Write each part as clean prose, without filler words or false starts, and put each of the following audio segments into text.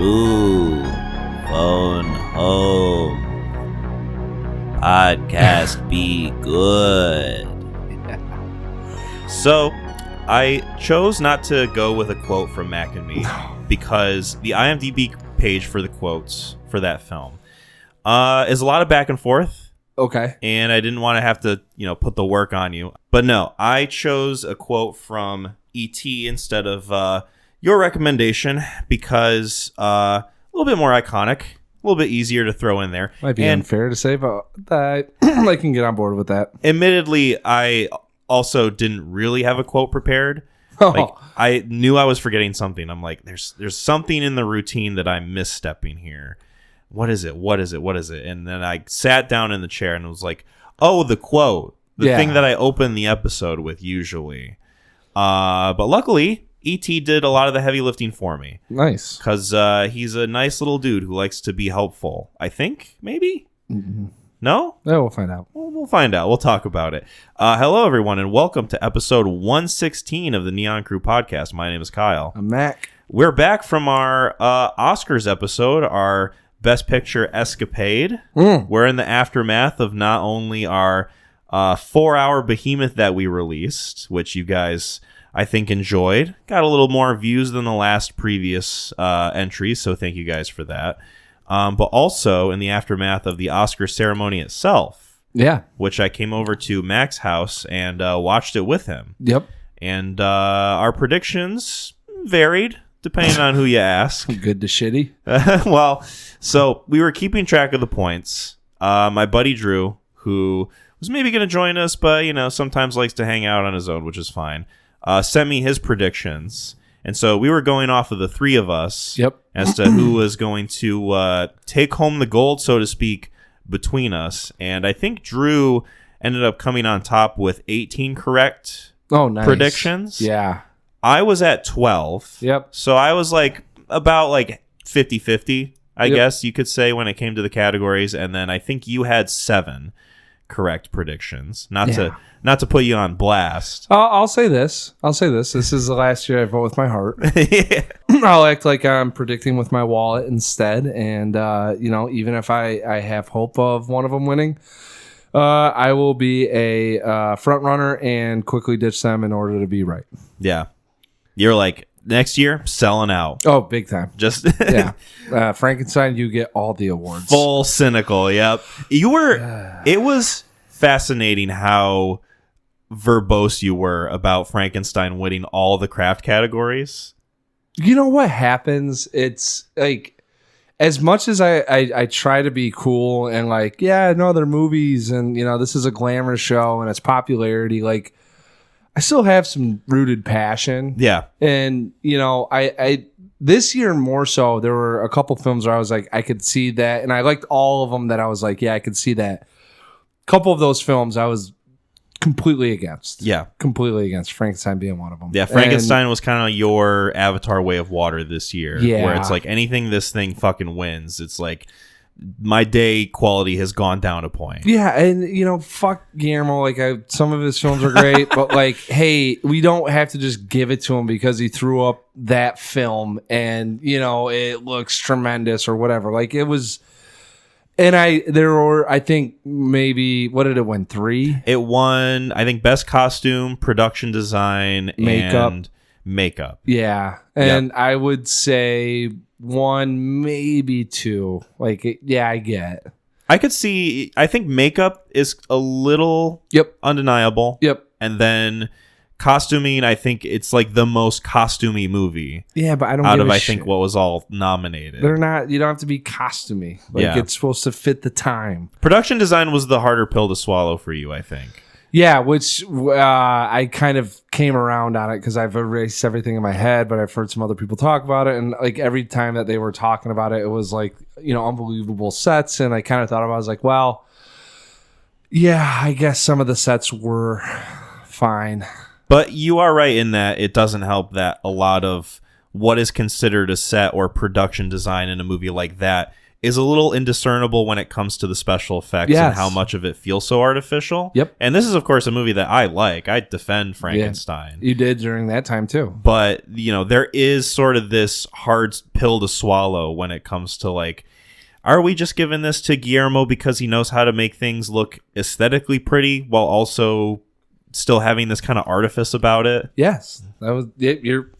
Ooh, phone home. Podcast be good. So, I chose not to go with a quote from Mac and Me because the IMDb page for the quotes for that film is a lot of back and forth. Okay. And I didn't want to have to, put the work on you. But no, I chose a quote from E.T. instead of your recommendation because a little bit more iconic, a little bit easier to throw in there. Might be unfair to say, but I can get on board with that. Admittedly, I also didn't really have a quote prepared. Oh. Like, I knew I was forgetting something. I'm like, there's something in the routine that I'm misstepping here. What is it? And then I sat down in the chair and was like, oh, the quote. The thing that I open the episode with usually. But luckily, E.T. did a lot of the heavy lifting for me. Nice. Because he's a nice little dude who likes to be helpful. I think, maybe? Mm-hmm. No? No, we'll find out. We'll find out. We'll talk about it. Hello, everyone, and welcome to episode 116 of the Neon Crew podcast. My name is Kyle. I'm Mac. We're back from our Oscars episode, our Best Picture escapade. We're in the aftermath of not only our 4-hour behemoth that we released, which you guys, I think, enjoyed. Got a little more views than the last previous entries, so thank you guys for that. But also in the aftermath of the Oscar ceremony itself. Yeah. Which I came over to Mac's house and watched it with him. Yep. And our predictions varied, depending on who you ask. Good to shitty. Well, so we were keeping track of the points. My buddy Drew, who was maybe going to join us, but, sometimes likes to hang out on his own, which is fine, sent me his predictions. And so we were going off of the three of us as to who was going to take home the gold, so to speak, between us. And I think Drew ended up coming on top with 18 correct predictions. Yeah. I was at 12. Yep. So I was about 50-50, I guess you could say, when it came to the categories. And then I think you had 7 correct predictions. Not to put you on blast. I'll say this. This is the last year I vote with my heart. Yeah. I'll act like I'm predicting with my wallet instead. And, even if I have hope of one of them winning, I will be a front runner and quickly ditch them in order to be right. Yeah. You're like, next year, selling out. Oh, big time. Just yeah. Frankenstein, you get all the awards. Full cynical, yep. It was fascinating how verbose you were about Frankenstein winning all the craft categories. You know what happens? It's like, as much as I try to be cool and they're movies and, this is a glamorous show and it's popularity, I still have some rooted passion. Yeah. And, I this year more so, there were a couple films where I was like, I could see that. And I liked all of them that I was like, yeah, I could see that. A couple of those films I was completely against. Yeah. Completely against, Frankenstein being one of them. Yeah, Frankenstein was kind of your Avatar way of water this year. Yeah. Where it's like anything this thing fucking wins, it's like my day quality has gone down a point. Yeah, and fuck Guillermo. Some of his films are great, but hey, we don't have to just give it to him because he threw up that film and it looks tremendous or whatever. It was, and there were, I think, maybe, what did it win? 3? It won, I think, best costume, production design, and makeup. Yeah, and I would say 1, maybe 2. I get. I could see. I think makeup is a little undeniable. Yep. And then costuming, I think it's the most costumey movie. Yeah, but I don't. Out of I think what was all nominated. They're not. You don't have to be costumey. It's supposed to fit the time. Production design was the harder pill to swallow for you, I think. Yeah, which I kind of came around on it because I've erased everything in my head, but I've heard some other people talk about it, and every time that they were talking about it, it was unbelievable sets, and I kind of thought about it, I was like, well, yeah, I guess some of the sets were fine. But you are right in that it doesn't help that a lot of what is considered a set or production design in a movie like that is a little indiscernible when it comes to the special effects and how much of it feels so artificial. Yep. And this is, of course, a movie that I like. I defend Frankenstein. You did during that time, too. But, there is sort of this hard pill to swallow when it comes to, like, are we just giving this to Guillermo because he knows how to make things look aesthetically pretty while also still having this kind of artifice about it? Yes. That was you're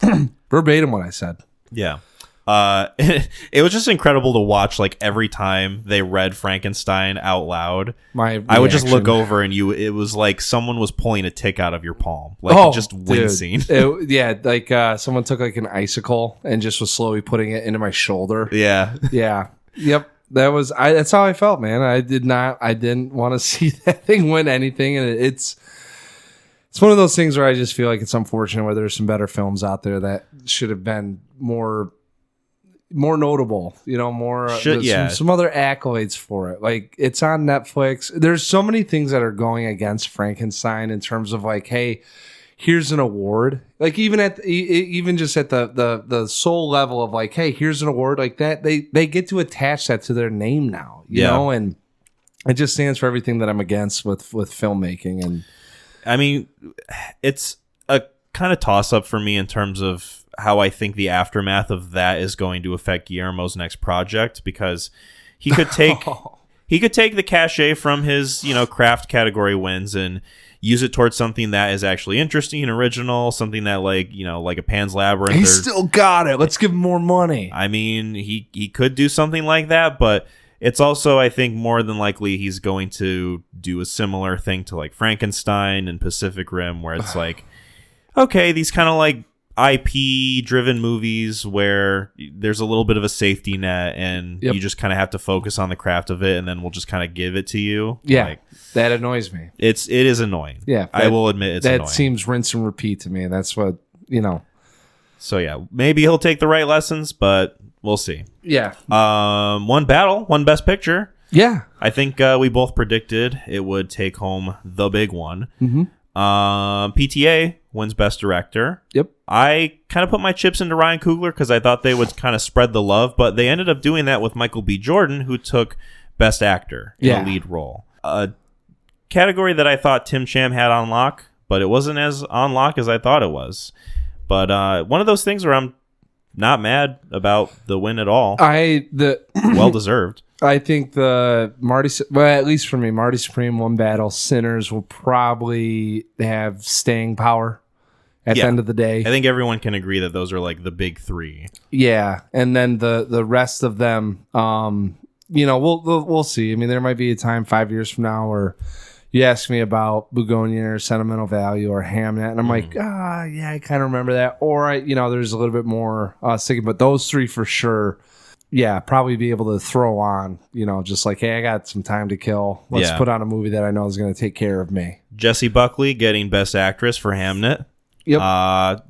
verbatim what I said. Yeah. It was just incredible to watch, like, every time they read Frankenstein out loud. I would just look over and it was like someone was pulling a tick out of your palm. Like, just wincing. Someone took like an icicle and just was slowly putting it into my shoulder. Yeah. Yeah. Yep. That's how I felt, man. I didn't want to see that thing win anything. And it's one of those things where I just feel like it's unfortunate where there's some better films out there that should have been more notable, some other accolades for it. Like, it's on Netflix. There's so many things that are going against Frankenstein in terms of like, hey, here's an award. Like, even just at the soul level of like, hey, here's an award like that. They get to attach that to their name now, you know, and it just stands for everything that I'm against with filmmaking. And I mean, it's a kind of toss up for me in terms of how I think the aftermath of that is going to affect Guillermo's next project, because he could take the cachet from his, craft category wins and use it towards something that is actually interesting and original, something that like a Pan's Labyrinth. He still got it. Let's give him more money. I mean, he could do something like that, but it's also, I think, more than likely he's going to do a similar thing to like Frankenstein and Pacific Rim, where it's like, okay, these kind of like IP driven movies where there's a little bit of a safety net and you just kind of have to focus on the craft of it, and then we'll just kind of give it to you. Yeah, that annoys me. It is annoying. Yeah, I will admit it's annoying. That seems rinse and repeat to me. That's what, So yeah, maybe he'll take the right lessons, but we'll see. Yeah. One best picture. Yeah. I think we both predicted it would take home the big one. Mm-hmm. PTA wins best director. Yep. I kind of put my chips into Ryan Coogler because I thought they would kind of spread the love, but they ended up doing that with Michael B. Jordan, who took best actor in a lead role. A category that I thought Tim Cham had on lock, but it wasn't as on lock as I thought it was. But one of those things where I'm not mad about the win at all. Well deserved. I think at least for me, Marty Supreme, One Battle, Sinners will probably have staying power at the end of the day. I think everyone can agree that those are like the big three. Yeah, and then the rest of them, we'll see. I mean, there might be a time 5 years from now where you ask me about Begonia or Sentimental Value or Hamnet, and I'm like, yeah, I kind of remember that. Or there's a little bit more sticking, but those three for sure. Yeah, probably be able to throw on, just like, hey, I got some time to kill. Let's put on a movie that I know is going to take care of me. Jessie Buckley getting Best Actress for Hamnet. Yep.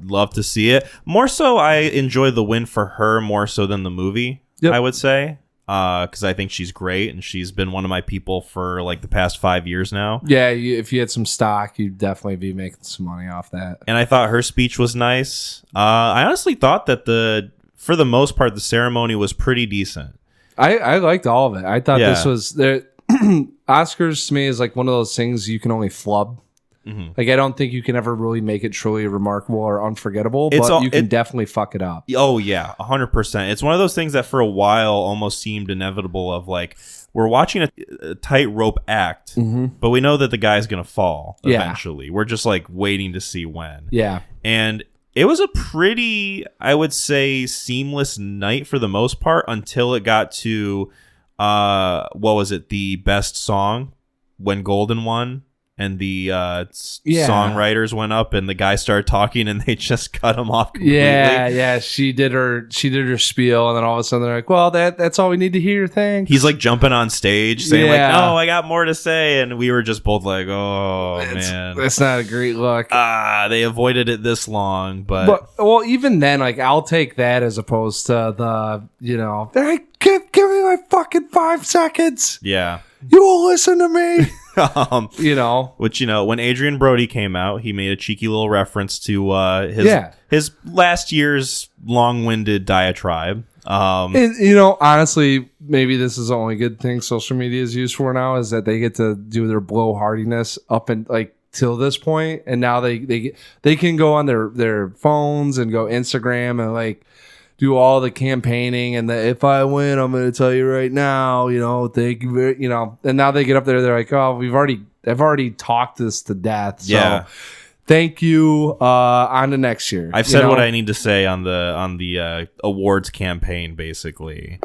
Love to see it. More so, I enjoy the win for her more so than the movie, I would say. Because I think she's great, and she's been one of my people for like the past 5 years now. Yeah, if you had some stock, you'd definitely be making some money off that. And I thought her speech was nice. I honestly thought that for the most part, the ceremony was pretty decent. I liked all of it. I thought this was Oscars to me is like one of those things you can only flub. Mm-hmm. Like, I don't think you can ever really make it truly remarkable or unforgettable, but you can definitely fuck it up. Oh, yeah, 100%. It's one of those things that for a while almost seemed inevitable of like, we're watching a tightrope act, but we know that the guy's going to fall eventually. We're just like waiting to see when. Yeah. And it was a pretty, I would say, seamless night for the most part until it got to, the best song when Golden won. And the songwriters went up, and the guy started talking, and they just cut him off completely. Yeah. She did her spiel, and then all of a sudden they're like, "Well, that's all we need to hear." Thanks. He's like jumping on stage, saying like, "No, I got more to say," and we were just both like, "Oh man, that's not a great look." They avoided it this long, but even then, like, I'll take that as opposed to hey, give me my fucking 5 seconds. Yeah. You will listen to me. Which, when Adrian Brody came out, he made a cheeky little reference to his last year's long-winded diatribe. And, honestly, maybe this is the only good thing social media is used for now is that they get to do their blowhardiness up and like till this point, and now they can go on their phones and go Instagram and like do all the campaigning and if I win, I'm going to tell you right now, thank you very, and now they get up there, they're like, oh, I've already talked this to death. So yeah. Thank you. On to next year. I've said what I need to say on the awards campaign, basically.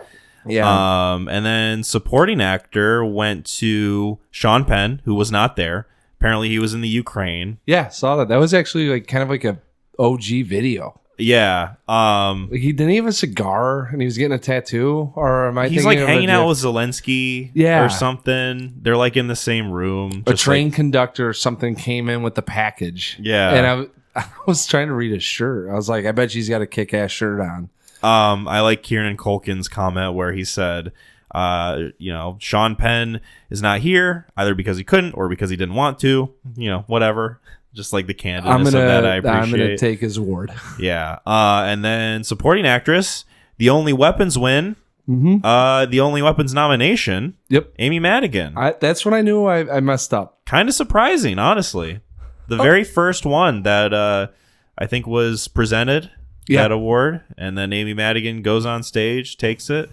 Yeah. And then supporting actor went to Sean Penn, who was not there. Apparently, he was in the Ukraine. Yeah, saw that. That was actually like kind of like a OG video. Yeah. Like didn't he have a cigar and he was getting a tattoo? Or am I? He's like hanging out with Zelensky, yeah, or something. They're like in the same room. A train conductor or something came in with the package. Yeah, and I was trying to read his shirt. I was like, I bet he's got a kick-ass shirt on. I like Kieran Culkin's comment where he said, Sean Penn is not here either because he couldn't or because he didn't want to. Whatever. Just like the candidness of that, I appreciate. I'm gonna take his award. Yeah. And then supporting actress, The Only Weapons win. Mm-hmm. The Only Weapons nomination. Yep. Amy Madigan. That's when I knew I messed up. Kind of surprising, honestly. The very first one that I think was presented, that award, and then Amy Madigan goes on stage, takes it.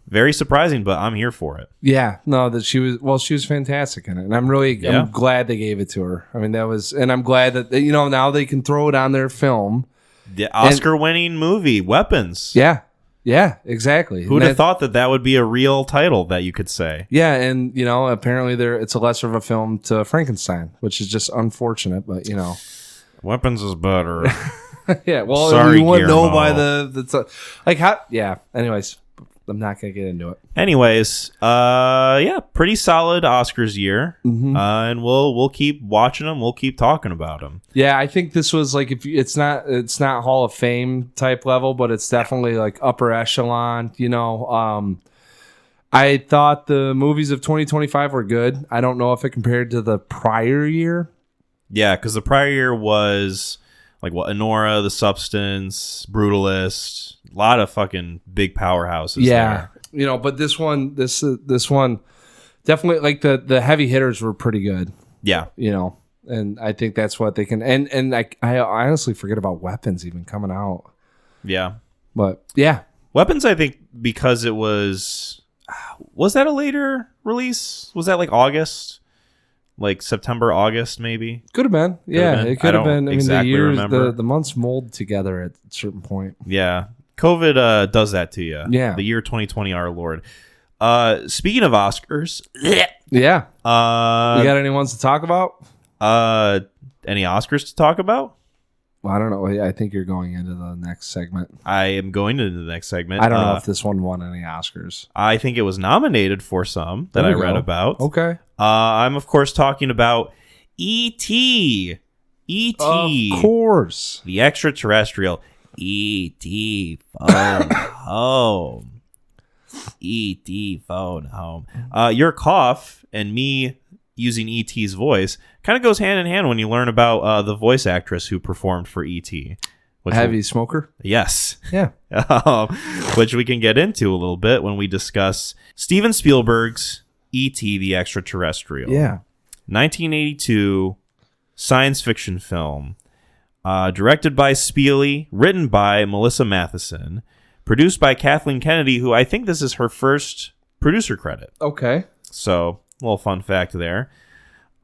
Very surprising, but I'm here for it. Yeah, no, that she was fantastic in it, and I'm glad they gave it to her. I mean, and I'm glad that now they can throw it on their film. The Oscar-winning movie, Weapons. Yeah, exactly. Who'd have thought that would be a real title that you could say? Yeah, and apparently it's a lesser of a film to Frankenstein, which is just unfortunate, but Weapons is better. Yeah, well, sorry, we wouldn't know Guillermo. by the like how. Yeah. Anyways. I'm not gonna get into it. Anyways, pretty solid Oscars year, and we'll keep watching them. We'll keep talking about them. Yeah, I think this was like it's not Hall of Fame type level, but it's definitely like upper echelon. I thought the movies of 2025 were good. I don't know if it compared to the prior year. Yeah, because the prior year was like Anora, The Substance, Brutalist. A lot of fucking big powerhouses. Yeah, there. But this one definitely like the heavy hitters were pretty good. Yeah, and I think that's what they can. And I honestly forget about Weapons even coming out. Yeah, but yeah, Weapons. I think because it was that a later release? Was that like August? Like September, August, maybe? Could have been. Yeah, it could have been. I mean, the years, remember. the months mold together at a certain point. Yeah. COVID does that to you. Yeah. The year 2020, our Lord. Speaking of Oscars. Yeah. We got any ones to talk about? Any Oscars to talk about? Well, I don't know. I think you're going into the next segment. I am going into the next segment. I don't know if this one won any Oscars. I think it was nominated for some that I read about. Okay. I'm, of course, talking about E.T. E.T. Of course. The Extra Terrestrial. E.T. phone home. E.T. phone home. Your cough and me using E.T.'s voice kind of goes hand in hand when you learn about the voice actress who performed for E.T. Heavy smoker? Yes. Yeah. Which we can get into a little bit when we discuss Steven Spielberg's E.T. the Extra Terrestrial. Yeah. 1982 science fiction film. Directed by Spieley, written by Melissa Matheson, produced by Kathleen Kennedy, who I think this is her first producer credit. Okay. So, a little fun fact there.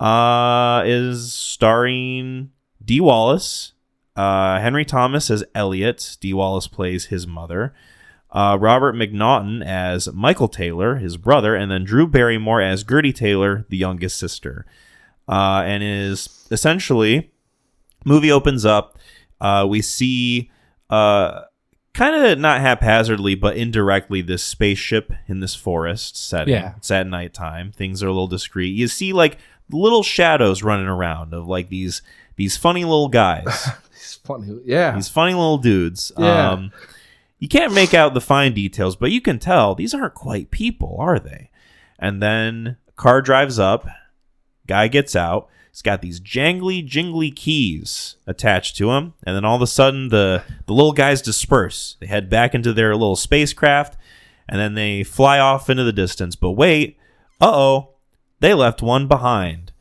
Is starring Dee Wallace, Henry Thomas as Elliot. Dee Wallace plays his mother. Robert McNaughton as Michael Taylor, his brother, and then Drew Barrymore as Gertie Taylor, the youngest sister. And is essentially... Movie opens up. We see, kind of not haphazardly, but indirectly, this spaceship in this forest setting. Yeah. It's at nighttime. Things are a little discreet. You see, like, little shadows running around of, like, these funny little guys. These funny little dudes. Yeah. You can't make out the fine details, but you can tell these aren't quite people, are they? And then a car drives up. Guy gets out. He's got these jangly, jingly keys attached to him. And then all of a sudden, the little guys disperse. They head back into their little spacecraft, and then they fly off into the distance. But wait, they left one behind.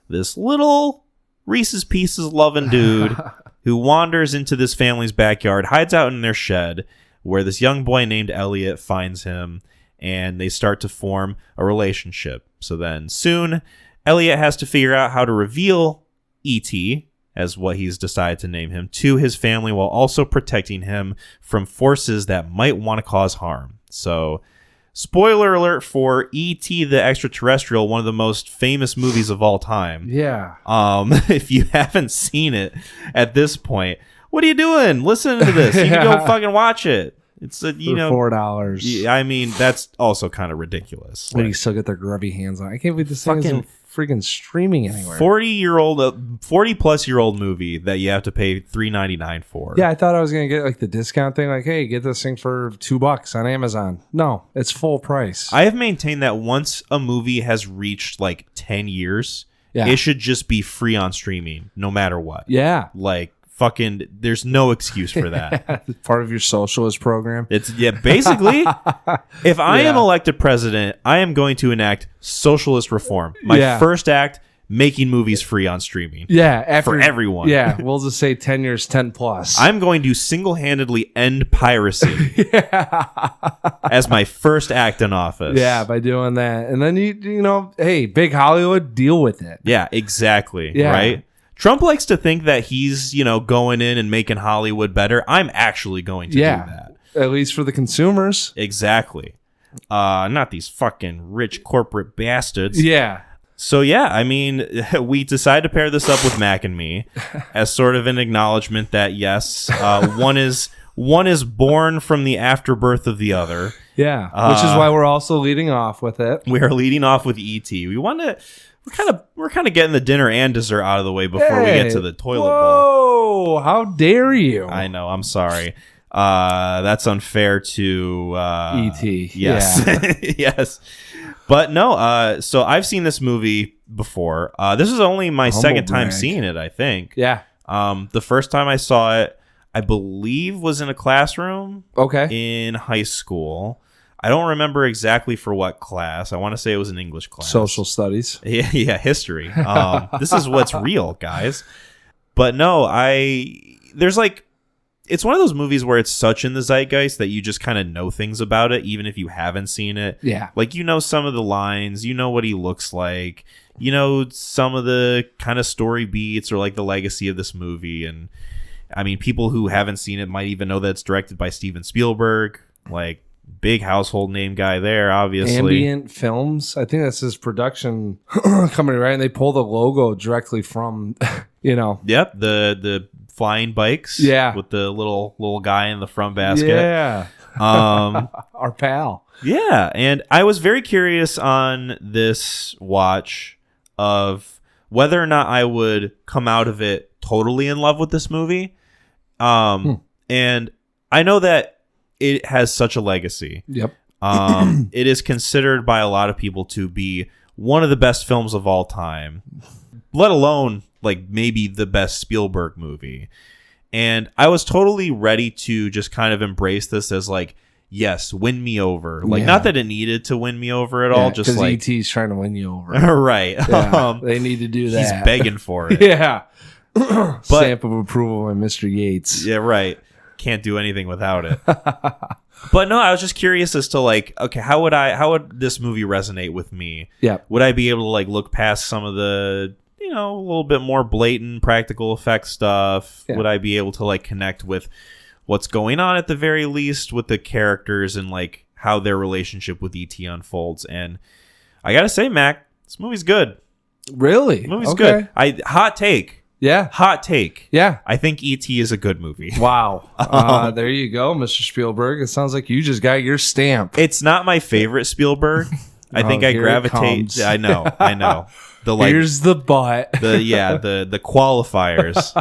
This little Reese's Pieces loving dude who wanders into this family's backyard, hides out in their shed, where this young boy named Elliot finds him, and they start to form a relationship. So then soon, Elliot has to figure out how to reveal E.T., as what he's decided to name him, to his family while also protecting him from forces that might want to cause harm. So, spoiler alert for E.T. the Extraterrestrial, one of the most famous movies of all time. Yeah. If you haven't seen it at this point, what are you doing? Listen to this. You can go fucking watch it. It's For $4. I mean, that's also kind of ridiculous. But you still get their grubby hands on it. I can't believe this thing isn't freaking streaming anywhere. 40-plus-year-old movie that you have to pay $3.99 for. Yeah, I thought I was gonna get like the discount thing, like, hey, get this thing for $2 on Amazon. No, it's full price. I have maintained that once a movie has reached like 10 years, it should just be free on streaming, no matter what. Yeah, like fucking, there's no excuse for that. Part of your socialist program. It's basically. If I am elected president, I am going to enact socialist reform. My first act, making movies free on streaming. Yeah, for everyone. Yeah, we'll just say 10 years, 10 plus. I'm going to single-handedly end piracy as my first act in office. Yeah, by doing that. And then you know, hey, big Hollywood, deal with it. Yeah, exactly. Yeah. Right? Trump likes to think that he's, going in and making Hollywood better. I'm actually going to do that. At least for the consumers. Exactly. Not these fucking rich corporate bastards. Yeah. So, yeah, I mean, we decided to pair this up with Mac and me as sort of an acknowledgement that, yes, one is born from the afterbirth of the other. Yeah, which is why we're also leading off with it. We are leading off with E.T. We're kind of getting the dinner and dessert out of the way before we get to the toilet bowl. Whoa, how dare you? I know, I'm sorry. That's unfair to E.T. Yes. Yeah. Yes. But no, so I've seen this movie before. This is only my second time seeing it, I think. Yeah. The first time I saw it, I believe, was in a classroom. Okay. In high school. I don't remember exactly for what class. I want to say it was an English class. Social studies. Yeah, history. This is what's real, guys. But no, there's like, it's one of those movies where it's such in the zeitgeist that you just kind of know things about it, even if you haven't seen it. Yeah. Like, some of the lines, what he looks like, some of the kind of story beats or like the legacy of this movie. And I mean, people who haven't seen it might even know that it's directed by Steven Spielberg, like big household name guy there, obviously. Ambient Films. I think that's his production company, right? And they pull the logo directly from, Yep. The flying bikes. Yeah. With the little guy in the front basket. Yeah. Our pal. Yeah. And I was very curious on this watch of whether or not I would come out of it totally in love with this movie. And I know that it has such a legacy. Yep. It is considered by a lot of people to be one of the best films of all time, let alone like maybe the best Spielberg movie. And I was totally ready to just kind of embrace this as like, yes, win me over. Like, not that it needed to win me over at all. Just like E.T.'s trying to win you over. Right. Yeah, they need to do that. He's begging for it. Yeah. Stamp of approval by Mr. Yates. Yeah, right. Can't do anything without it. But no, I was just curious as to like, okay, how would this movie resonate with me? Yeah. Would I be able to like look past some of the, a little bit more blatant practical effects stuff? Yeah. Would I be able to like connect with what's going on at the very least with the characters and like how their relationship with E.T. unfolds? And I gotta say, Mac, this movie's good. Really? The movie's good. Hot take. Yeah. Hot take. Yeah. I think E.T. is a good movie. Wow. There you go, Mr. Spielberg. It sounds like you just got your stamp. It's not my favorite Spielberg. I think I gravitate. I know. Here's the butt. The qualifiers.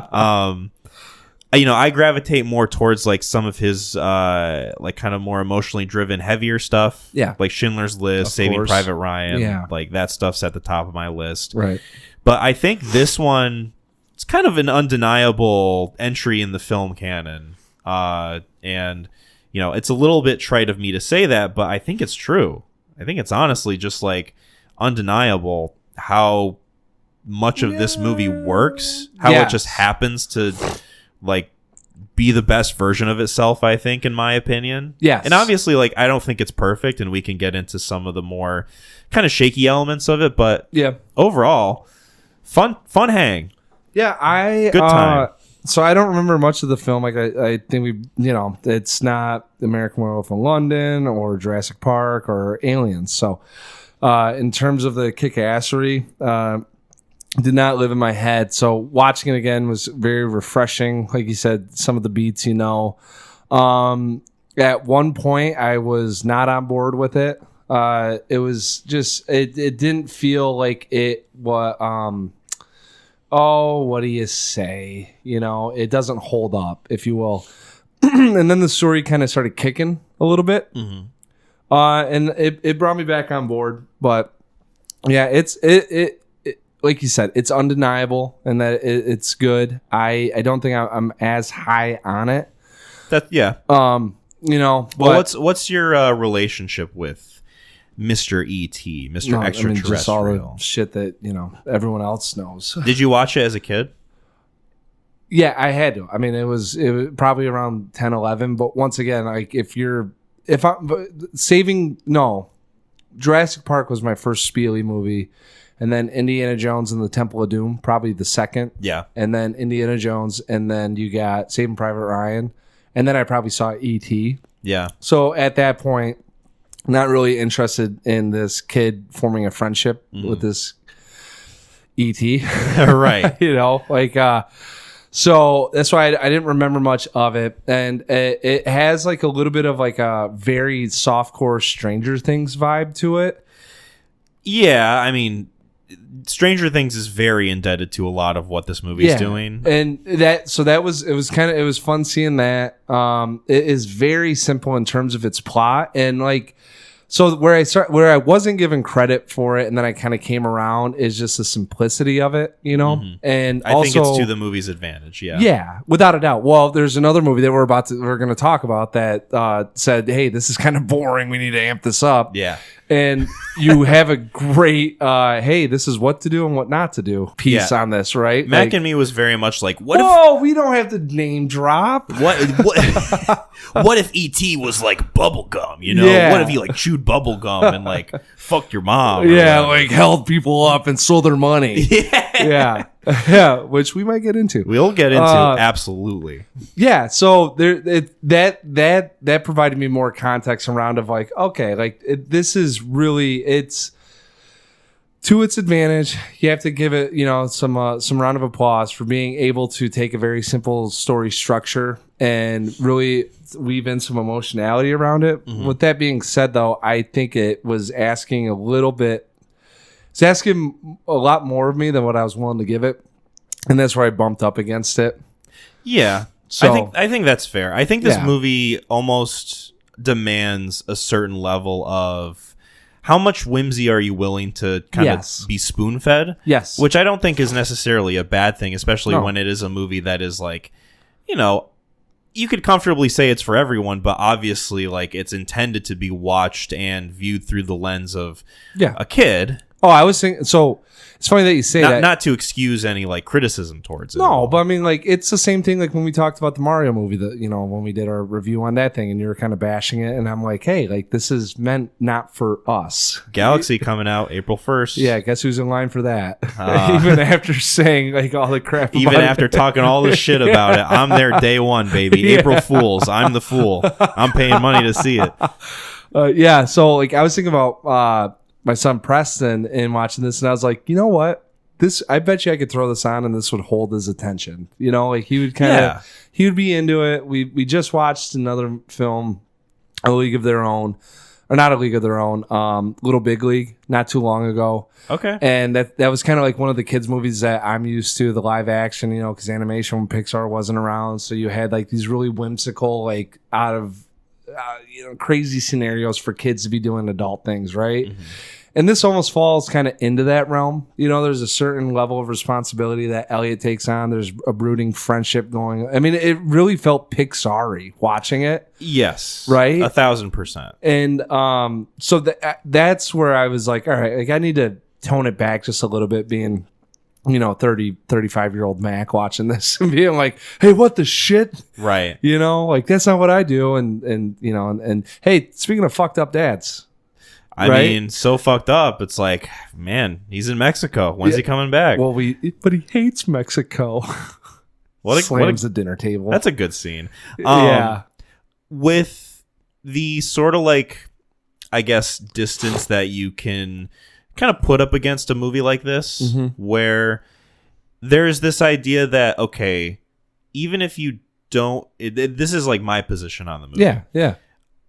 I gravitate more towards like some of his like kind of more emotionally driven, heavier stuff. Yeah. Like Schindler's List, Saving Private Ryan. Yeah. Like that stuff's at the top of my list. Right. But I think this one, it's kind of an undeniable entry in the film canon. And, you know, it's a little bit trite of me to say that, but I think it's true. I think it's honestly just like undeniable how much of this movie works, how it just happens to like be the best version of itself, I think, in my opinion. Yes. And obviously, like, I don't think it's perfect, and we can get into some of the more kind of shaky elements of it, but overall, fun hang. Yeah, good time. So I don't remember much of the film. Like I think it's not American Werewolf in London or Jurassic Park or Aliens. So in terms of the kick-assery, did not live in my head. So watching it again was very refreshing. Like you said, some of the beats, at one point I was not on board with it. It was just, it didn't feel like it was, what do you say? It doesn't hold up, if you will. And then the story kind of started kicking a little bit. Mm-hmm. And it brought me back on board. But yeah, it's like you said, it's undeniable and that it's good. I don't think I'm as high on it. Well, what's your relationship with Mr. E.T., Mr. Extraterrestrial? Just all the shit that everyone else knows. Did you watch it as a kid? Yeah, I had to. I mean, it was probably around 10, 11. But once again, like Jurassic Park was my first Spieley movie. And then Indiana Jones and the Temple of Doom, probably the second. Yeah. And then Indiana Jones, and then you got Saving Private Ryan. And then I probably saw E.T. Yeah. So at that point, not really interested in this kid forming a friendship with this E.T. Right. So that's why I didn't remember much of it. And it has like a little bit of like a very softcore Stranger Things vibe to it. Yeah, I mean, Stranger Things is very indebted to a lot of what this movie is doing. And it was fun seeing that. It is very simple in terms of its plot, and like, so where I wasn't given credit for it, and then I kind of came around, is just the simplicity of it, Mm-hmm. And I think it's to the movie's advantage. Yeah, without a doubt. Well, there's another movie that we're going to talk about that said, "Hey, this is kind of boring. We need to amp this up." Yeah. And you have a great, hey, this is what to do and what not to do piece on this, right? Mac and me was very much like, we don't have to name drop. What if E.T. was like bubblegum, What if he like chewed bubblegum and like fucked your mom? Like held people up and stole their money. Yeah, which we might get into. We'll get into, absolutely. Yeah, so that provided me more context around of like, okay, like this is really, it's to its advantage. You have to give it, some round of applause for being able to take a very simple story structure and really weave in some emotionality around it. Mm-hmm. With that being said, though, I think it was asking a little bit. It's asking a lot more of me than what I was willing to give it, and that's where I bumped up against it. Yeah, so I think that's fair. I think this movie almost demands a certain level of how much whimsy are you willing to kind of be spoon-fed? Yes, which I don't think is necessarily a bad thing, especially when it is a movie that is like, you could comfortably say it's for everyone, but obviously, like, it's intended to be watched and viewed through the lens of a kid. Oh, I was thinking. So it's funny that you say that. Not to excuse any like criticism towards it. No, but I mean, like, it's the same thing. Like when we talked about the Mario movie, that when we did our review on that thing, and you were kind of bashing it, and I'm like, hey, like this is meant not for us. Galaxy coming out April 1st. Yeah, guess who's in line for that? Even after saying like all the crap. Even after talking all the shit about it, I'm there day one, baby. April Fools. I'm the fool. I'm paying money to see it. So like I was thinking about my son Preston and watching this, and I was like, you know what? I bet you I could throw this on and this would hold his attention. Like he would he would be into it. We just watched another film, A League of Their Own, or not A League of Their Own, Little Big League, not too long ago. Okay. And that was kind of like one of the kids' movies that I'm used to, the live action, because animation when Pixar wasn't around. So you had like these really whimsical, like out of crazy scenarios for kids to be doing adult things, right? Mm-hmm. And this almost falls kind of into that realm. You know, there's a certain level of responsibility that Elliot takes on. There's a brooding friendship going. I mean, it really felt Pixar-y watching it. Yes. Right? 1,000%. And so that's where I was like, all right, like I need to tone it back just a little bit, being, you know, 35-year-old Mac watching this and being like, hey, what the shit? Right. You know, like that's not what I do. And you know, and hey, speaking of fucked up dads. I mean, so fucked up. It's like, man, he's in Mexico. When's he coming back? Well, but he hates Mexico. Slams the dinner table. That's a good scene. Yeah. With the sort of like, I guess, distance that you can kind of put up against a movie like this, where there's this idea that, okay, even if you don't, this is like my position on the movie. Yeah, yeah.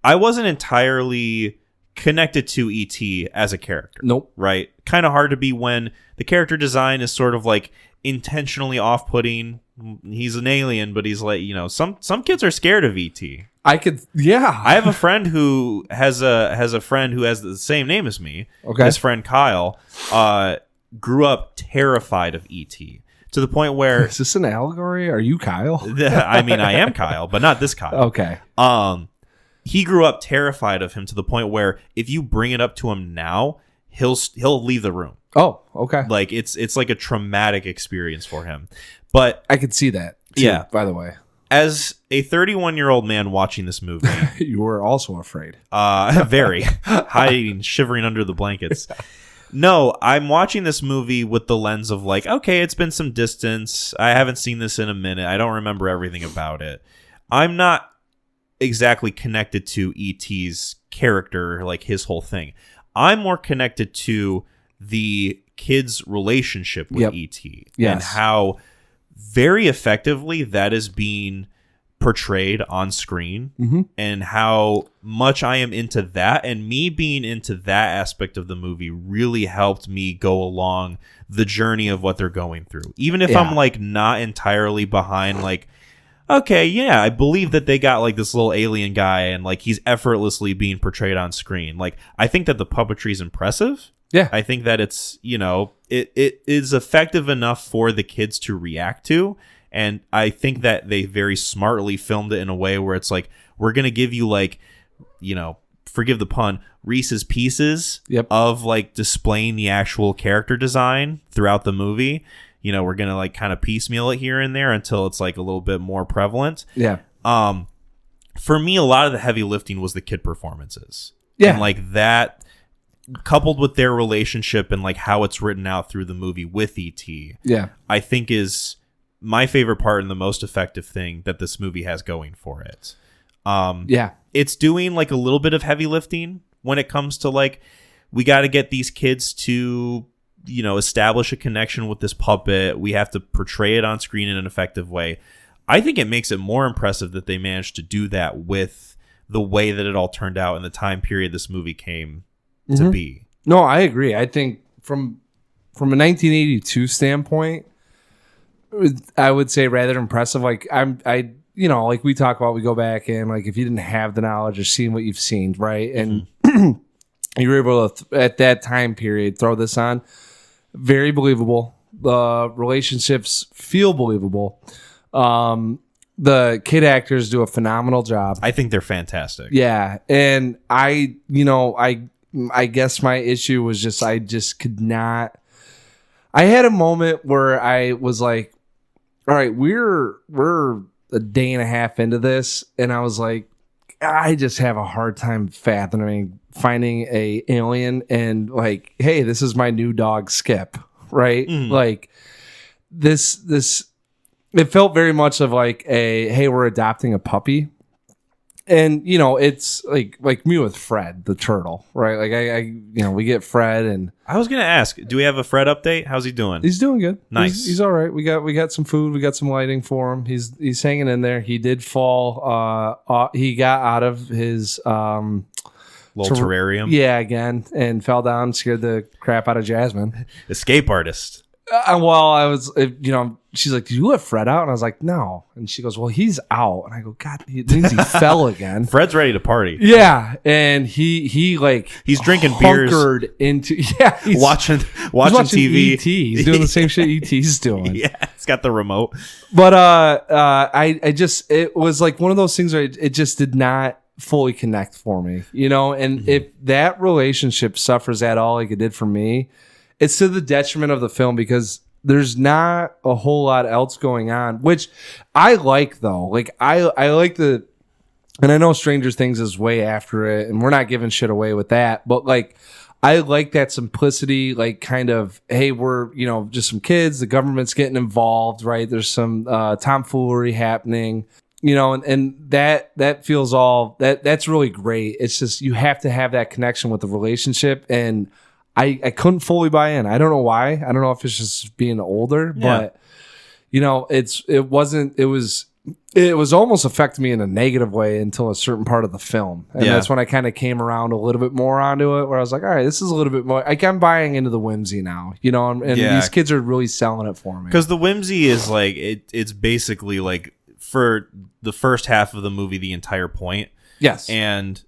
I wasn't entirely connected to E.T. as a character. Nope. Right? Kind of hard to be when the character design is sort of like intentionally off-putting. He's an alien, but he's like, you know, some kids are scared of E.T. I have a friend who has a friend who has the same name as me. Okay. His friend Kyle grew up terrified of E.T. to the point where is this an allegory? Are you Kyle? I mean, I am Kyle, but not this Kyle. Okay. He grew up terrified of him to the point where if you bring it up to him now, he'll leave the room. Oh, okay. Like it's like a traumatic experience for him. But I could see that too, yeah, by the way. As a 31-year-old man watching this movie, you were also afraid. Very hiding, shivering under the blankets. No, I'm watching this movie with the lens of like, okay, it's been some distance. I haven't seen this in a minute. I don't remember everything about it. I'm not exactly connected to E.T.'s character, like his whole thing. I'm more connected to the kid's relationship with E.T. and how very effectively that is being portrayed on screen, and how much I am into that, and me being into that aspect of the movie really helped me go along the journey of what they're going through. Even if I'm like not entirely behind, like, okay, yeah, I believe that they got like this little alien guy and like he's effortlessly being portrayed on screen. Like, I think that the puppetry is impressive. Yeah. I think that it's, you know, it is effective enough for the kids to react to. And I think that they very smartly filmed it in a way where it's like, we're going to give you like, you know, forgive the pun, Reese's Pieces of like displaying the actual character design throughout the movie. You know, we're going to like kind of piecemeal it here and there until it's like a little bit more prevalent. Yeah. For me, a lot of the heavy lifting was the kid performances. Yeah. And like that, coupled with their relationship and like how it's written out through the movie with E.T. Yeah. I think is my favorite part and the most effective thing that this movie has going for it. It's doing like a little bit of heavy lifting when it comes to like, we got to get these kids to, you know, establish a connection with this puppet. We have to portray it on screen in an effective way. I think it makes it more impressive that they managed to do that with the way that it all turned out in the time period this movie came to be. No, I agree. I think from a 1982 standpoint, I would say rather impressive. Like I you know, like we talk about, we go back and like if you didn't have the knowledge of seeing what you've seen, right, and you were able to at that time period throw this on, very believable. The relationships feel believable. The kid actors do a phenomenal job. I think they're fantastic. Yeah, and I guess my issue was just I just could not. I had a moment where I was like, all right, we're a day and a half into this, and I was like, I just have a hard time finding a alien and like, hey, this is my new dog Skip, right? Like this it felt very much of like a, hey, we're adopting a puppy. And, you know, it's like me with Fred, the turtle, right? Like I you know, we get Fred, and I was going to ask, do we have a Fred update? How's he doing? He's doing good. Nice. He's all right. We got some food. We got some lighting for him. He's hanging in there. He did fall. He got out of his little terrarium. Yeah, again, and fell down, scared the crap out of Jasmine. Escape artist. Well, I was, she's like, "Did you let Fred out?" And I was like, "No." And she goes, "Well, he's out." And I go, "God, it means he fell again." Fred's ready to party. Yeah, and he like he's drinking beers, into he's watching TV. ET. He's doing the same shit ET's doing. Yeah, he's got the remote. But I just, it was like one of those things where it just did not fully connect for me, And if that relationship suffers at all, like it did for me, it's to the detriment of the film because there's not a whole lot else going on, which I like though. Like I like and I know Stranger Things is way after it, and we're not giving shit away with that, but like I like that simplicity, like kind of, hey, we're just some kids, the government's getting involved, right? There's some tomfoolery happening, and that feels that's really great. It's just you have to have that connection with the relationship, and I couldn't fully buy in. I don't know why. I don't know if it's just being older, but it was almost affecting me in a negative way until a certain part of the film. And that's when I kind of came around a little bit more onto it, where I was like, all right, this is a little bit more, I'm buying into the whimsy now, and these kids are really selling it for me. Because the whimsy is like, it's basically like for the first half of the movie, the entire point. Yes. And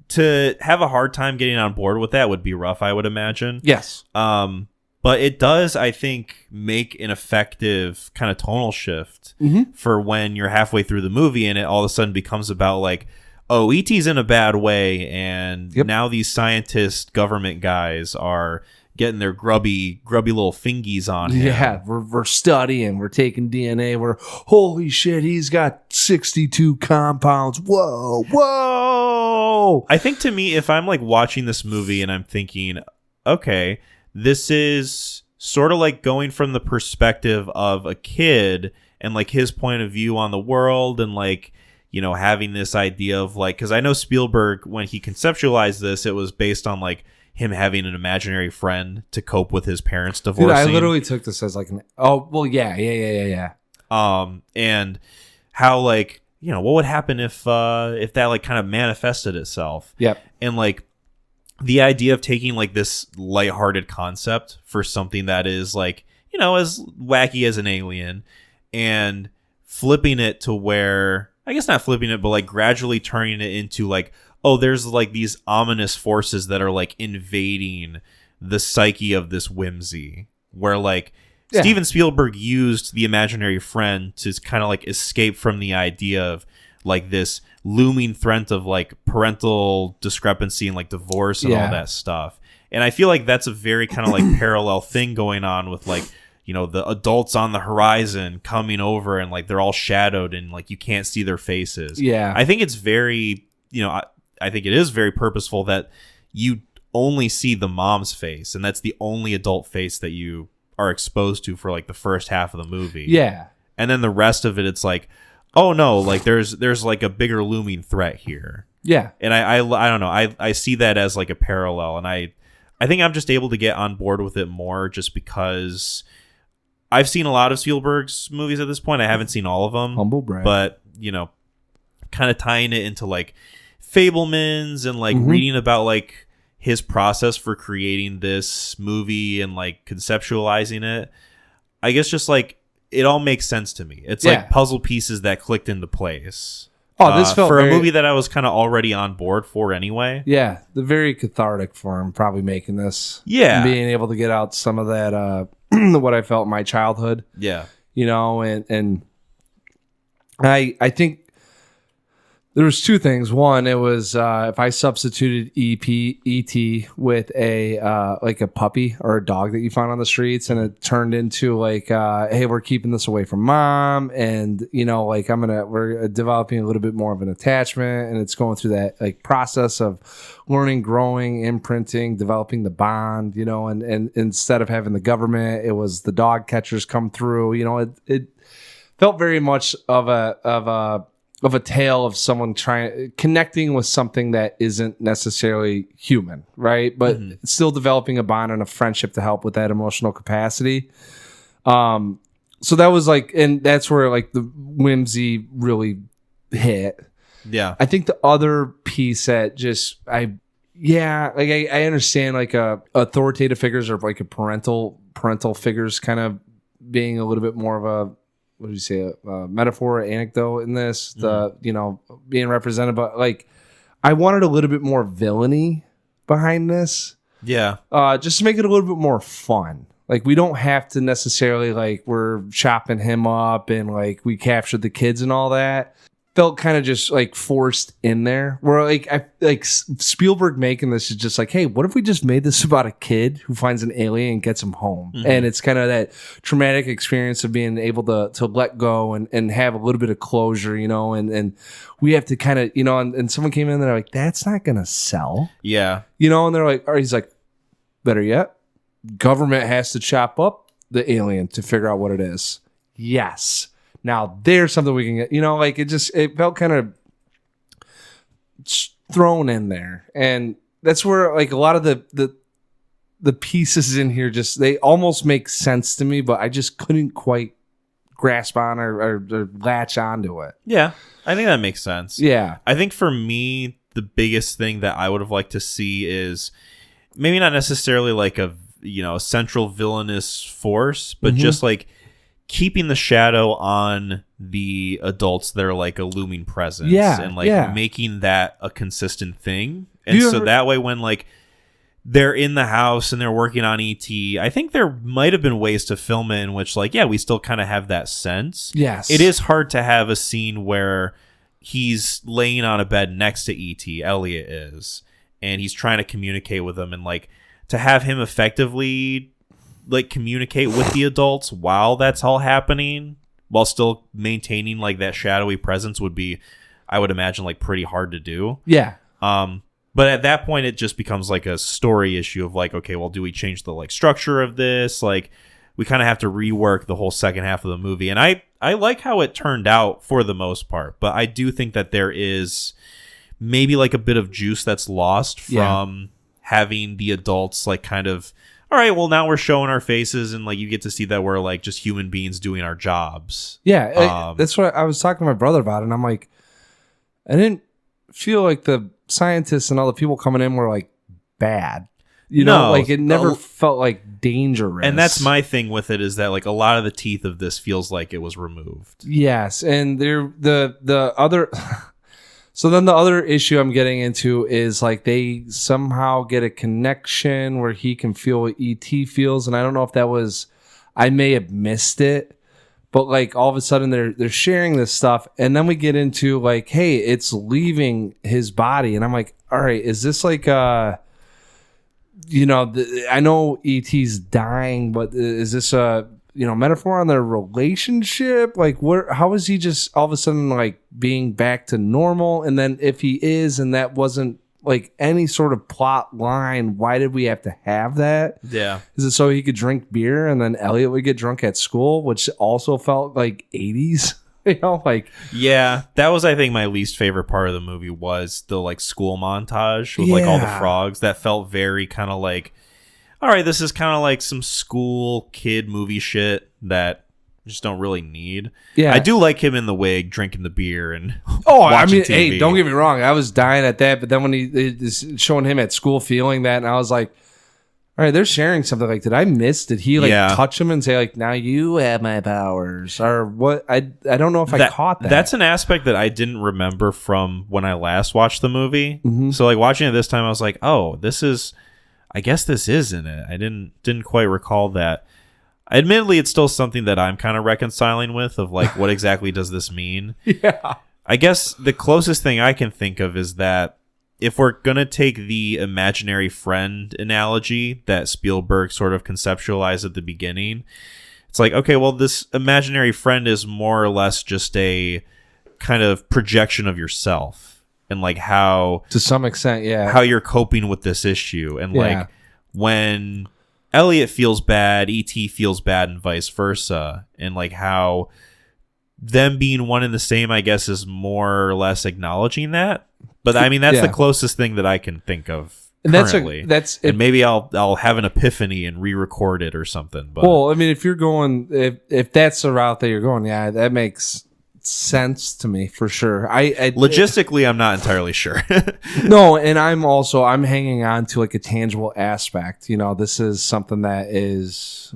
to have a hard time getting on board with that would be rough, I would imagine. Yes. But it does, I think, make an effective kind of tonal shift for when you're halfway through the movie and it all of a sudden becomes about like, oh, E.T.'s in a bad way, and now these scientist government guys are getting their grubby little fingies on him. Yeah, we're studying, we're taking DNA, holy shit, he's got 62 compounds. Whoa. I think to me, if I'm like watching this movie and I'm thinking, okay, this is sort of like going from the perspective of a kid and like his point of view on the world and like, having this idea of like, because I know Spielberg, when he conceptualized this, it was based on like him having an imaginary friend to cope with his parents divorcing. Dude, I literally took this as like yeah. And how like, what would happen if that like kind of manifested itself? Yep. And like, the idea of taking like this lighthearted concept for something that is like, as wacky as an alien and flipping it to where, I guess not flipping it, but like gradually turning it into like, oh, there's like these ominous forces that are like invading the psyche of this whimsy where like Steven Spielberg used the imaginary friend to kind of like escape from the idea of like this looming threat of like parental discrepancy and like divorce and all that stuff. And I feel like that's a very kind of like parallel thing going on with like, the adults on the horizon coming over and like they're all shadowed and like you can't see their faces. Yeah. I think it's very, I think it is very purposeful that you only see the mom's face and that's the only adult face that you are exposed to for like the first half of the movie. Yeah. And then the rest of it, it's like, oh no, like there's like a bigger looming threat here. Yeah. And I don't know. I see that as like a parallel, and I think I'm just able to get on board with it more just because I've seen a lot of Spielberg's movies at this point. I haven't seen all of them. Humble brag. But, kind of tying it into like Fabelmans and like reading about like his process for creating this movie and like conceptualizing it. I guess just like it all makes sense to me. It's like puzzle pieces that clicked into place. Oh, this felt for a movie that I was kind of already on board for anyway. Yeah, the very cathartic for him probably making this. Yeah, and being able to get out some of that what I felt in my childhood. Yeah, and I think there was two things. One, it was if I substituted ET with a like a puppy or a dog that you find on the streets, and it turned into like, hey, we're keeping this away from mom, and like we're developing a little bit more of an attachment, and it's going through that like process of learning, growing, imprinting, developing the bond, and instead of having the government, it was the dog catchers come through. It felt very much of a tale of someone connecting with something that isn't necessarily human, right? But still developing a bond and a friendship to help with that emotional capacity. So that was like, and that's where like the whimsy really hit. Yeah. I think the other piece that I understand like authoritative figures or like a parental parental figures kind of being a little bit more of a, what do you say, a metaphor, anecdote in this, being represented, but like I wanted a little bit more villainy behind this. Yeah. Just to make it a little bit more fun. Like we don't have to necessarily like we're chopping him up and like we captured the kids and all that. Felt kind of just like forced in there. Where like Spielberg making this is just like, hey, what if we just made this about a kid who finds an alien and gets him home? Mm-hmm. And it's kind of that traumatic experience of being able to let go and have a little bit of closure, and we have to kind of, and someone came in and they're like, that's not gonna sell. Yeah. And they're like, all right, he's like, better yet, government has to chop up the alien to figure out what it is. Yes. Now there's something we can get, it felt kind of thrown in there. And that's where like a lot of the pieces in here they almost make sense to me, but I just couldn't quite grasp on or latch onto it. Yeah, I think that makes sense. Yeah. I think for me, the biggest thing that I would have liked to see is maybe not necessarily like a central villainous force, but just like keeping the shadow on the adults that are like a looming presence, and like making that a consistent thing. And so that way when like they're in the house and they're working on ET, I think there might have been ways to film it in which like, we still kind of have that sense. Yes. It is hard to have a scene where he's laying on a bed next to ET, Elliot is, and he's trying to communicate with them, and like to have him effectively like communicate with the adults while that's all happening while still maintaining like that shadowy presence would be, I would imagine, like pretty hard to do. Yeah. But at that point it just becomes like a story issue of like, okay, well, do we change the like structure of this? Like we kind of have to rework the whole second half of the movie. And I like how it turned out for the most part, but I do think that there is maybe like a bit of juice that's lost from having the adults like kind of, all right, well, now we're showing our faces and like you get to see that we're like just human beings doing our jobs. Yeah, that's what I was talking to my brother about, and I'm like, I didn't feel like the scientists and all the people coming in were like bad. Like it never felt like dangerous. And that's my thing with it, is that like a lot of the teeth of this feels like it was removed. Yes, and the other. So then the other issue I'm getting into is like they somehow get a connection where he can feel what ET feels, and I don't know if that was, I may have missed it, but like all of a sudden they're sharing this stuff, and then we get into like, hey, it's leaving his body, and I'm like, all right, is this like I know ET's dying, but is this a metaphor on their relationship? Like, how is he just all of a sudden like being back to normal? And then if he is, and that wasn't like any sort of plot line, why did we have to have that? Yeah. Is it so he could drink beer and then Elliot would get drunk at school, which also felt like 80s? Yeah, that was, I think, my least favorite part of the movie was the like school montage with like all the frogs. That felt very kind of like, all right, this is kind of like some school kid movie shit that you just don't really need. Yeah, I do like him in the wig, drinking the beer and watching TV. Hey, don't get me wrong, I was dying at that, but then when he is showing him at school feeling that, and I was like, all right, they're sharing something. Like, did I miss? Did he like touch him and say like, now you have my powers, or what? I don't know if I caught that. That's an aspect that I didn't remember from when I last watched the movie. Mm-hmm. So like watching it this time, I was like, oh, I guess this is in it. I didn't quite recall that. Admittedly, it's still something that I'm kind of reconciling with, of like, what exactly does this mean? Yeah. I guess the closest thing I can think of is that if we're going to take the imaginary friend analogy that Spielberg sort of conceptualized at the beginning, it's like, okay, well, this imaginary friend is more or less just a kind of projection of yourself. And like how, to some extent, how you're coping with this issue. And like when Elliot feels bad, E.T. feels bad, and vice versa. And like how them being one and the same, I guess, is more or less acknowledging that. But I mean, that's the closest thing that I can think of currently. And maybe I'll have an epiphany and re-record it or something. But well, I mean, if you're going, if that's the route that you're going, that makes sense to me for sure. I Logistically, I'm not entirely sure. No, and I'm hanging on to like a tangible aspect. You know, this is something that is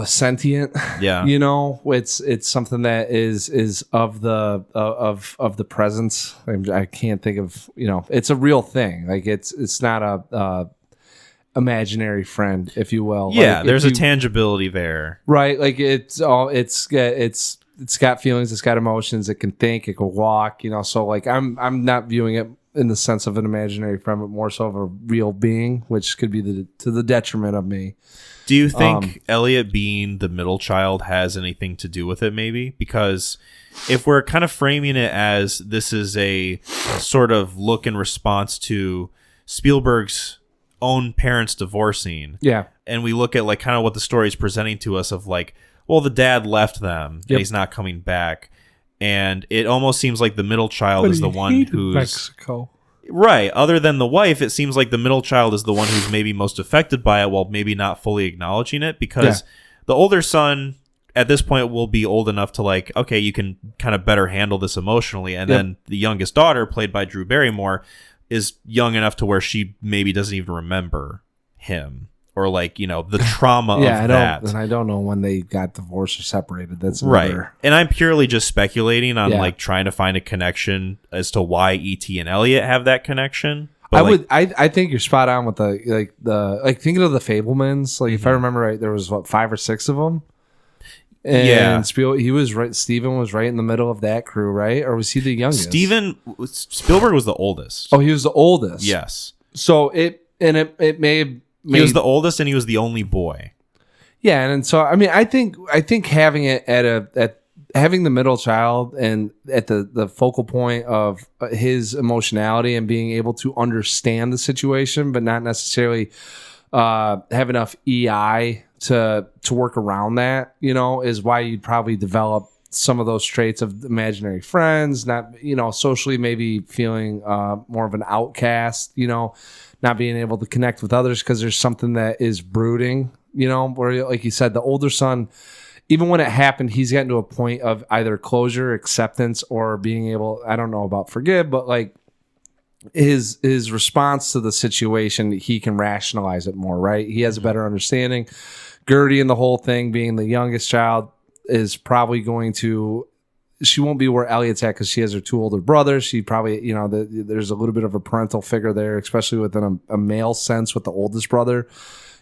sentient. Yeah. You know, it's something that is of the presence. I can't think of, you know, it's a real thing. Like it's not a imaginary friend, if you will. Yeah, like there's a tangibility there. Right, like it's got feelings, it's got emotions, it can think, it can walk, you know. So like I'm not viewing it in the sense of an imaginary friend, but more so of a real being, which could be to the detriment of me. Do you think Elliot being the middle child has anything to do with it, maybe? Because if we're kind of framing it as this is a sort of look in response to Spielberg's own parents divorcing, Yeah. and we look at like kind of what the story is presenting to us of like, well, the dad left them and he's not coming back, and it almost seems like the middle child is the one who's Mexico. right. Other than the wife, it seems like the middle child is the one who's maybe most affected by it, while maybe not fully acknowledging it, because the older son at this point will be old enough to like, okay, you can kind of better handle this emotionally, and then the youngest daughter, played by Drew Barrymore, is young enough to where she maybe doesn't even remember him, or like, you know, the trauma of that. And I don't know when they got divorced or separated. That's right. another. And I'm purely just speculating on like trying to find a connection as to why E.T. and Elliot have that connection. But I think you're spot on with the thinking of the Fablemans. Like if I remember right, there was 5 or 6 of them. And Steven was right in the middle of that crew, right? Or was he the youngest? Spielberg was the oldest. Oh, he was the oldest. Yes. So it may have he was the oldest, and he was the only boy. Yeah, and so I mean, I think having it at having the middle child and at the focal point of his emotionality and being able to understand the situation, but not necessarily have enough EI to work around that, you know, is why you'd probably develop some of those traits of imaginary friends, not, you know, socially maybe feeling more of an outcast, you know, not being able to connect with others because there's something that is brooding, you know, where, like you said, the older son, even when it happened, he's gotten to a point of either closure, acceptance, or being able, I don't know about forgive, but like his response to the situation, he can rationalize it more, right? He has a better understanding. Gertie and the whole thing, being the youngest child, is probably going to, she won't be where Elliot's at because she has her 2 older brothers. She probably, you know, there's a little bit of a parental figure there, especially within a male sense with the oldest brother,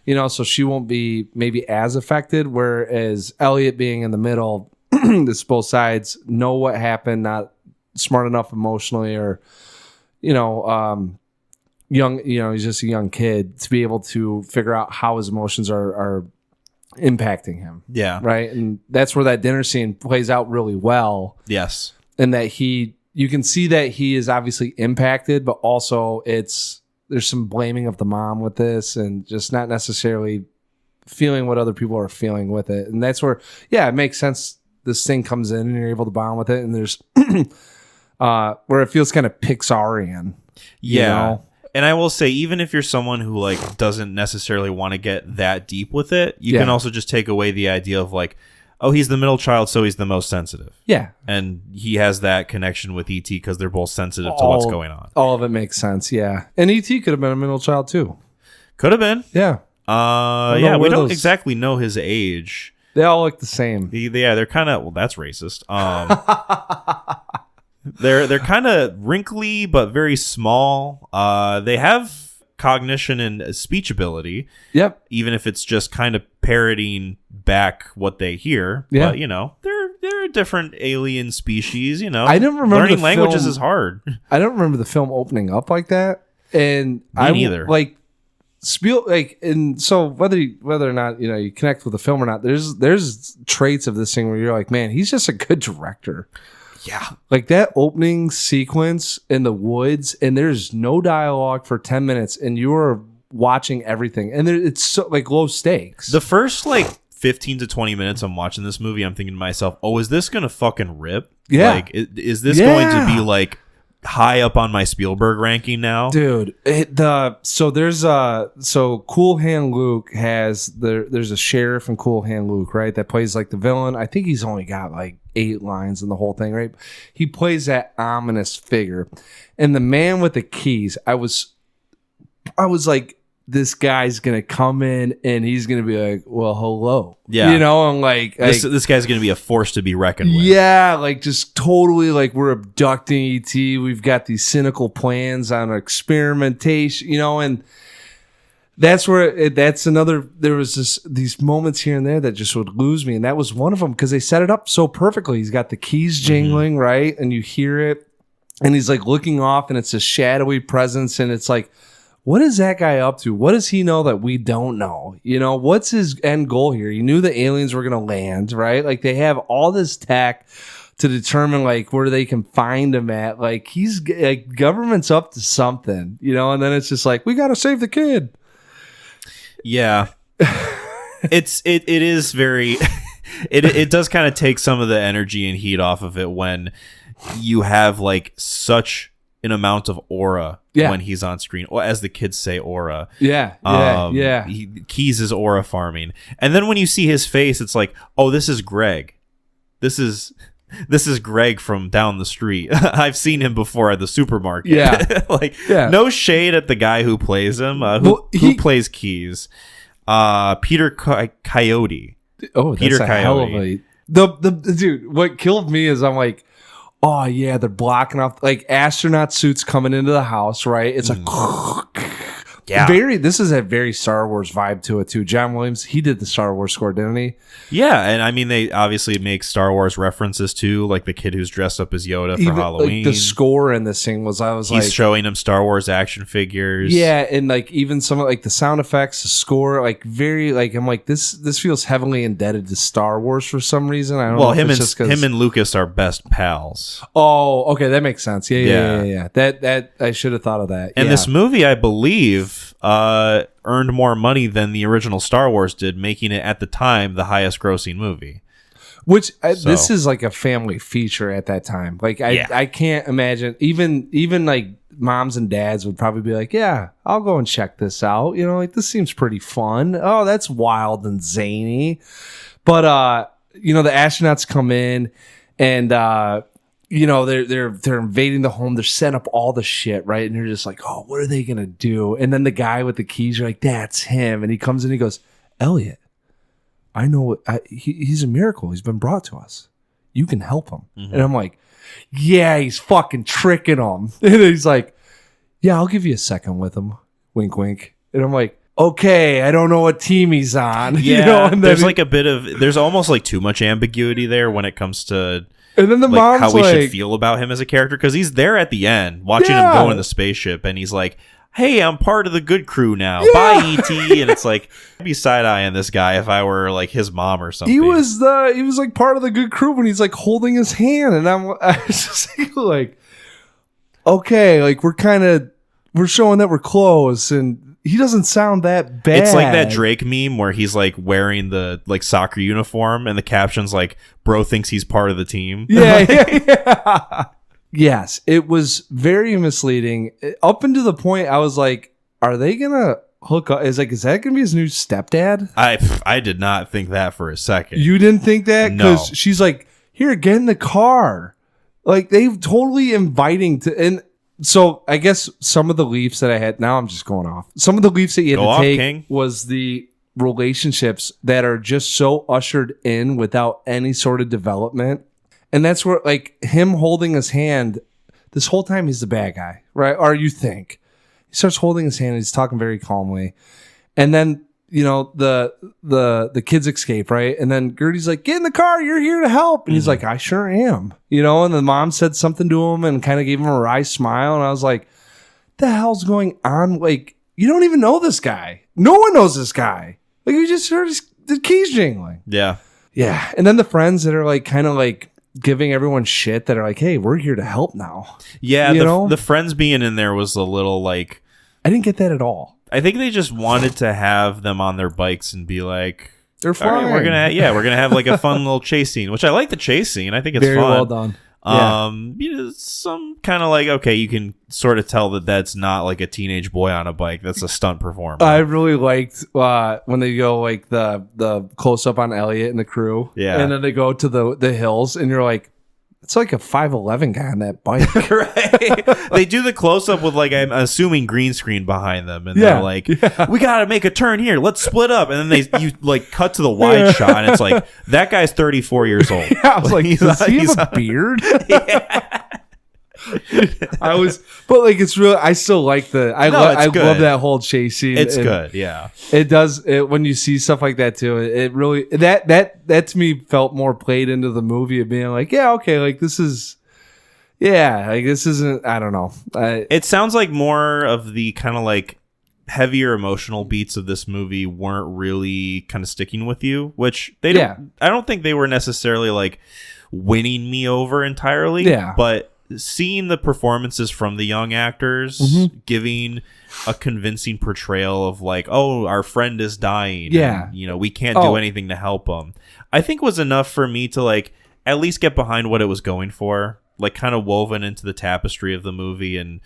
you know, so she won't be maybe as affected. Whereas Elliot being in the middle, this both sides know what happened, not smart enough emotionally, or, you know, young, you know, he's just a young kid to be able to figure out how his emotions are impacting him. Yeah. Right. And that's where that dinner scene plays out really well. Yes. And that you can see that he is obviously impacted, but also there's some blaming of the mom with this and just not necessarily feeling what other people are feeling with it. And that's where, it makes sense. This thing comes in and you're able to bond with it. And there's where it feels kind of Pixarian. Yeah. You know? And I will say, even if you're someone who like doesn't necessarily want to get that deep with it, you can also just take away the idea of like, oh, he's the middle child, so he's the most sensitive. Yeah. And he has that connection with E.T. because they're both sensitive to what's going on. All of it makes sense, yeah. And E.T. could have been a middle child too. Could have been. Yeah. We don't exactly know his age. They all look the same. They're kind of, well, that's racist. They're kind of wrinkly but very small. They have cognition and speech ability. Yep. Even if it's just kind of parroting back what they hear. Yeah. But, you know, they're a different alien species, you know. I don't remember learning languages is hard. I don't remember the film opening up like that. And Me neither. Like and so whether or not, you know, you connect with the film or not, there's traits of this thing where you're like, man, he's just a good director. Yeah. Like that opening sequence in the woods, and there's no dialogue for 10 minutes, and you're watching everything. And it's so like low stakes. The first like 15 to 20 minutes I'm watching this movie, I'm thinking to myself, oh, is this going to fucking rip? Yeah. Like, is this going to be like high up on my Spielberg ranking now. Dude, so Cool Hand Luke there's a sheriff in Cool Hand Luke, right? That plays like the villain. I think he's only got like 8 lines in the whole thing, right? He plays that ominous figure. And the man with the keys, I was like, this guy's gonna come in and he's gonna be like, well, hello. Yeah. You know, I'm like this guy's gonna be a force to be reckoned with. Yeah, like just totally like we're abducting ET. We've got these cynical plans on experimentation, you know, and that's where there was these moments here and there that just would lose me. And that was one of them because they set it up so perfectly. He's got the keys jingling, right? And you hear it and he's like looking off and it's a shadowy presence. And it's like, what is that guy up to? What does he know that we don't know? You know, what's his end goal here? He knew the aliens were going to land, right? Like they have all this tech to determine like where they can find him at. Like he's like government's up to something, you know, and then it's just like, we got to save the kid. Yeah. it is very, it does kind of take some of the energy and heat off of it when you have like such an amount of aura when he's on screen, or as the kids say, aura. Yeah. Keys is aura farming, and then when you see his face, it's like, oh, this is Greg. This is Greg from down the street. I've seen him before at the supermarket. Yeah, no shade at the guy who plays him. Who plays Keys? Peter Coyote. Oh, Peter that's a Coyote. hell of a the dude. What killed me is I'm like, oh yeah, they're blocking off like astronaut suits coming into the house, right? It's like this is a very Star Wars vibe to it too. John Williams, he did the Star Wars score, didn't he? Yeah, and I mean they obviously make Star Wars references too, like the kid who's dressed up as Yoda for Halloween. Like the score in this thing he's showing him Star Wars action figures. Yeah, and like even some of like the sound effects, the score, like very like I'm like this feels heavily indebted to Star Wars for some reason. I don't know. Him and Lucas are best pals. Oh, okay, that makes sense. Yeah. That I should have thought of that. And this movie, I believe, earned more money than the original Star Wars did, making it at the time the highest grossing movie. Which this is like a family feature at that time. Like I can't imagine even like moms and dads would probably be like, yeah, I'll go and check this out. You know, like this seems pretty fun. Oh, that's wild and zany. But you know, the astronauts come in and you know, they're invading the home. They're setting up all the shit, right? And you're just like, oh, what are they gonna do? And then the guy with the keys, you're like, that's him. And he comes in, he goes, Elliot, I know he's a miracle. He's been brought to us. You can help him. Mm-hmm. And I'm like, yeah, he's fucking tricking him. And he's like, yeah, I'll give you a second with him. Wink, wink. And I'm like, okay, I don't know what team he's on. Yeah, you know? And there's like there's almost like too much ambiguity there when it comes to. And then the like mom's how we should feel about him as a character, because he's there at the end watching him go in the spaceship, and he's like, "Hey, I'm part of the good crew now. Yeah. Bye, ET." And it's like, I'd be side eyeing this guy if I were like his mom or something. He was like part of the good crew when he's like holding his hand, and I was just like, okay, like we're showing that we're close, and he doesn't sound that bad. It's like that Drake meme where he's like wearing the like soccer uniform and the caption's like, bro thinks he's part of the team. Yeah. Yes, it was very misleading. Up until the point I was like, are they going to hook up? Is that going to be his new stepdad? I did not think that for a second. You didn't think that? No. Because she's like, here, get in the car. Like, they've totally inviting to... And so I guess some of the leaps that I had, now I'm just going off. Some of the leaps that you had to take King. Was the relationships that are just so ushered in without any sort of development. And that's where, like, him holding his hand, this whole time he's the bad guy, right? Or you think. He starts holding his hand and he's talking very calmly. And then, you know, the kids escape, right? And then Gertie's like, get in the car, you're here to help. And he's like, I sure am. You know, and the mom said something to him and kind of gave him a wry smile. And I was like, the hell's going on? Like, you don't even know this guy. No one knows this guy. Like, you just heard the keys jingling. Yeah. Yeah. And then the friends that are like kind of like giving everyone shit that are like, hey, we're here to help now. Yeah. The friends being in there was a little like, I didn't get that at all. I think they just wanted to have them on their bikes and be like, they're fine. Right, we're gonna have like a fun little chase scene, which I like the chase scene. I think it's very fun. well done. Some kind of like, okay, you can sort of tell that that's not like a teenage boy on a bike. That's a stunt performer. I really liked when they go like the close up on Elliot and the crew. Yeah. And then they go to the hills and you're like, it's like a 5'11" guy on that bike. Right. They do the close up with like, I'm assuming green screen behind them. And they're like, we got to make a turn here. Let's split up. And then you like cut to the wide shot. And it's like, that guy's 34 years old. Yeah, I was like, does he have a beard? Yeah. But like, it's real. I still like I love that whole chase scene. It's good. Yeah. It does. When you see stuff like that too, it really, that to me felt more played into the movie of being like, yeah, okay, like this is, yeah, like this isn't, I don't know. It sounds like more of the kind of like heavier emotional beats of this movie weren't really kind of sticking with you, which they don't, I don't think they were necessarily like winning me over entirely. Yeah. But seeing the performances from the young actors giving a convincing portrayal of like, oh, our friend is dying. And, we can't do anything to help him, I think was enough for me to like at least get behind what it was going for, like kind of woven into the tapestry of the movie and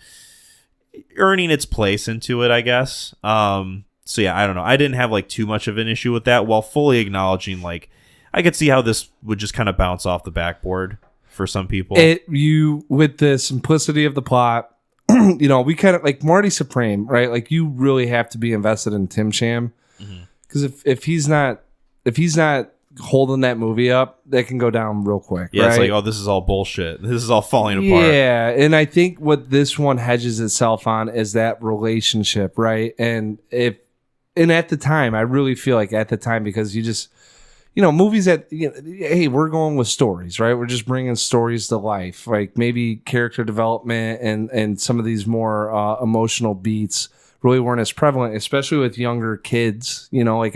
earning its place into it, I guess. So yeah, I don't know. I didn't have like too much of an issue with that, while fully acknowledging like I could see how this would just kind of bounce off the backboard for some people. With the simplicity of the plot, we kind of like Marty Supreme, right? Like you really have to be invested in Tim Sham, because if he's not holding that movie up, that can go down real quick. Yeah, right? It's like, oh, this is all bullshit. This is all falling apart. Yeah, and I think what this one hedges itself on is that relationship, right? And at the time, I really feel like at the time, because you just, movies that, hey, we're going with stories, right? We're just bringing stories to life, like maybe character development and some of these more emotional beats really weren't as prevalent, especially with younger kids. Like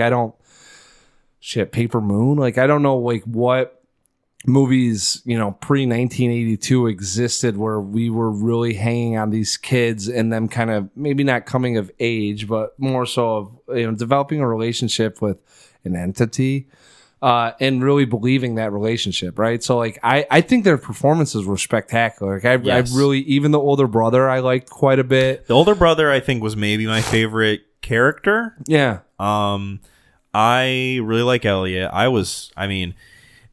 Paper Moon. Like I don't know like what movies, pre 1982 existed where we were really hanging on these kids and them kind of maybe not coming of age, but more so of developing a relationship with an entity. And really believing that relationship, right? So, like, I think their performances were spectacular. Like, I really, even the older brother, I liked quite a bit. The older brother, I think, was maybe my favorite character. Yeah. I really like Elliot.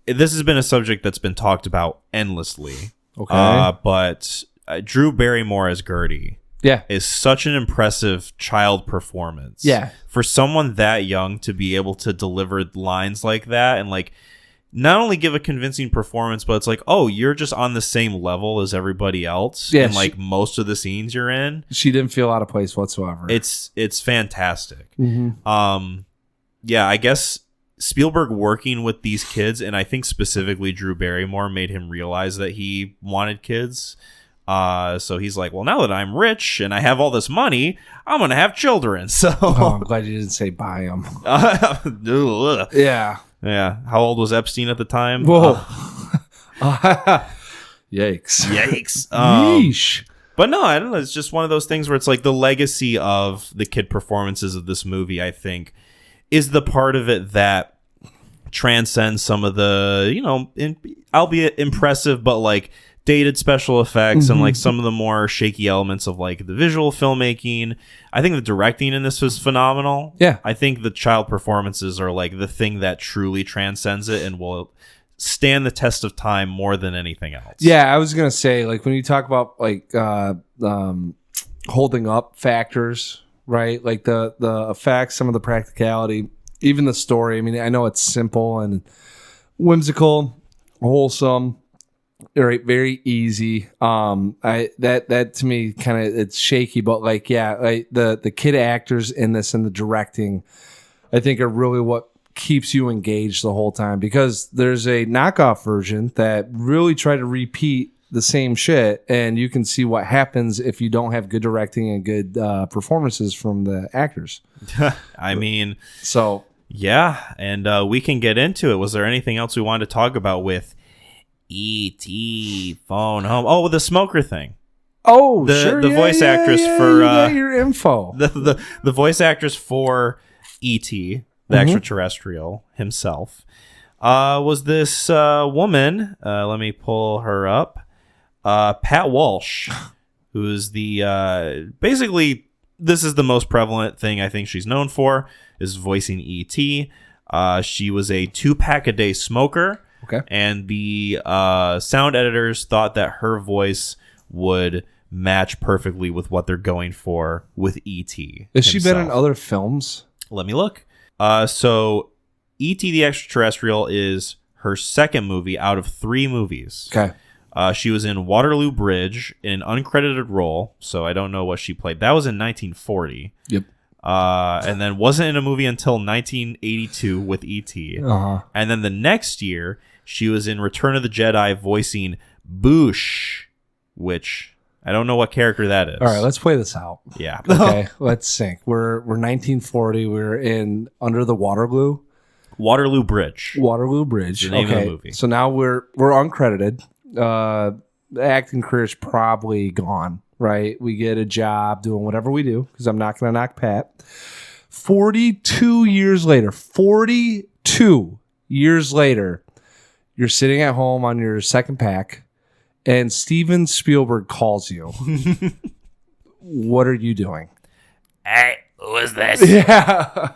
This has been a subject that's been talked about endlessly. Okay. But Drew Barrymore as Gertie. Yeah. Is such an impressive child performance. Yeah. For someone that young to be able to deliver lines like that and like not only give a convincing performance, but it's like, oh, you're just on the same level as everybody else. Yeah, in like most of the scenes you're in. She didn't feel out of place whatsoever. It's fantastic. Mm-hmm. Yeah, I guess Spielberg working with these kids, and I think specifically Drew Barrymore, made him realize that he wanted kids. So he's like, well, now that I'm rich and I have all this money, I'm going to have children. So I'm glad you didn't say buy them. Yeah. Yeah. How old was Epstein at the time? Whoa. Yikes. Yikes. Yeesh. But no, I don't know. It's just one of those things where it's like the legacy of the kid performances of this movie, I think, is the part of it that transcends some of the, albeit impressive, but like dated special effects and like some of the more shaky elements of like the visual filmmaking. I think the directing in this was phenomenal. Yeah. I think the child performances are like the thing that truly transcends it and will stand the test of time more than anything else. Yeah, I was going to say, like, when you talk about like holding up factors, right? Like the effects, some of the practicality, even the story. I mean, I know it's simple and whimsical, wholesome, right? Very easy. That to me kind of, it's shaky, but like, yeah, like the kid actors in this and the directing, I think are really what keeps you engaged the whole time, because there's a knockoff version that really try to repeat the same shit, and you can see what happens if you don't have good directing and good performances from the actors. I mean, so yeah, and we can get into it. Was there anything else we wanted to talk about with E.T. Phone Home? Oh, the smoker thing. Oh, the voice actress for your info. The voice actress for E.T., the extraterrestrial himself. was this woman. Let me pull her up. Pat Walsh, who is the basically this is the most prevalent thing I think she's known for is voicing E.T. She was a 2-pack-a-day smoker. Okay. And the sound editors thought that her voice would match perfectly with what they're going for with E.T. Has she been in other films? Let me look. So E.T. the Extraterrestrial is her second movie out of 3 movies. Okay. She was in Waterloo Bridge in an uncredited role, so I don't know what she played. That was in 1940. Yep. And then wasn't in a movie until 1982 with E.T. Uh-huh. And then the next year, she was in Return of the Jedi voicing Boosh, which I don't know what character that is. All right, let's play this out. Yeah. Okay, let's sync. We're 1940. We're in Under the Waterloo Bridge. Waterloo Bridge. The name of the movie. So now we're uncredited. The acting career is probably gone, right? We get a job doing whatever we do because I'm not going to knock Pat. 42 years later, you're sitting at home on your second pack and Steven Spielberg calls you. What are you doing? Hey, who is this? Yeah.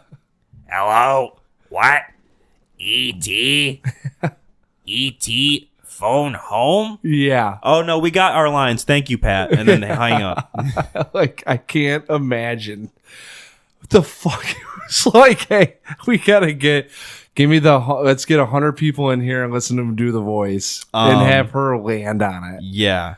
Hello? What? E.T.? E.T. phone home? Yeah. Oh, no, we got our lines. Thank you, Pat. And then they hang up. Like, I can't imagine what the fuck. It was like, hey, we got to let's get 100 people in here and listen to him do the voice and have her land on it. Yeah.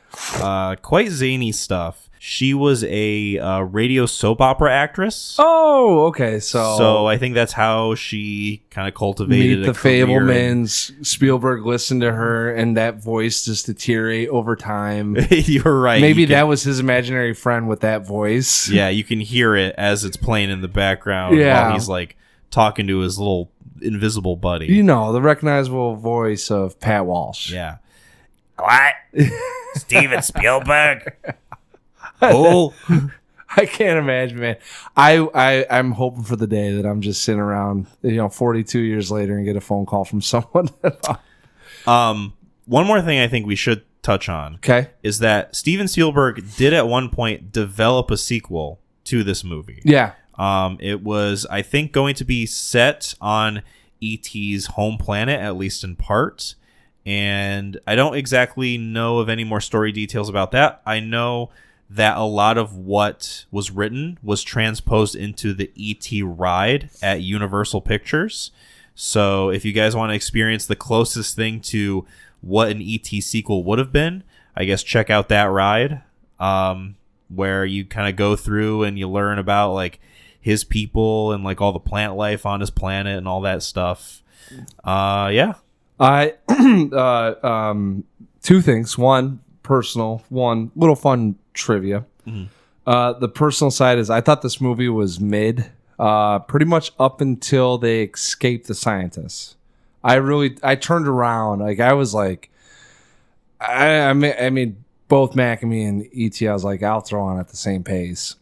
Quite zany stuff. She was a radio soap opera actress. Oh, okay. So I think that's how she kind of cultivated Meet the a career. Fablemans. Spielberg listened to her, and that voice just deteriorate over time. You're right. Maybe that was his imaginary friend with that voice. Yeah, you can hear it as it's playing in the background while he's like talking to his little invisible buddy. You know, the recognizable voice of Pat Walsh. Yeah. What? Steven Spielberg? Oh, I can't imagine, man. I'm hoping for the day that I'm just sitting around, 42 years later and get a phone call from someone. one more thing I think we should touch on. Okay. Is that Steven Spielberg did at one point develop a sequel to this movie. Yeah. It was, I think, going to be set on E.T.'s home planet, at least in part. And I don't exactly know of any more story details about that. I know that a lot of what was written was transposed into the E.T. ride at Universal Pictures. So if you guys want to experience the closest thing to what an E.T. sequel would have been, I guess check out that ride, where you kind of go through and you learn about like his people and like all the plant life on his planet and all that stuff. Yeah. Two things. One, personal. One, little fun trivia. Mm-hmm. The personal side is I thought this movie was mid, pretty much up until they escaped the scientists. I turned around. Like I was like, I mean, both Mac and me and E.T. I was like, I'll throw on at the same pace.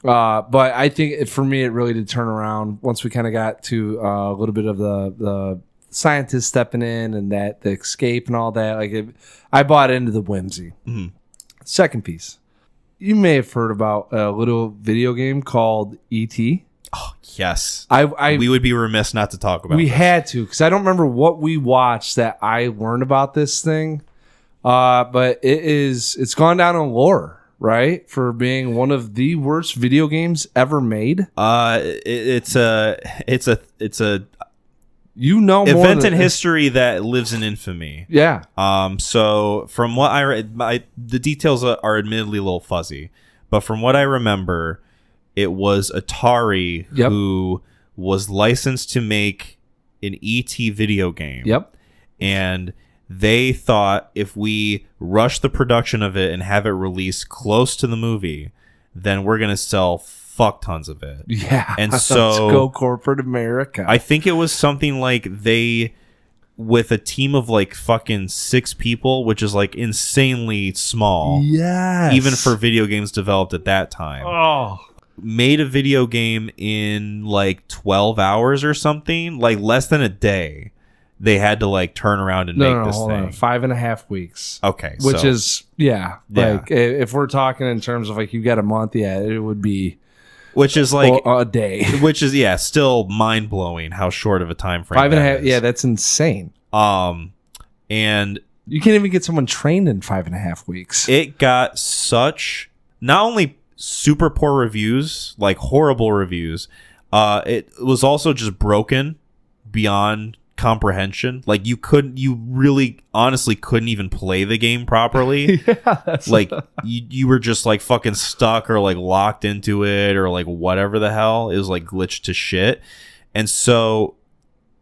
But I think for me, it really did turn around once we kind of got to a little bit of the scientists stepping in and the escape and all that. Like I bought into the whimsy. Mm-hmm. Second piece. You may have heard about a little video game called E.T. Oh, yes. We would be remiss not to talk about We this. had to, because I don't remember what we watched that I learned about this thing. But it's gone down in lore, right? For being one of the worst video games ever made. It's a more event in history that lives in infamy. Yeah. So from what I read, the details are admittedly a little fuzzy, but from what I remember, it was Atari who was licensed to make an E.T. video game. Yep. And they thought if we rush the production of it and have it released close to the movie, then we're gonna sell fuck tons of it. Yeah. And so let's go corporate America. I think it was something like they, with a team of like fucking 6 people, which is like insanely small. Yes. Even for video games developed at that time. Oh. Made a video game in like 12 hours or something, like less than a day. they had to like turn around and make this hold thing. on. 5.5 weeks. Okay, Which so, is like if we're talking in terms of like you got a month, it would be which is like a day. which is still mind blowing how short of a time frame. 5.5. Yeah, that's insane. And you can't even get someone trained in 5.5 weeks. it got such not only super poor reviews, like horrible reviews. It was also just broken beyond comprehension. Like you really honestly couldn't even play the game properly. Like you were just like fucking stuck or like locked into it or like whatever the hell. It was like glitched to shit. And so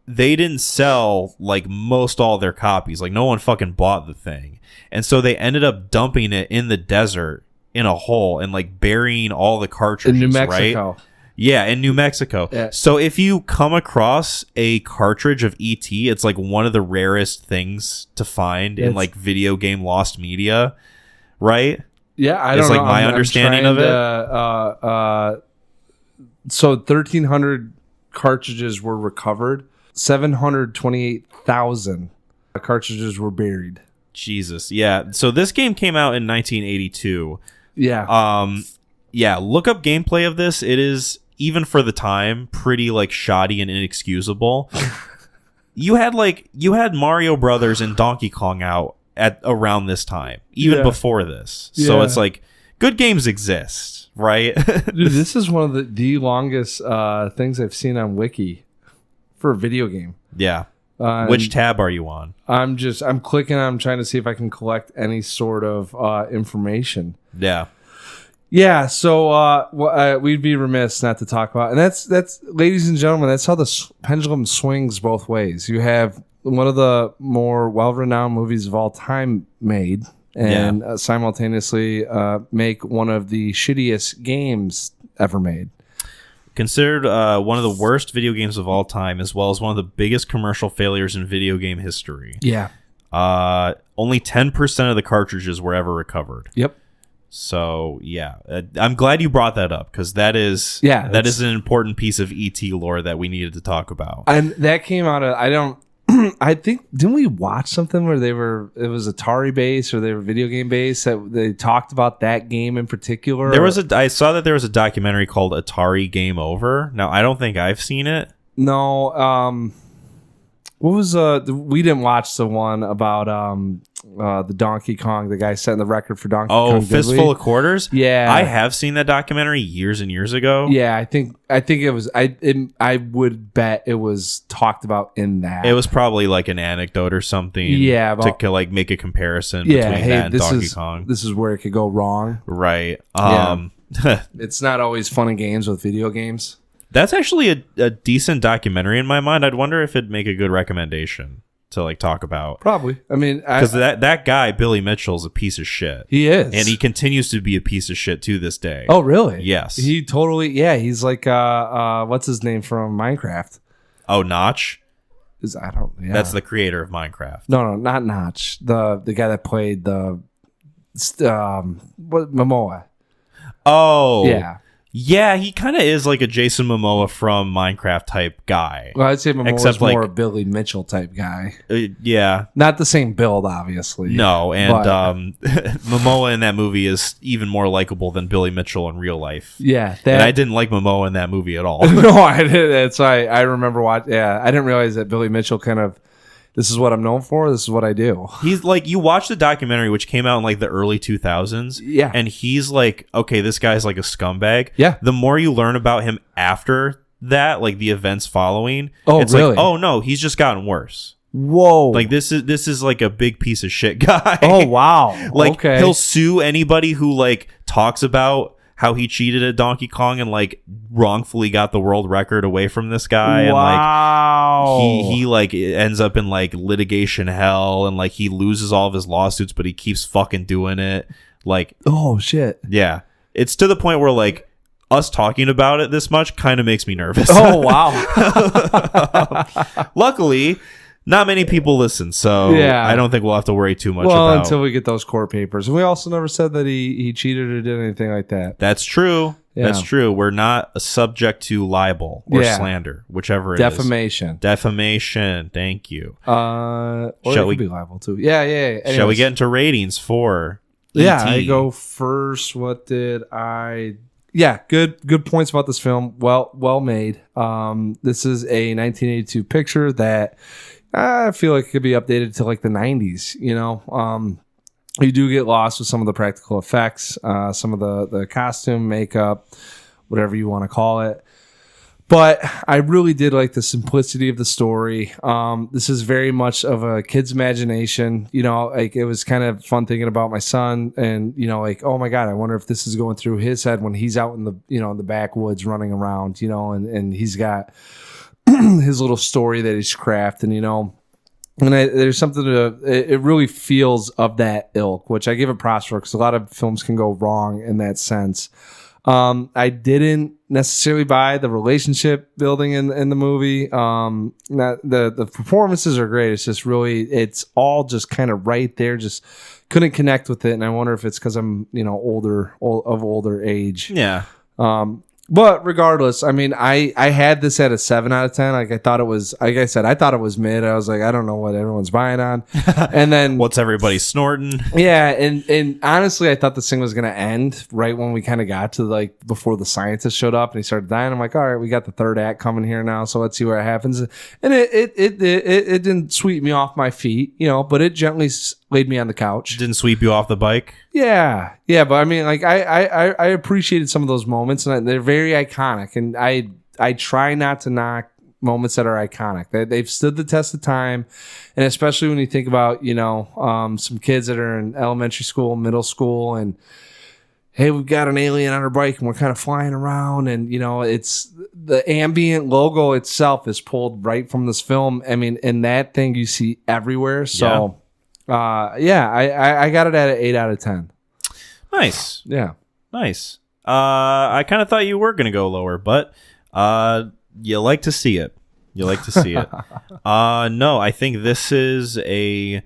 they didn't sell like most all their copies. Like no one fucking bought the thing. And so they ended up dumping it in the desert in a hole and like burying all the cartridges in New Mexico. Right? Yeah, in New Mexico. Yeah. So if you come across a cartridge of E.T., it's like one of the rarest things to find in like video game lost media, right? Yeah, I don't know. It's like my understanding of it. So 1,300 cartridges were recovered. 728,000 cartridges were buried. Jesus, yeah. So this game came out in 1982. Yeah. Yeah, look up gameplay of this. It is, even for the time, pretty like shoddy and inexcusable. You had Mario Brothers and Donkey Kong out at around this time, even before this. So it's like good games exist, right? Dude, this is one of the longest things I've seen on Wiki for a video game. Yeah. Which tab are you on? I'm clicking. I'm trying to see if I can collect any sort of information. Yeah. Yeah, so we'd be remiss not to talk about, and that's ladies and gentlemen, that's how the pendulum swings both ways. You have one of the more well-renowned movies of all time made, and simultaneously make one of the shittiest games ever made. Considered one of the worst video games of all time, as well as one of the biggest commercial failures in video game history. Yeah. Only 10% of the cartridges were ever recovered. Yep. So yeah, I'm glad you brought that up because that is an important piece of ET lore that we needed to talk about. And that came out of I think didn't we watch something where it was Atari based or they were video game based that they talked about that game in particular? I saw that there was a documentary called Atari Game Over. Now I don't think I've seen it. No, what was we didn't watch the one about the Donkey Kong, the guy setting the record for Donkey Kong. Oh, Fistful of Quarters? Yeah. I have seen that documentary years and years ago. Yeah, I think it was I would bet it was talked about in that. It was probably like an anecdote or something. Yeah, to like make a comparison between that and Donkey Kong. This is where it could go wrong. Right. It's not always fun and games with video games. That's actually a decent documentary in my mind. I'd wonder if it'd make a good recommendation to like talk about. Probably. I mean, because that guy Billy Mitchell's a piece of shit. He is, and he continues to be a piece of shit to this day. Oh, really? Yes. He totally. Yeah, he's like what's his name from Minecraft? Oh, Notch. Yeah. That's the creator of Minecraft. No, not Notch. The guy that played Momoa. Oh, yeah. Yeah, he kind of is like a Jason Momoa from Minecraft type guy. Well, I'd say Momoa's more a Billy Mitchell type guy. Yeah. Not the same build, obviously. No, and Momoa in that movie is even more likable than Billy Mitchell in real life. Yeah. And I didn't like Momoa in that movie at all. No, I didn't. That's why I remember watching. Yeah, I didn't realize that Billy Mitchell kind of, this is what I'm known for. This is what I do. He's like, you watch the documentary, which came out in like the early 2000s. Yeah. And he's like, okay, this guy's like a scumbag. Yeah. The more you learn about him after that, like the events following, it's really? Like, oh no, he's just gotten worse. Whoa. Like this is like a big piece of shit guy. Oh, wow. Like okay. He'll sue anybody who like talks about how he cheated at Donkey Kong and like wrongfully got the world record away from this guy. Wow. And like he like ends up in like litigation hell and like he loses all of his lawsuits, but he keeps fucking doing it. Like, oh shit. Yeah. It's to the point where like us talking about it this much kind of makes me nervous. Oh wow. Luckily, Not many people listen, so Yeah. I don't think we'll have to worry too much Well, about. until we get those court papers. And we also never said that he cheated or did anything like that. That's true. Yeah. That's true. We're not subject to libel or Yeah. slander, whichever it Defamation. is. Defamation. Thank you. Or Shall it we- could be liable too. Yeah. Shall we Anyways. get into ratings for Yeah, E.T.? I go first. What did I? Yeah, good points about this film. Well made. This is a 1982 picture that I feel like it could be updated to like the 90s. You know, you do get lost with some of the practical effects, some of the costume, makeup, whatever you want to call it. But I really did like the simplicity of the story. This is very much of a kid's imagination. You know, like it was kind of fun thinking about my son and, you know, like, oh my God, I wonder if this is going through his head when he's out in the, you know, in the backwoods running around, you know, and he's got his little story that he's crafting, you know. And there's something it really feels of that ilk, which I give it props for because a lot of films can go wrong in that sense. I didn't necessarily buy the relationship building in the movie. Not the performances are great. It's just really, it's all just kind of right there. Just couldn't connect with it. And I wonder if it's because I'm, you know, older age. Yeah. But regardless, I mean, I had this at a 7 out of 10. Like I thought it was, like I said, I thought it was mid. I was like, I don't know what everyone's buying on. And then What's everybody snorting? yeah, and honestly, I thought this thing was gonna end right when we kind of got to like before the scientist showed up and he started dying. I'm like, all right, we got the third act coming here now, so let's see what happens. And it didn't sweep me off my feet, you know, but it gently laid me on the couch. Didn't sweep you off the bike? Yeah, but I mean, like I appreciated some of those moments, and they're very iconic. And I try not to knock moments that are iconic. They've stood the test of time, and especially when you think about, you know, some kids that are in elementary school, middle school, and hey, we've got an alien on our bike and we're kind of flying around, and you know, it's the ambient logo itself is pulled right from this film. I mean, and that thing you see everywhere. So I got it at an 8 out of 10. Nice. Yeah. Nice. I kind of thought you were going to go lower, but you like to see it. You like to see it. No, I think this is a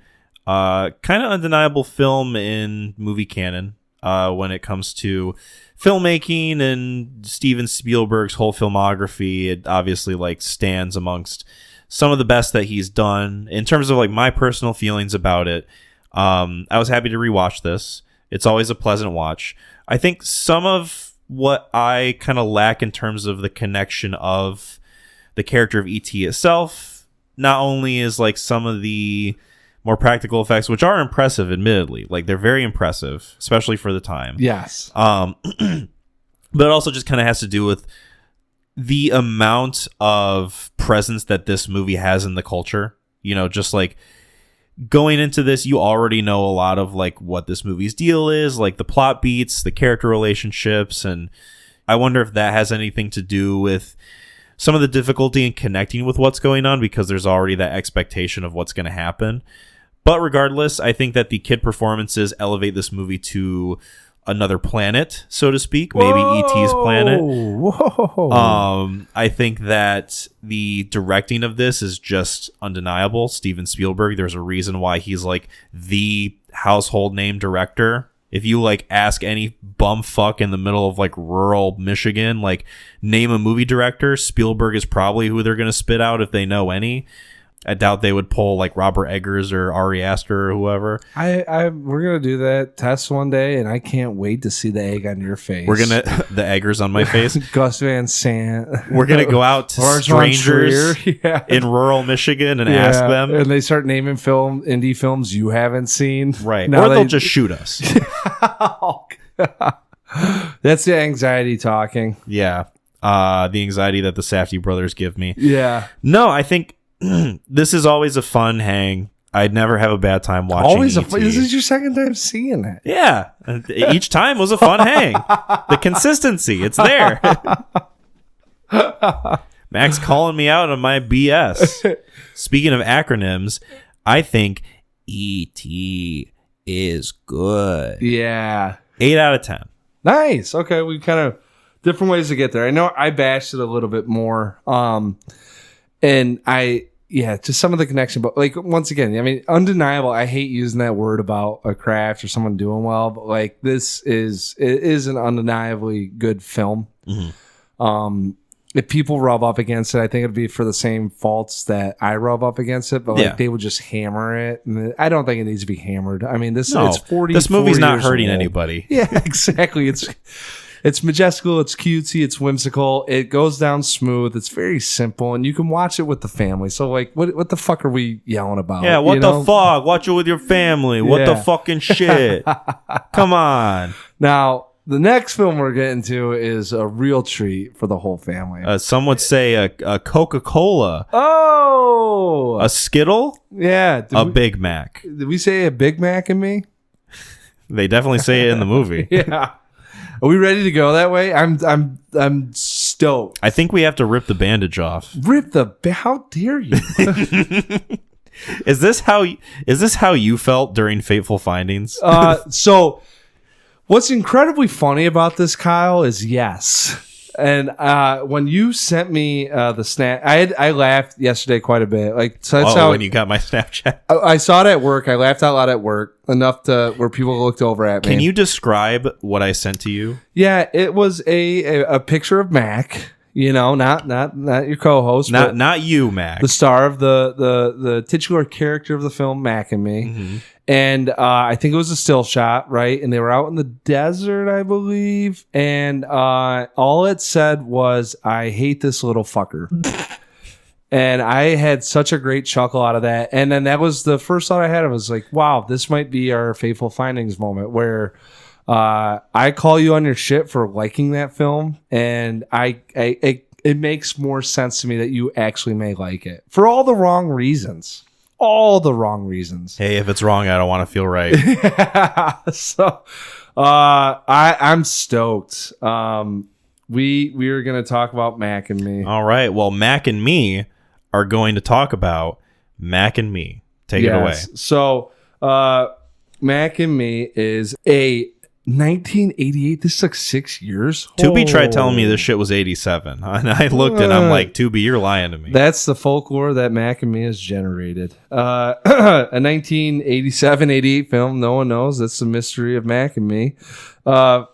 kind of undeniable film in movie canon when it comes to filmmaking and Steven Spielberg's whole filmography. It obviously like stands amongst some of the best that he's done. In terms of like my personal feelings about it, I was happy to rewatch this. It's always a pleasant watch. I think some of what I kind of lack in terms of the connection of the character of E.T. itself, not only is like some of the more practical effects, which are impressive, admittedly, like they're very impressive, especially for the time. Yes. But it also just kind of has to do with the amount of presence that this movie has in the culture. You know, just like going into this, you already know a lot of like what this movie's deal is, like the plot beats, the character relationships, and I wonder if that has anything to do with some of the difficulty in connecting with what's going on because there's already that expectation of what's going to happen. But regardless, I think that the kid performances elevate this movie to another planet, so to speak, maybe E.T.'s planet. Whoa. I think that the directing of this is just undeniable. Steven Spielberg, there's a reason why he's like the household name director. If you like ask any bumfuck in the middle of like rural Michigan, like name a movie director, Spielberg is probably who they're going to spit out if they know any. I doubt they would pull like Robert Eggers or Ari Aster or whoever. We're gonna do that test one day, and I can't wait to see the egg on your face. We're gonna the Eggers on my face. Gus Van Sant. We're gonna go out to Lars von strangers Trier. in rural Michigan and ask them. and they start naming indie films you haven't seen. Right, Now or they'll just shoot us. That's the anxiety talking. Yeah, the anxiety that the Safdie brothers give me. Yeah, No, I think this is always a fun hang. I'd never have a bad time watching. always E.T. this is your second time seeing it. Yeah, and each time was a fun hang. The consistency, it's there. Max calling me out on my BS. Speaking of acronyms, I think E.T. is good. Yeah, 8 out of 10. nice. Okay, we kind of different ways to get there. I know I bashed it a little bit more, and yeah, just some of the connection. But like once again, I mean, undeniable. I hate using that word about a craft or someone doing well, but like it is an undeniably good film. If people rub up against it, I think it'd be for the same faults that I rub up against it, but like they would just hammer it. And I don't think it needs to be hammered. I mean, it's 40. This movie's not years hurting old. anybody. Yeah, exactly. It's majestical, it's cutesy, it's whimsical. It goes down smooth. It's very simple, and you can watch it with the family. So, like, what the fuck are we yelling about? Yeah, what the fuck? Watch it with your family. What the Yeah. fucking shit? Come on. Now, the next film we're getting to is a real treat for the whole family. Some would say a Coca-Cola, Oh, a Skittle, yeah. Big Mac. Did we say a Big Mac and me? They definitely say it in the movie. Yeah. Are we ready to go that way? I'm stoked. I think we have to rip the bandage off. How dare you? Is this how you felt during Fateful Findings? So what's incredibly funny about this, Kyle, is yes. And when you sent me the snap, I laughed yesterday quite a bit. Like, so that's how when you got my Snapchat. I saw it at work. I laughed out loud at work enough to where people looked over at me. Can you describe what I sent to you? Yeah, it was a picture of Mac. You know, not your co-host, but Not you, Mac. the star of the titular character of the film, Mac and Me. Mm-hmm. And I think it was a still shot, right? And they were out in the desert, I believe. And all it said was, "I hate this little fucker." And I had such a great chuckle out of that. And then that was the first thought I had. I was like, wow, this might be our Fateful Findings moment where I call you on your shit for liking that film. And it makes more sense to me that you actually may like it for all the wrong reasons. All the wrong reasons. Hey, if it's wrong, I don't want to feel right. So I'm stoked. We are going to talk about Mac and Me. All right. Well, Mac and Me are going to talk about Mac and Me. Take it away. So Mac and Me is a 1988. This took 6 years. Tubi tried telling me this shit was 87. And I looked and I'm like, Tubi, you're lying to me. That's the folklore that Mac and Me has generated. A 1987-88 film. No one knows. That's the mystery of Mac and Me.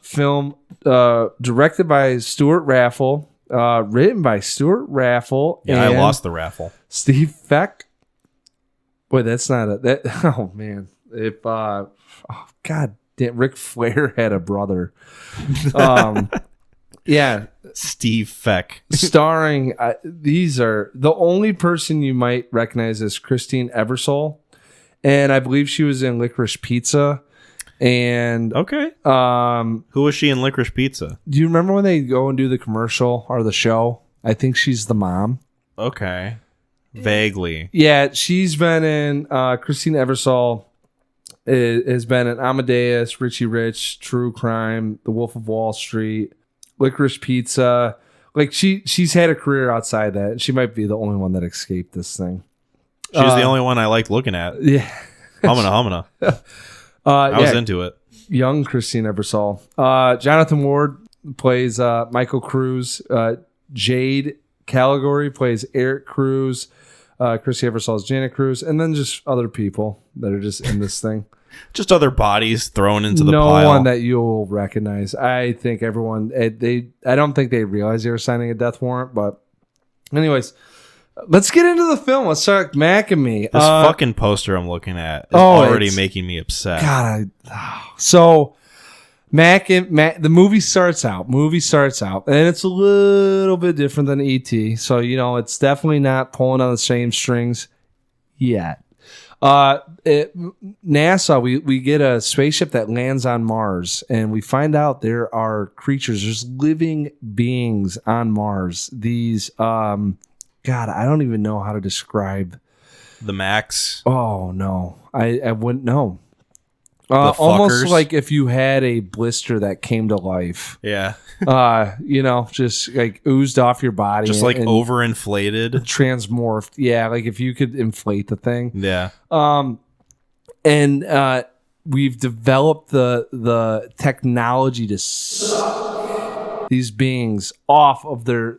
Film directed by Stuart Raffle. Written by Stuart Raffle. Yeah, and I lost the raffle. Steve Feck. Wait, that's not a... That, oh, man. If... oh, God damn. Ric Flair had a brother. Yeah. Steve Feck. Starring... these are... The only person you might recognize is Christine Eversole. And I believe she was in Licorice Pizza. And... Okay. Who was she in Licorice Pizza? Do you remember when they go and do the commercial or the show? I think she's the mom. Okay. Vaguely. Yeah, she's been in... Christine Eversole has been in Amadeus, Richie Rich, True Crime, The Wolf of Wall Street, Licorice Pizza. Like, she's had a career outside that. She might be the only one that escaped this thing. She's the only one I liked looking at. Yeah. Humana. I was into it. Young Christine Eversole. Jonathan Ward plays Michael Cruz. Jade Caligari plays Eric Cruz. Chrissy Eversole's Janet Cruz. And then just other people that are just in this thing. Just other bodies thrown into the no pile. one that you'll recognize. I think everyone... I don't think they realized they were signing a death warrant. But anyways... Let's get into the film. Let's start Mac and Me. This fucking poster I'm looking at is already making me upset. God, so Mac, the movie starts out, and it's a little bit different than E.T. So, you know, it's definitely not pulling on the same strings yet. NASA, we get a spaceship that lands on Mars, and we find out there are creatures, there's living beings on Mars. These, God, I don't even know how to describe the Max. Oh no, I wouldn't know. The almost fuckers. like if you had a blister that came to life. Yeah. You know, just like oozed off your body, Just like overinflated. transmorphed. Yeah, like if you could inflate the thing. Yeah. And we've developed the technology to these beings off of their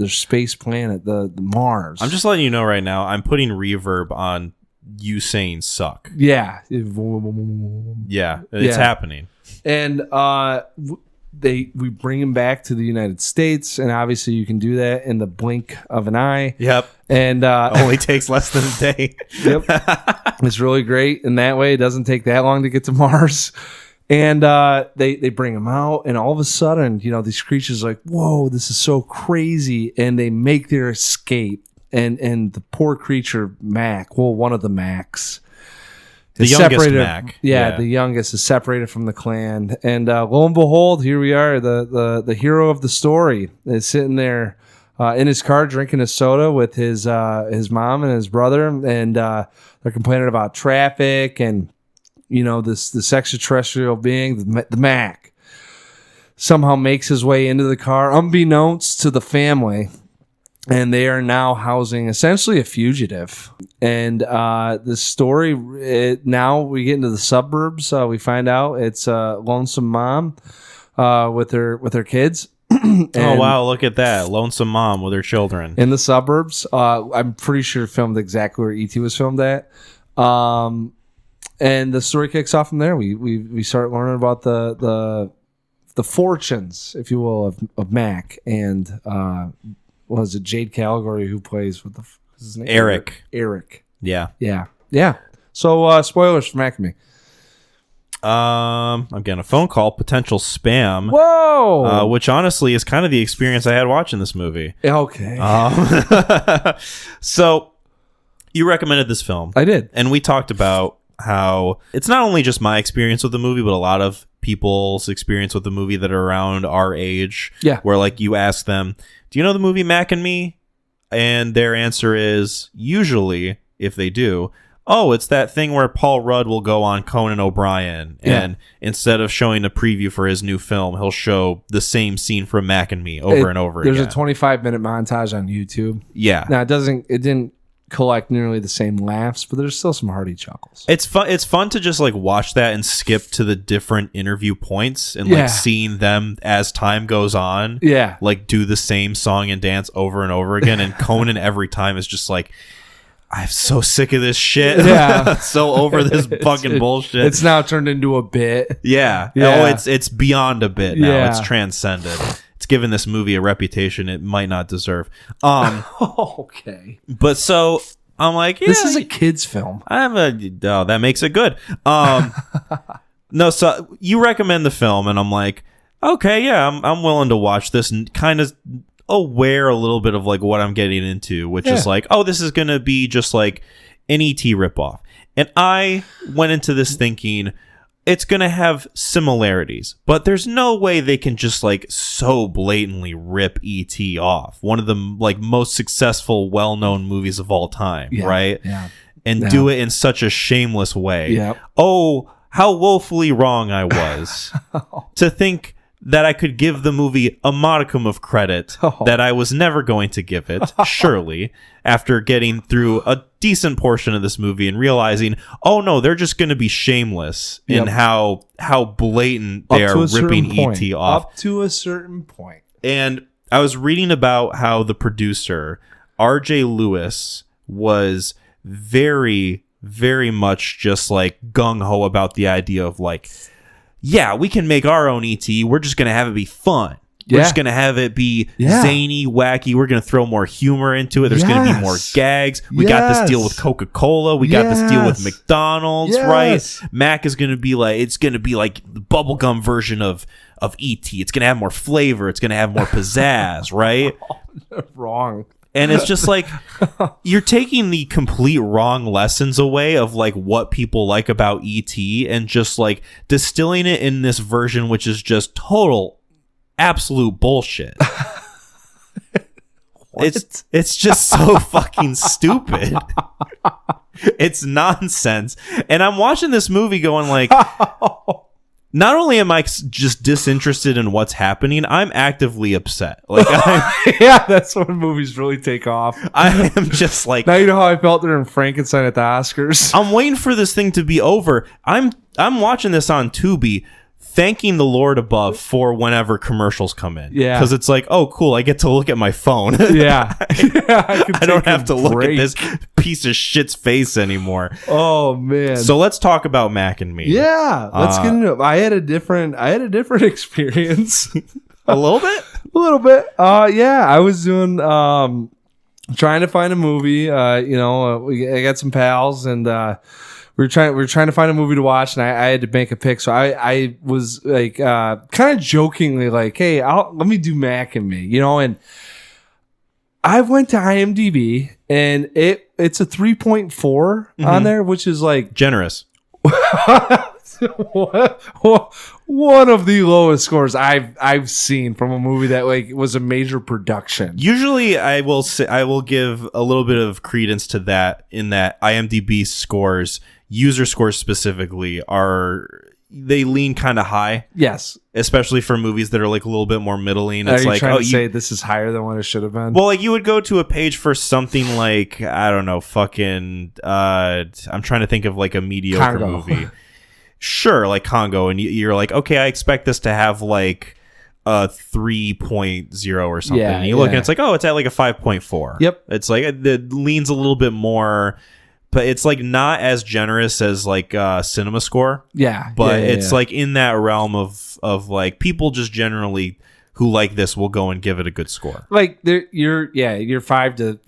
space planet, the Mars. I'm just letting you know right now, I'm putting reverb on you saying suck. Yeah. Yeah, it's happening. And we bring him back to the United States, and obviously you can do that in the blink of an eye. Yep. And only takes less than a day. Yep. It's really great in that way. It doesn't take that long to get to Mars. And they bring him out, and all of a sudden, these creatures are like, whoa, this is so crazy. And they make their escape. And the poor creature, Mac, one of the Macs, the youngest Mac. Yeah, the youngest is separated from the clan. And lo and behold, here we are. The hero of the story is sitting there in his car drinking a soda with his mom and his brother. And they're complaining about traffic and, this extraterrestrial being, the Mac, somehow makes his way into the car, unbeknownst to the family. And they are now housing essentially a fugitive. And the story, now we get into the suburbs. We find out it's a lonesome mom with her kids. Oh, wow. Look at that. Lonesome mom with her children. In the suburbs. I'm pretty sure filmed exactly where E.T. was filmed at. And the story kicks off from there. We start learning about the fortunes, if you will, of Mac and... was it Jade Calgary who plays with his name? Eric. Yeah. So spoilers for Mac and me. I'm getting a phone call, potential spam. Whoa! Which honestly is kind of the experience I had watching this movie. Okay. So you recommended this film. I did. And we talked about how it's not only just my experience with the movie, but a lot of people's experience with the movie that are around our age. Yeah. Where like you ask them, do you know the movie Mac and Me? And their answer is usually, if they do, oh, it's that thing where Paul Rudd will go on Conan O'Brien. And instead of showing a preview for his new film, he'll show the same scene from Mac and Me over and over again. There's a 25-minute montage on YouTube. Yeah. Now, it didn't collect nearly the same laughs, but there's still some hearty chuckles. It's fun to just like watch that and skip to the different interview points and like seeing them as time goes on. Yeah. Like do the same song and dance over and over again. And Conan every time is just like, I'm so sick of this shit. Yeah. So over this fucking bullshit. It's now turned into a bit. Yeah. Oh, it's beyond a bit now. Yeah. It's transcended. It's given this movie a reputation it might not deserve. Okay. But so I'm like, yeah, this is a kid's film. That makes it good. No, so you recommend the film, and I'm like, okay, yeah, I'm willing to watch this, and kind of aware a little bit of like what I'm getting into, which is like, oh, this is gonna be just like an E.T. ripoff. And I went into this thinking it's gonna have similarities, but there's no way they can just like so blatantly rip E.T. off, one of the like most successful, well-known movies of all time, right? Yeah. And do it in such a shameless way. Yep. Oh, how woefully wrong I was to think that I could give the movie a modicum of credit that I was never going to give it, surely, after getting through a decent portion of this movie and realizing, oh no, they're just going to be shameless in how blatant they are ripping E.T. off. Up to a certain point. And I was reading about how the producer, R.J. Lewis, was very, very much just like gung-ho about the idea of like, yeah, we can make our own E.T. We're just going to have it be fun. We're just going to have it be zany, wacky. We're going to throw more humor into it. There's going to be more gags. We got this deal with Coca-Cola. We got this deal with McDonald's, right? Mac is going to be like, it's going to be like the bubblegum version of E.T. It's going to have more flavor. It's going to have more pizzazz, right? Wrong. And it's just like, you're taking the complete wrong lessons away of like what people like about E.T. and just like distilling it in this version, which is just total, absolute bullshit. It's just so fucking stupid. It's nonsense. And I'm watching this movie going like, not only am I just disinterested in what's happening, I'm actively upset. Like, yeah, that's when movies really take off. I am just like, now you know how I felt during Frankenstein at the Oscars. I'm waiting for this thing to be over. I'm watching this on Tubi, thanking the Lord above for whenever commercials come in. Yeah. Because it's like, oh, cool, I get to look at my phone. Yeah. I don't have to look at this piece of shit's face anymore. Oh man. So let's talk about Mac and Me. Yeah, let's get into it. I had a different experience. A little bit? A little bit. Yeah, I was doing trying to find a movie. I got some pals and we were trying to find a movie to watch, and I had to make a pick. So I was like kind of jokingly like, hey, let me do Mac and Me, and I went to IMDb and it's a 3.4 on there, which is like generous. One of the lowest scores I've seen from a movie that like was a major production. Usually, I will give a little bit of credence to that in that IMDb scores, user scores specifically, they lean kind of high. Yes, especially for movies that are like a little bit more middling. Are it's you like, trying to say this is higher than what it should have been? Well, like you would go to a page for something like, I don't know, fucking. I'm trying to think of like a mediocre Congo. movie. Sure, like Congo, and you're like, okay, I expect this to have like a 3.0 or something. Yeah, and you look yeah. and it's like, oh, it's at like a 5.4. Yep. It's like it leans a little bit more, but it's like not as generous as like Cinema Score. Yeah, But yeah, it's yeah. like in that realm of like people just generally who like this will go and give it a good score. Like your 5 to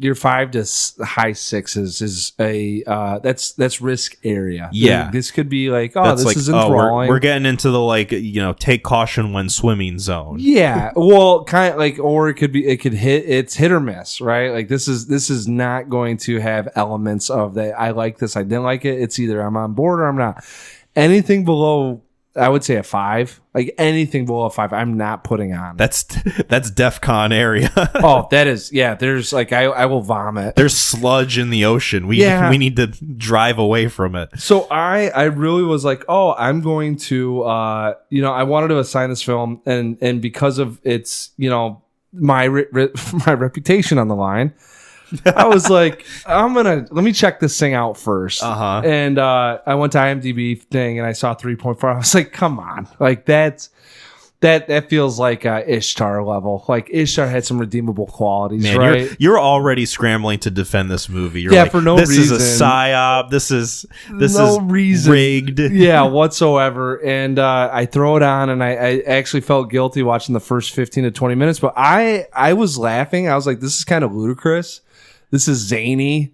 high 6s is a that's risk area. Yeah. This could be like, oh, That's this like, is oh, enthralling. we're getting into the like, take caution when swimming zone. Yeah, well, kind of like, or it's hit or miss, right? Like this is not going to have elements of that. I like this, I didn't like it. It's either I'm on board or I'm not. Anything below, I would say a 5. Like anything below a 5, I'm not putting on. That's DEFCON area. Oh, that is, yeah. There's like I will vomit. There's sludge in the ocean. We need to drive away from it. So I really was like, oh, I'm going to I wanted to assign this film, and because of its my reputation on the line, I was like, let me check this thing out first. Uh-huh. And I went to IMDb thing and I saw 3.4. I was like, come on, like that feels like Ishtar level. Like Ishtar had some redeemable qualities, Man, right? you're already scrambling to defend this movie. You're Yeah, like, for no this reason. is a psyop. This is No reason. rigged. Yeah, whatsoever. And I throw it on, and I actually felt guilty watching the first 15 to 20 minutes, but I was laughing. I was like, this is kind of ludicrous. This is zany.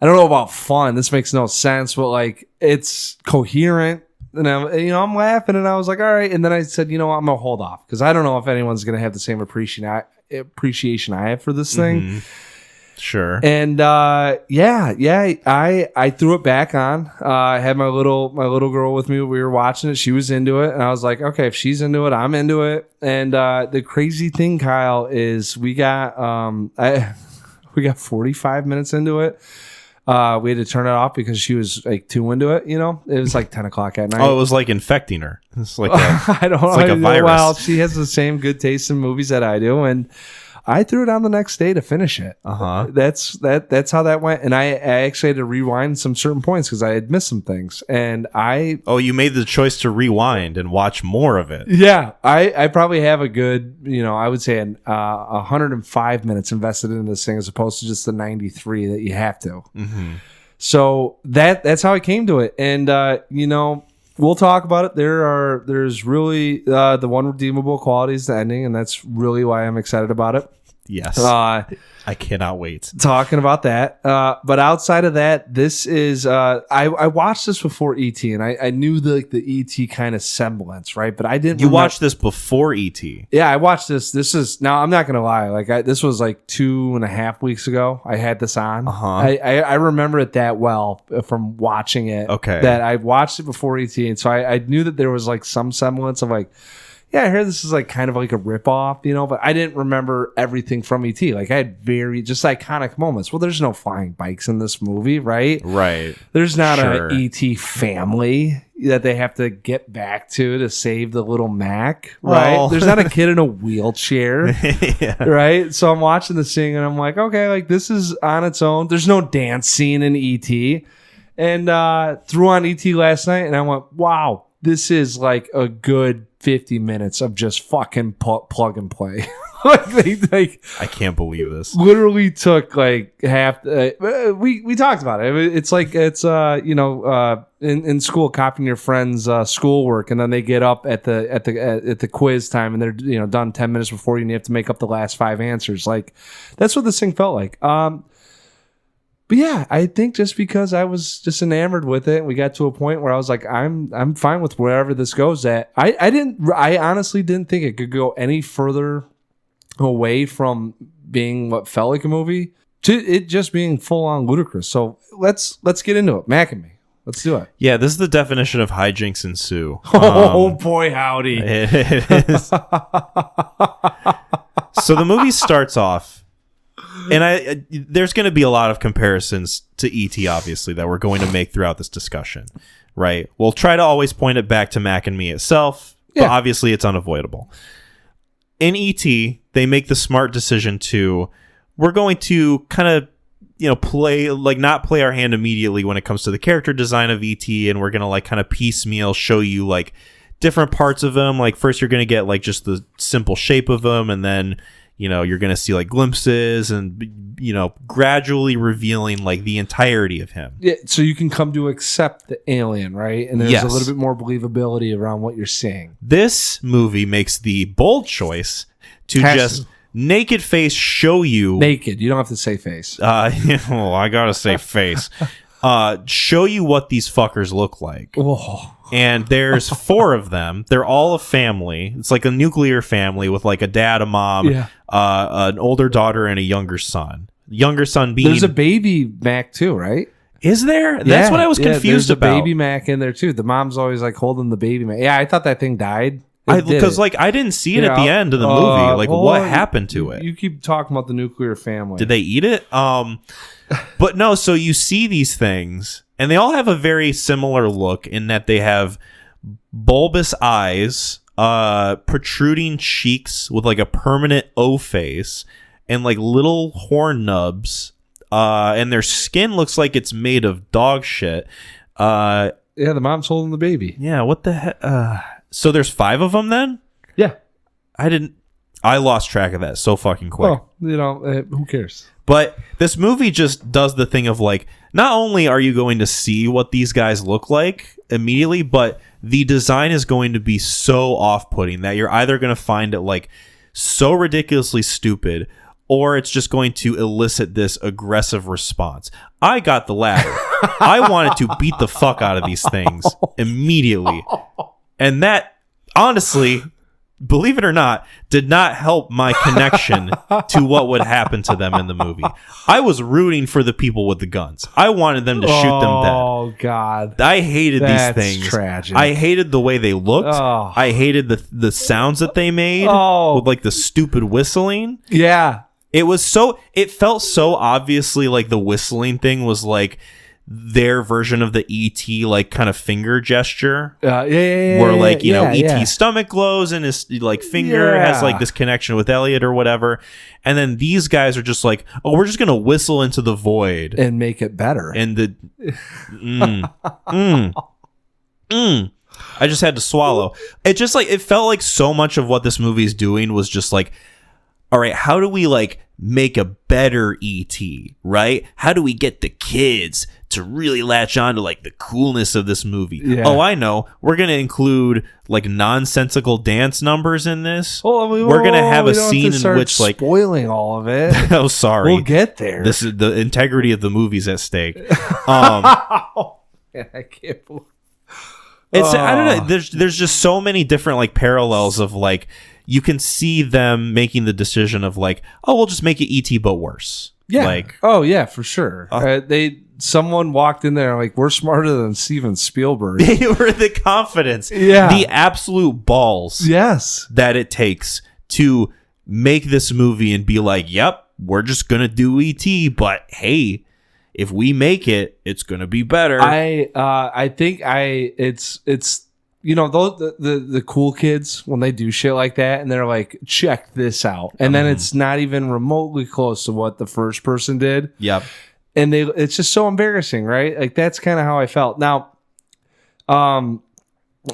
I don't know about fun. This makes no sense, but like it's coherent. And I'm laughing, and I was like, all right. And then I said, I'm gonna hold off because I don't know if anyone's gonna have the same appreciation I have for this thing. Mm-hmm. Sure. And I threw it back on. I had my little girl with me. We were watching it. She was into it, and I was like, okay, if she's into it, I'm into it. And the crazy thing, Kyle, is we got 45 minutes into it. We had to turn it off because she was like too into it. It was like 10 o'clock at night. Oh, it was like infecting her. It's like I don't know. like a virus. Well, she has the same good taste in movies that I do, and I threw it on the next day to finish it. Uh-huh. That's how that went. And I actually had to rewind some certain points because I had missed some things. And you made the choice to rewind and watch more of it. yeah, I probably have a good, I would say 105 minutes invested in this thing as opposed to just the 93 that you have to. Mm-hmm. So that's how I came to it. And, we'll talk about it. There's really the one redeemable quality is the ending, and that's really why I'm excited about it. Yes. I cannot wait. Talking about that. But outside of that, this is I watched this before E.T. and I knew the E.T. kind of semblance, right? But I didn't. You watched this before E.T. Yeah, I watched this. This is now. I'm not gonna lie. Like this was like 2.5 weeks ago. I had this on. Uh-huh. I remember it that well from watching it. Okay. That I watched it before ET, and so I knew that there was like some semblance of like, yeah, I heard this is like kind of like a ripoff, but I didn't remember everything from ET. Like I had very just iconic moments. Well, there's no flying bikes in this movie, right? Right. There's not Sure. an ET family that they have to get back to save the little Mac, right? Well. There's not a kid in a wheelchair, Yeah. right? So I'm watching this thing and I'm like, okay, like this is on its own. There's no dance scene in ET. And threw on ET last night and I went, wow, this is like a good 50 minutes of just fucking plug and play. like I can't believe this. literally took like half. We talked about it. It's like it's in school copying your friend's schoolwork, and then they get up at the quiz time, and they're done 10 minutes before you, and you have to make up the last 5 answers. Like that's what this thing felt like. But yeah, I think just because I was just enamored with it, we got to a point where I was like, I'm fine with wherever this goes at. I honestly didn't think it could go any further away from being what felt like a movie to it just being full on ludicrous. So let's get into it. Mac and me. Let's do it. Yeah, this is the definition of hijinks ensue. Oh boy, howdy. It is. So the movie starts off, and there's going to be a lot of comparisons to E.T., obviously, that we're going to make throughout this discussion, right? We'll try to always point it back to Mac and Me itself, but obviously it's unavoidable. In E.T., they make the smart decision we're going to kind of, not play our hand immediately when it comes to the character design of E.T., and we're going to like kind of piecemeal show you like different parts of him. Like first you're going to get like just the simple shape of him, and then, you're going to see like glimpses and, gradually revealing like the entirety of him. Yeah, so you can come to accept the alien, right? And there's a little bit more believability around what you're seeing. This movie makes the bold choice to just naked face show you. Naked. You don't have to say face. I gotta say face. Show you what these fuckers look like. Whoa. And there's 4 of them. They're all a family. It's like a nuclear family with like a dad, a mom, an older daughter, and a younger son. Younger son being... There's a baby Mac too, right? Is there? That's what I was confused about. There's a baby Mac in there too. The mom's always like holding the baby Mac. Yeah, I thought that thing died. Because like I didn't see it at the end of the movie. Like what happened to it? You keep talking about the nuclear family. Did they eat it? But no. So you see these things, and they all have a very similar look in that they have bulbous eyes, protruding cheeks with like a permanent O face, and like little horn nubs. And their skin looks like it's made of dog shit. Yeah, the mom's holding the baby. Yeah. What the heck? So there's 5 of them then? Yeah. I lost track of that so fucking quick. Well, who cares? But this movie just does the thing of like, not only are you going to see what these guys look like immediately, but the design is going to be so off-putting that you're either going to find it like so ridiculously stupid, or it's just going to elicit this aggressive response. I got the latter. I wanted to beat the fuck out of these things immediately. And that, honestly, believe it or not, did not help my connection to what would happen to them in the movie. I was rooting for the people with the guns. I wanted them to shoot them dead. Oh, God. I hated That's these things. Tragic. I hated the way they looked. Oh. I hated the sounds that they made with like the stupid whistling. Yeah. It felt so obviously like the whistling thing was like their version of the E.T. like kind of finger gesture. Where like, E.T.'s stomach glows and his like finger has like this connection with Elliot or whatever. And then these guys are just like, oh, we're just going to whistle into the void. And make it better. And I just had to swallow. It just like, it felt like so much of what this movie is doing was just like, all right, how do we like make a better E.T., right? How do we get the kids to really latch on to like the coolness of this movie? Yeah. Oh, I know. We're going to include like nonsensical dance numbers in this. We're going to have a scene in which like spoiling all of it. Oh, sorry. We'll get there. This is the integrity of the movie's at stake. I can't believe I don't know. There's just so many different like parallels of like, you can see them making the decision of like, oh, we'll just make it E.T. but worse. Yeah. Like, oh yeah, for sure. Someone walked in there like, we're smarter than Steven Spielberg. They were the confidence, the absolute balls, that it takes to make this movie and be like, yep, we're just gonna do E.T. but hey, if we make it, it's gonna be better. I think it's the cool kids when they do shit like that and they're like, check this out, and then it's not even remotely close to what the first person did. Yep. And it's just so embarrassing, right? Like that's kind of how I felt. Now,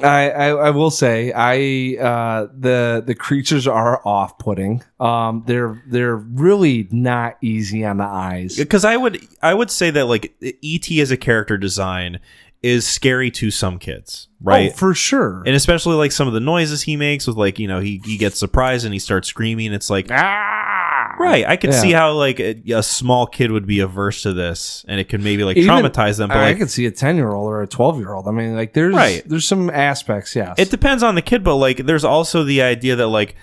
I will say the creatures are off-putting. They're really not easy on the eyes. Because I would say that like E.T. as a character design is scary to some kids, right? Oh, for sure. And especially like some of the noises he makes with like, he gets surprised and he starts screaming. It's like, right. I could see how like a small kid would be averse to this and it could maybe like traumatize them. But I like, could see a 10-year-old or a 12-year-old. I mean, like there's some aspects, yes. it depends on the kid, but like there's also the idea that like,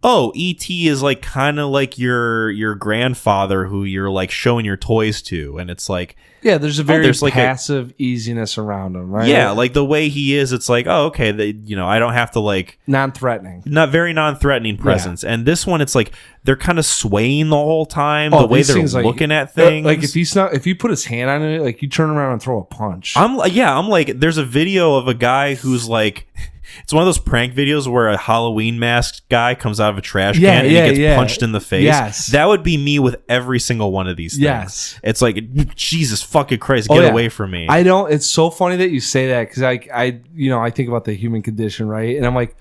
oh, E.T. is like kind of like your grandfather who you're like showing your toys to, and it's like, yeah, there's a very there's like passive easiness around him, right? Yeah, like the way he is, it's like, oh, okay, I don't have to like non-threatening, not very non-threatening presence. Yeah. And this one, it's like they're kind of swaying the whole time. Oh, the way they're looking at things, like if he put his hand on it, like you turn around and throw a punch. I'm like, there's a video of a guy who's like. It's one of those prank videos where a Halloween masked guy comes out of a trash can and he gets punched in the face. Yes. That would be me with every single one of these things. Yes. It's like, Jesus fucking Christ, get away from me. I don't. It's so funny that you say that because I think about the human condition, right? And I'm like,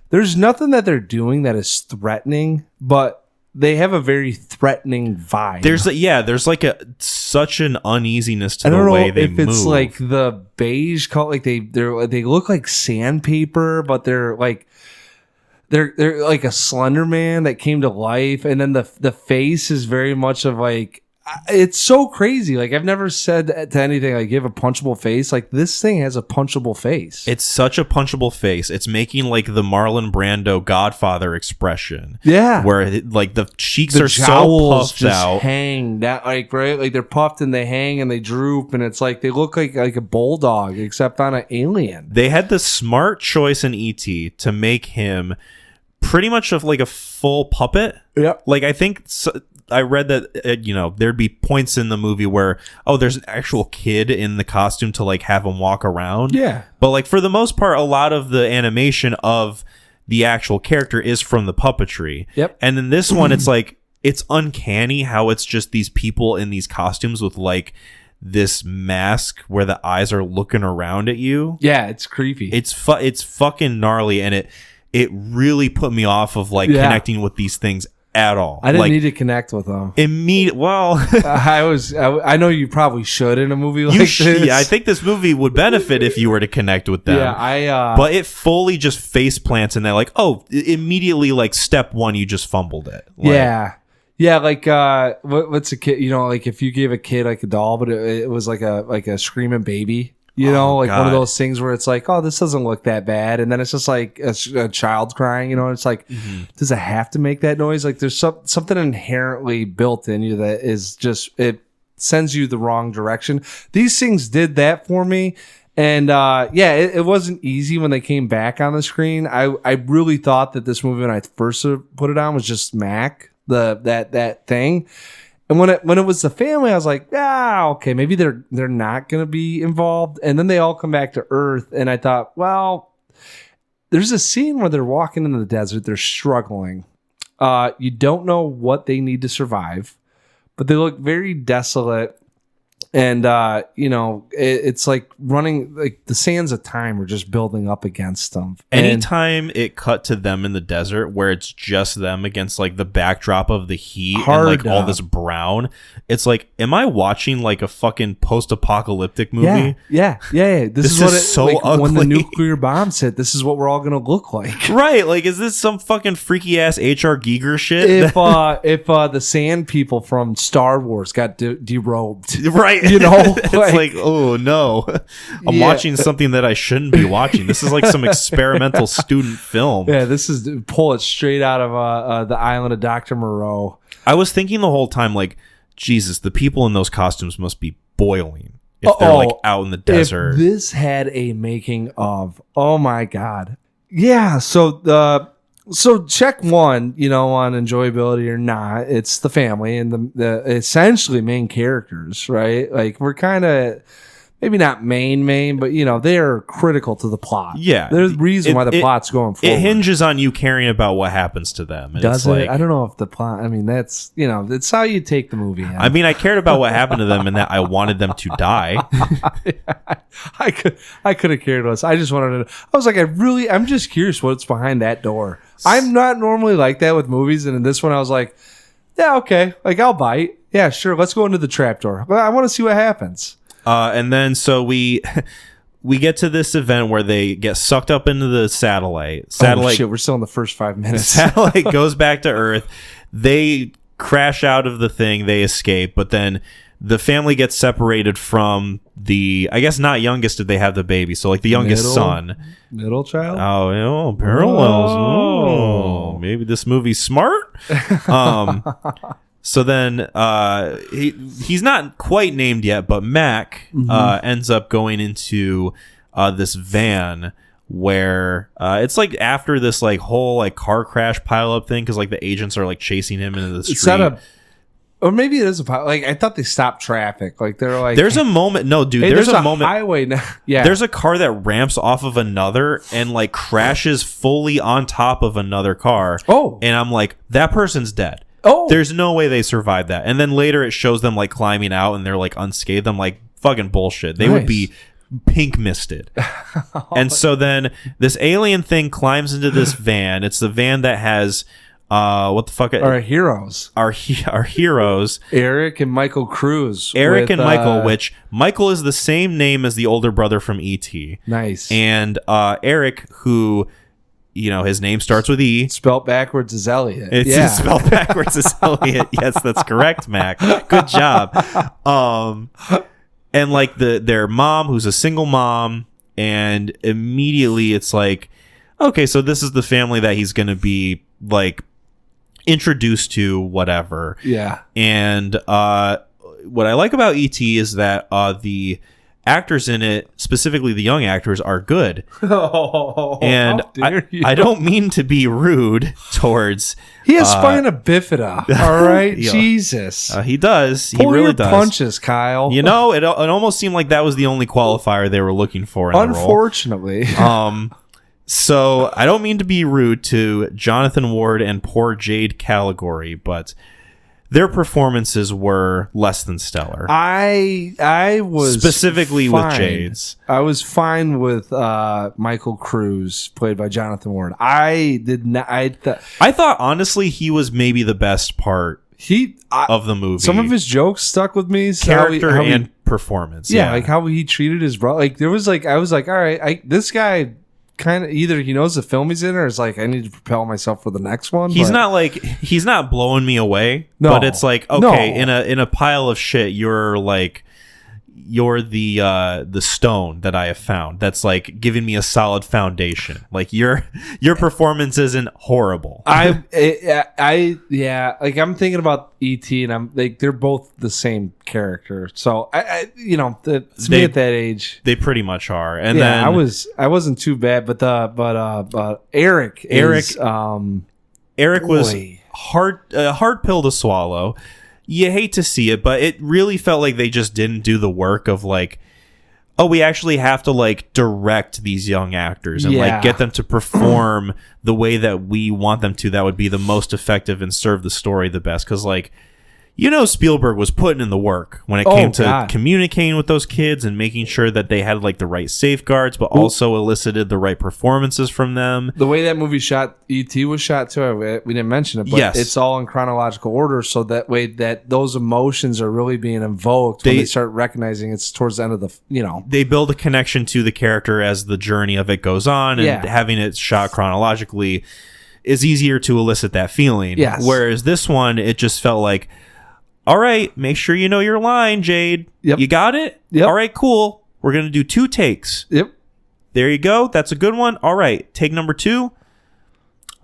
there's nothing that they're doing that is threatening, but they have a very threatening vibe. There's like such an uneasiness to the way they move. I don't know if it's like the beige color, like they look like sandpaper, but they're like a Slender Man that came to life, and then the face is very much of like. It's so crazy. Like I've never said to anything like you have a punchable face. Like this thing has a punchable face. It's such a punchable face. It's making like the Marlon Brando Godfather expression. Yeah, where like the cheeks are so puffed just out, hang that like right, like they're puffed and they hang and they droop, and it's like they look like a bulldog except on an alien. They had the smart choice in E.T. to make him pretty much of like a full puppet. Yeah, like I think. I read that there'd be points in the movie where there's an actual kid in the costume to like have him walk around. Yeah, but like for the most part, a lot of the animation of the actual character is from the puppetry. Yep. And in this one, it's like it's uncanny how it's just these people in these costumes with like this mask where the eyes are looking around at you. Yeah, it's creepy. It's fucking gnarly, and it really put me off of like connecting with these things at all. I didn't need to connect with them. I know you probably should in a movie like this. Yeah, I think this movie would benefit if you were to connect with them. Yeah, but it fully just face plants and they're like, immediately like step one, you just fumbled it. Like, yeah, like what's a kid? Like if you gave a kid like a doll, but it was like a screaming baby. One of those things where it's like, oh, this doesn't look that bad. And then it's just like a child crying, it's like, does it have to make that noise? Like there's something inherently built in you that is just, it sends you the wrong direction. These things did that for me. And it wasn't easy when they came back on the screen. I really thought that this movie, when I first put it on, was just Mac, that thing. And when it was the family, I was like, okay, maybe they're not going to be involved. And then they all come back to Earth. And I thought, well, there's a scene where they're walking in the desert. They're struggling. You don't know what they need to survive, but they look very desolate. And, it's like running, like the sands of time are just building up against them. Anytime it cut to them in the desert where it's just them against like the backdrop of the heat and like all this brown, it's like, am I watching like a fucking post-apocalyptic movie? Yeah. This is what it's so like, ugly. When the nuclear bombs hit, this is what we're all going to look like. Right. Like, is this some fucking freaky ass H.R. Giger shit? If the sand people from Star Wars got derobed. Right. It's like, oh no, I'm watching something that I shouldn't be watching. This is like some experimental student film. Yeah, this is pull it straight out of the island of Dr. Moreau. I was thinking the whole time, like, Jesus, the people in those costumes must be boiling if they're like out in the desert. If this had a making of, oh my God. Yeah, So check one, on enjoyability or not. It's the family and the essentially main characters, right? Like we're kind of maybe not main, but they are critical to the plot. Yeah. There's a reason why the plot's going forward. It hinges on you caring about what happens to them. And Does it's it? like, I don't know if the plot. I mean, that's it's how you take the movie. I mean, I cared about what happened to them and that I wanted them to die. I could have cared less. I just wanted to. I was like, I'm just curious what's behind that door. I'm not normally like that with movies, and in this one, I was like, yeah, okay, like I'll bite. Yeah, sure. Let's go into the trapdoor. Well, I want to see what happens. And then so we get to this event where they get sucked up into the satellite. Oh shit, we're still in the first 5 minutes. Satellite goes back to Earth. They crash out of the thing. They escape, but then the family gets separated from the, I guess not youngest did they have the baby, so like the youngest son. Middle child? Oh, parallels. Oh, maybe this movie's smart. So then he's not quite named yet, but Mac ends up going into this van where it's like after this like whole like car crash pileup thing, because like the agents are like chasing him into the street. It's not or maybe it is like I thought they stopped traffic. Like they're like, there's a moment. No, dude, hey, there's a moment. Highway now. Yeah, there's a car that ramps off of another and like crashes fully on top of another car. Oh, and I'm like, that person's dead. Oh, there's no way they survived that. And then later it shows them like climbing out and they're like unscathed. I'm like, fucking bullshit. They would be pink misted. And so then this alien thing climbs into this van. It's the van that has what the fuck? Our heroes. Our heroes. Eric and Michael Cruz. Eric and Michael, which Michael is the same name as the older brother from E.T. Nice. And Eric, who, his name starts with E. Spelt backwards is Elliot. It's spelled backwards as Elliot. Yes, that's correct, Mac. Good job. And like their mom, who's a single mom, and immediately it's like, okay, so this is the family that he's going to be like introduced to, whatever. Yeah. And what I like about E.T. is that the actors in it, specifically the young actors, are good. And I don't mean to be rude towards. He has spina bifida. All right, Jesus. He does. Pull he really your does. punches, Kyle. It almost seemed like that was the only qualifier they were looking for. Unfortunately. The role. So I don't mean to be rude to Jonathan Ward and poor Jade Caligari, but their performances were less than stellar. I was specifically fine. with Jade's. I was fine with Michael Cruz, played by Jonathan Ward. I did not. I thought honestly he was maybe the best part of the movie. Some of his jokes stuck with me. Character and performance. Yeah, like how he treated his brother. Like there was like I was like, all right, this guy. Kind of either he knows the film he's in, or it's like I need to propel myself for the next one. He's not blowing me away, but it's like, okay, in a pile of shit, you're the stone that I have found that's like giving me a solid foundation. Like your performance isn't horrible. Like I'm thinking about E.T. and I'm like they're both the same character. So it's me at that age. They pretty much are. And yeah, then I wasn't too bad, but Eric was hard pill to swallow. You hate to see it, but it really felt like they just didn't do the work of like, oh, we actually have to like direct these young actors and like get them to perform the way that we want them to. That would be the most effective and serve the story the best. Because like, Spielberg was putting in the work when it came to communicating with those kids and making sure that they had like the right safeguards, but also elicited the right performances from them. The way that movie E.T. was shot too, we didn't mention it, but it's all in chronological order, so that way that those emotions are really being invoked when they start recognizing it's towards the end of the, They build a connection to the character as the journey of it goes on, and having it shot chronologically is easier to elicit that feeling. Yes. Whereas this one, it just felt like, all right, make sure you know your line, Jade. Yep. You got it? Yep. All right, cool. We're going to do 2 takes. Yep. There you go. That's a good one. All right. Take number 2.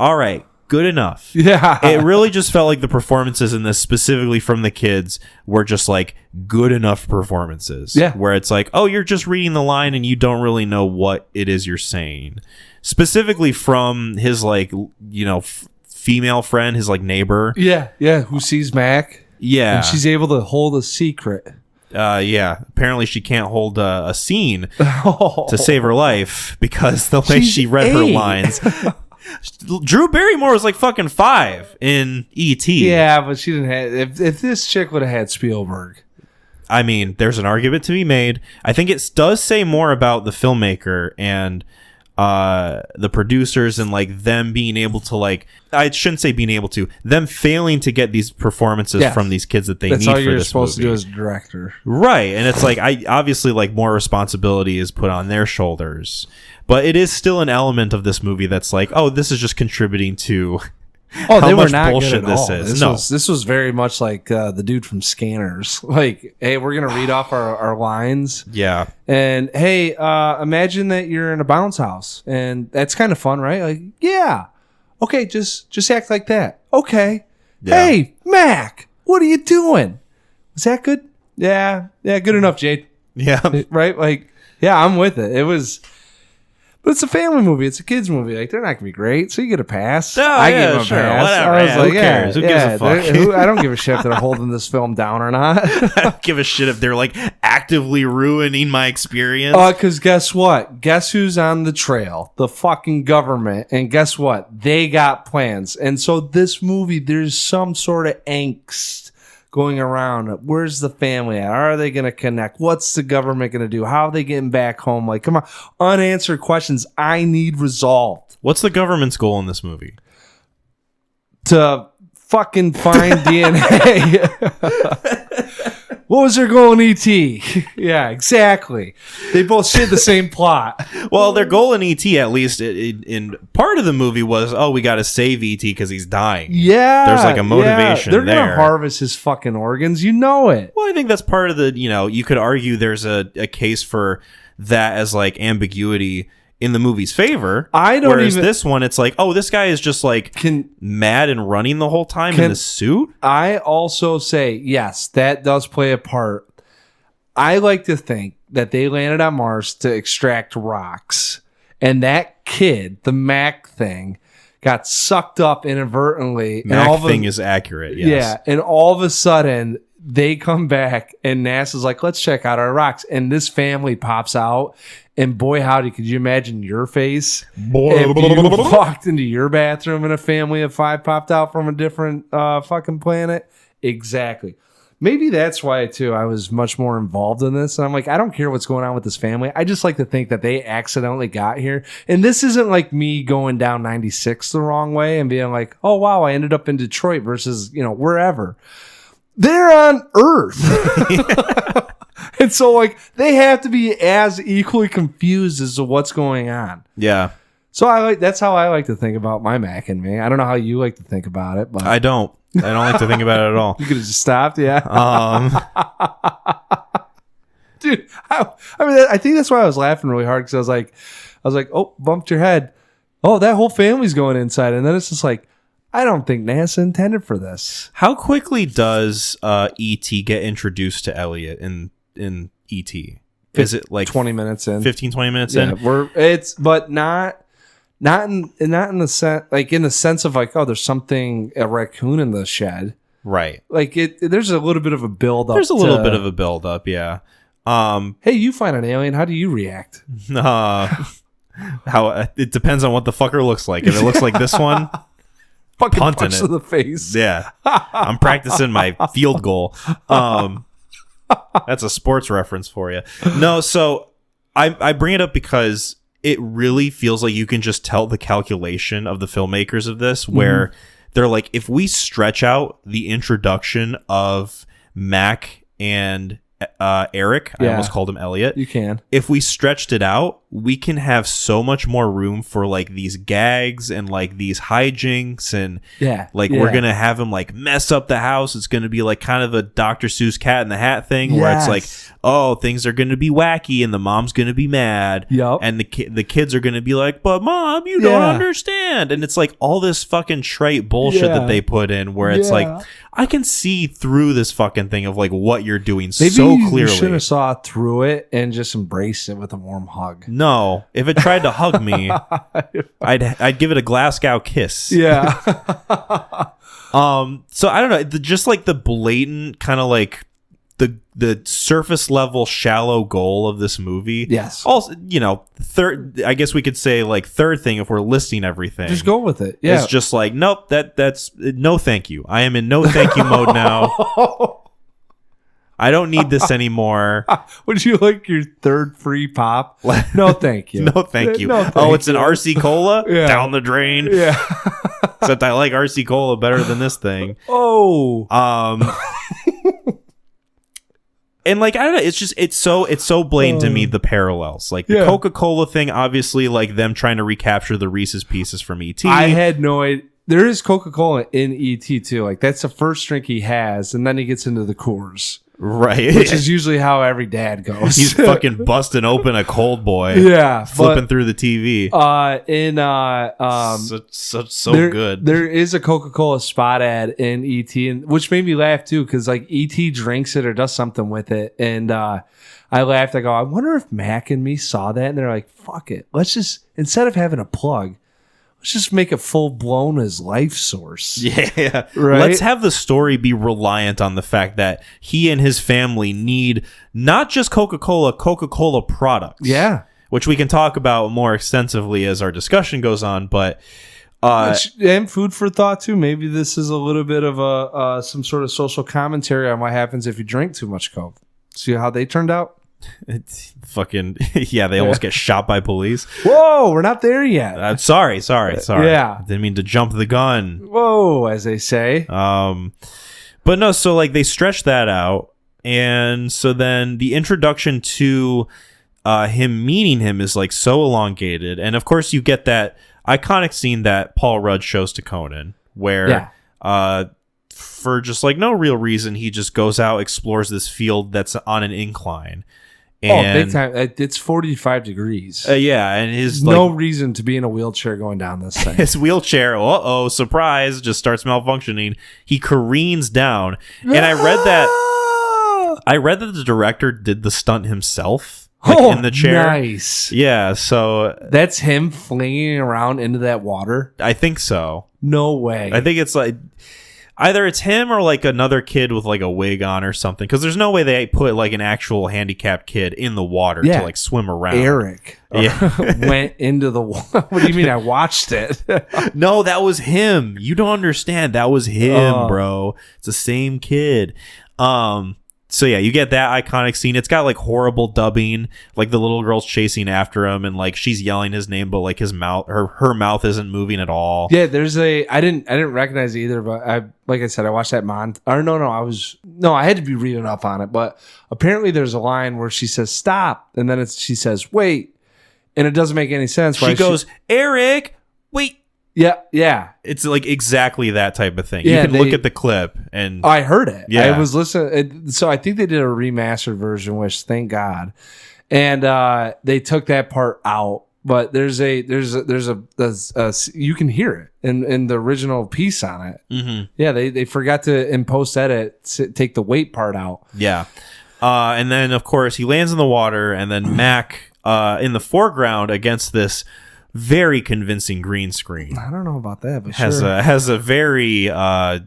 All right. Good enough. Yeah. It really just felt like the performances in this, specifically from the kids, were just like good enough performances. Yeah. Where it's like, oh, you're just reading the line and you don't really know what it is you're saying. Specifically from his like, female friend, his like neighbor. Yeah. Who sees Mac. Yeah. And she's able to hold a secret. Yeah, apparently she can't hold a scene to save her life because the way she read her lines. Drew Barrymore was like fucking 5 in E.T. Yeah, but she didn't have. If this chick would have had Spielberg. I mean, there's an argument to be made. I think it does say more about the filmmaker and the producers and like them being able to like, I shouldn't say being able to, them failing to get these performances from these kids that they need for this movie. That's all you're supposed to do as director. Right. And it's like, I obviously like more responsibility is put on their shoulders, but it is still an element of this movie that's like, oh, this is just contributing to they were not good at all. This was very much like the dude from Scanners. Like, hey, we're gonna read off our lines. Yeah. And hey, imagine that you're in a bounce house, and that's kind of fun, right? Like, yeah. Okay, just act like that. Okay. Yeah. Hey, Mac, what are you doing? Was that good? Yeah, good enough, Jade. Yeah. Right? Like, yeah, I'm with it. But it's a family movie. It's a kids movie. Like, they're not gonna be great, so you get a pass. I give them a pass. Whatever. I was like, who cares? Who gives a fuck? I don't give a shit if they're holding this film down or not. I don't give a shit if they're like actively ruining my experience. Because guess what? Guess who's on the trail? The fucking government. And guess what? They got plans. And so this movie, there's some sort of angst going around. Where's the family at? Are they going to connect? What's the government going to do? How are they getting back home? Like, come on. Unanswered questions I need resolved. What's the government's goal in this movie? To fucking find DNA. What was their goal in E.T.? Yeah, exactly. They both share the same plot. Well, their goal in E.T., at least in part of the movie, was, oh, we got to save E.T. because he's dying. Yeah. There's like a motivation there. They're going to harvest his fucking organs. You know it. Well, I think that's part of the, you could argue there's a case for that as like ambiguity in the movie's favor. Whereas this one, it's like, oh, this guy is just like mad and running the whole time in the suit. I also say, yes, that does play a part. I like to think that they landed on Mars to extract rocks. And that kid, the Mac thing, got sucked up inadvertently. Mac thing is accurate, yes. Yeah, and all of a sudden, they come back and NASA's like, let's check out our rocks. And this family pops out. And boy, howdy, could you imagine your face if you walked into your bathroom and a family of 5 popped out from a different fucking planet? Exactly. Maybe that's why, too, I was much more involved in this. And I'm like, I don't care what's going on with this family. I just like to think that they accidentally got here. And this isn't like me going down 96 the wrong way and being like, oh, wow, I ended up in Detroit versus, wherever. They're on Earth. And so, like, they have to be as equally confused as to what's going on. Yeah. So that's how I like to think about my Mac and me. I don't know how you like to think about it, but I don't like to think about it at all. You could have just stopped, yeah. Dude, I think that's why I was laughing really hard because I was like, oh, bumped your head. Oh, that whole family's going inside, and then it's just like, I don't think NASA intended for this. How quickly does E.T. get introduced to Elliot in E.T.? Is it like 20 minutes in? 15, 20 minutes in? But not in the sense, like in the sense of like, oh, there's a raccoon in the shed. Right. Like there's a little bit of a build up. There's a little bit of a build up, yeah. Hey, you find an alien, how do you react? How it depends on what the fucker looks like. If it looks like this one, fucking punch to the face. Yeah. I'm practicing my field goal. That's a sports reference for you. No, so I bring it up because it really feels like you can just tell the calculation of the filmmakers of this, where they're like, if we stretch out the introduction of Mac and Eric, I almost called him Elliot. You can. If we stretched it out, we can have so much more room for like these gags and like these hijinks and we're gonna have him like mess up the house. It's gonna be like kind of a Dr. Seuss Cat in the Hat thing where it's like, oh, things are gonna be wacky and the mom's gonna be mad. Yep. And the kids are gonna be like, but mom, you don't understand. And it's like all this fucking trite bullshit that they put in where it's like, I can see through this fucking thing of like what you're doing so clearly. You should have saw through it and just embraced it with a warm hug. No, if it tried to hug me, I'd give it a Glasgow kiss. Yeah. So I don't know, just like the blatant kind of like the surface level shallow goal of this movie. Yes. Also, third, I guess we could say like third thing if we're listing everything. Just go with it. Yeah. It's just like, nope, that's no thank you. I am in no thank you mode now. I don't need this anymore. Would you like your third free pop? No, thank you. No thank you. No, thank oh, it's an you. RC Cola? Yeah. Down the drain. Yeah. Except I like RC Cola better than this thing. Oh. And like, I don't know, it's so blatant to me, the parallels. Like the Coca-Cola thing, obviously, like them trying to recapture the Reese's Pieces from E.T. I had no idea. There is Coca-Cola in E.T. too. Like that's the first drink he has, and then he gets into the Coors. Right. Which is usually how every dad goes. He's fucking busting open a cold boy. Yeah. Flipping through the TV. So good. There is a Coca-Cola spot ad in E.T., and which made me laugh too, because like E.T. drinks it or does something with it. And I laughed. I go, I wonder if Mac and me saw that. And they're like, fuck it. Let's just, instead of having a plug, let's just make it full blown as life source. Yeah. Right? Let's have the story be reliant on the fact that he and his family need not just Coca-Cola products. Yeah. Which we can talk about more extensively as our discussion goes on. But and food for thought too. Maybe this is a little bit of a some sort of social commentary on what happens if you drink too much Coke. See how they turned out? it's fucking they almost get shot by police. Whoa, we're not there yet. Sorry. Yeah. Didn't mean to jump the gun. Whoa, as they say. But no, so like they stretch that out, and so then the introduction to him meeting him is like so elongated, and of course you get that iconic scene that Paul Rudd shows to Conan, where for just like no real reason he just goes out, explores this field that's on an incline. And, big time. It's 45 degrees. And his no reason to be in a wheelchair going down this thing. His wheelchair, surprise, just starts malfunctioning. He careens down, and I read that the director did the stunt himself, in the chair. Nice. Yeah, so that's him flinging around into that water. I think so. No way. I think it's like either it's him or like another kid with like a wig on or something, because there's no way they put like an actual handicapped kid in the water to like swim around. Eric went into the water. What do you mean? I watched it. No, that was him. You don't understand. That was him, bro. It's the same kid. So yeah, you get that iconic scene. It's got like horrible dubbing, like the little girl's chasing after him, and like she's yelling his name, but like his mouth, her mouth isn't moving at all. Yeah, there's I didn't recognize it either, but like I said, I watched that I had to be reading up on it, but apparently there's a line where she says stop, and then she says wait, and it doesn't make any sense. She goes, Eric, wait. Yeah. It's like exactly that type of thing. You can look at the clip and I heard it. Yeah. I was listening. So I think they did a remastered version, which thank God. And they took that part out, but there's a you can hear it in the original piece on it. Mm-hmm. Yeah, they forgot to in post edit take the weight part out. Yeah. And then of course he lands in the water, and then Mac in the foreground against this very convincing green screen. I don't know about that, but has a very I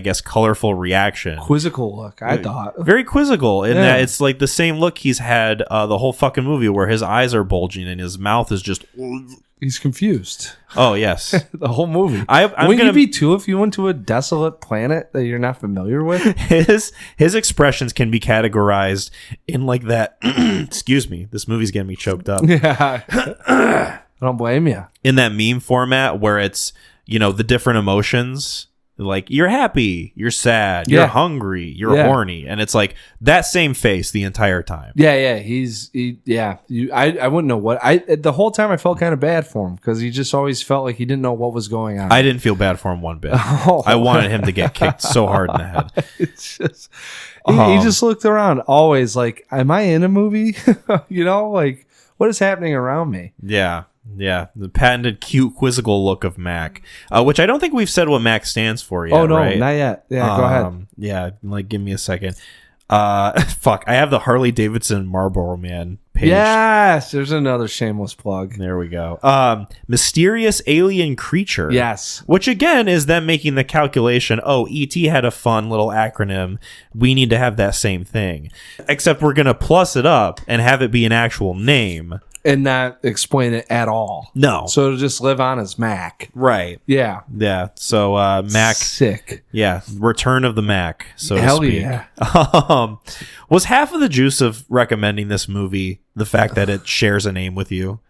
guess colorful reaction. Quizzical look, I thought. Very quizzical in that it's like the same look he's had the whole fucking movie, where his eyes are bulging and his mouth is just he's confused. Oh yes. The whole movie. Wouldn't you be too if you went to a desolate planet that you're not familiar with? His expressions can be categorized in like that excuse me, this movie's getting me choked up. Yeah. I don't blame you. In that meme format where it's, the different emotions, like you're happy, you're sad, you're hungry, you're horny. And it's like that same face the entire time. Yeah. I wouldn't know what the whole time I felt kind of bad for him, because he just always felt like he didn't know what was going on. I didn't feel bad for him one bit. I wanted him to get kicked so hard in the head. It's just, he just looked around always like, am I in a movie? Like what is happening around me? Yeah, the patented cute quizzical look of Mac, which I don't think we've said what Mac stands for yet. Oh no, right? not yet. Yeah, go ahead. Yeah, like give me a second. Fuck, I have the Harley Davidson Marlboro Man page. Yes, there's another shameless plug. There we go. Mysterious alien creature. Yes. Which again is them making the calculation, oh, ET had a fun little acronym. We need to have that same thing. Except we're going to plus it up and have it be an actual name. And not explain it at all. No. So it'll just live on as Mac. Right. Yeah. Yeah. So Mac. Sick. Yeah. Return of the Mac, so Hell to speak. yeah. Was half of the juice of recommending this movie the fact that it shares a name with you?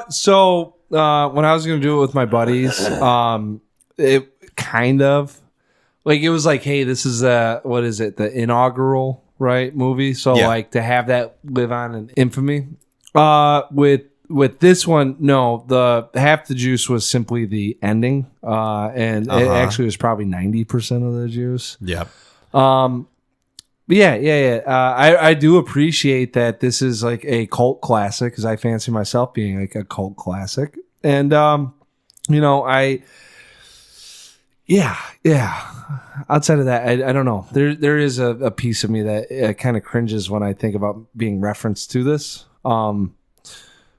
So when I was going to do it with my buddies, it kind of like, it was like, hey, this is what is it? The inaugural, right, movie. So Yeah. like to have that live on in infamy. With this one, no, the half the juice was simply the ending. And it actually was probably 90% of the juice. Yep. But yeah. I do appreciate that this is like a cult classic because I fancy myself being like a cult classic. And, outside of that, I don't know. There is a piece of me that kind of cringes when I think about being referenced to this.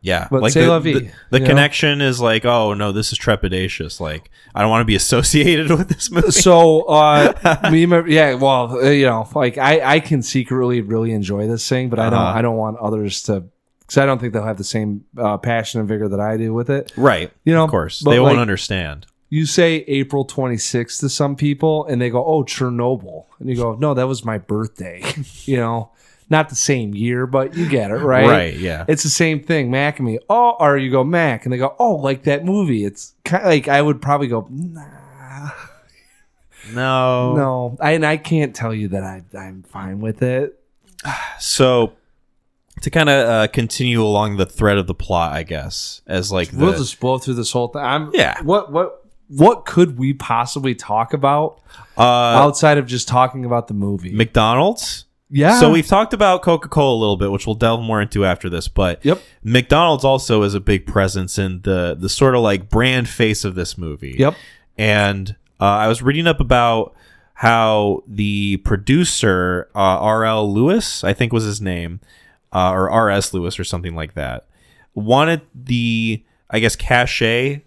Yeah, But like c'est la vie, the you know? connection is like, oh no, this is trepidatious. Like, I don't want to be associated with this movie. So, like I can secretly really enjoy this thing, but I don't want others to, because I don't think they'll have the same passion and vigor that I do with it. Right, of course, but they won't like, understand. You say April 26th to some people, and they go, "Oh, Chernobyl," and you go, "No, that was my birthday." Not the same year, but you get it, right? Right, yeah. It's the same thing, Mac and me. Oh, or you go Mac, and they go, "Oh, like that movie." It's kind of like I would probably go, "Nah, no." I can't tell you that I'm fine with it. So, to kind of continue along the thread of the plot, I guess, as like We'll just blow through this whole thing. Yeah. What could we possibly talk about outside of just talking about the movie? McDonald's. Yeah. So we've talked about Coca-Cola a little bit, which we'll delve more into after this. But Yep. McDonald's also is a big presence in the sort of like brand face of this movie. Yep. And I was reading up about how the producer, R.L. Lewis, I think was his name, or R.S. Lewis or something like that, wanted the, I guess, cachet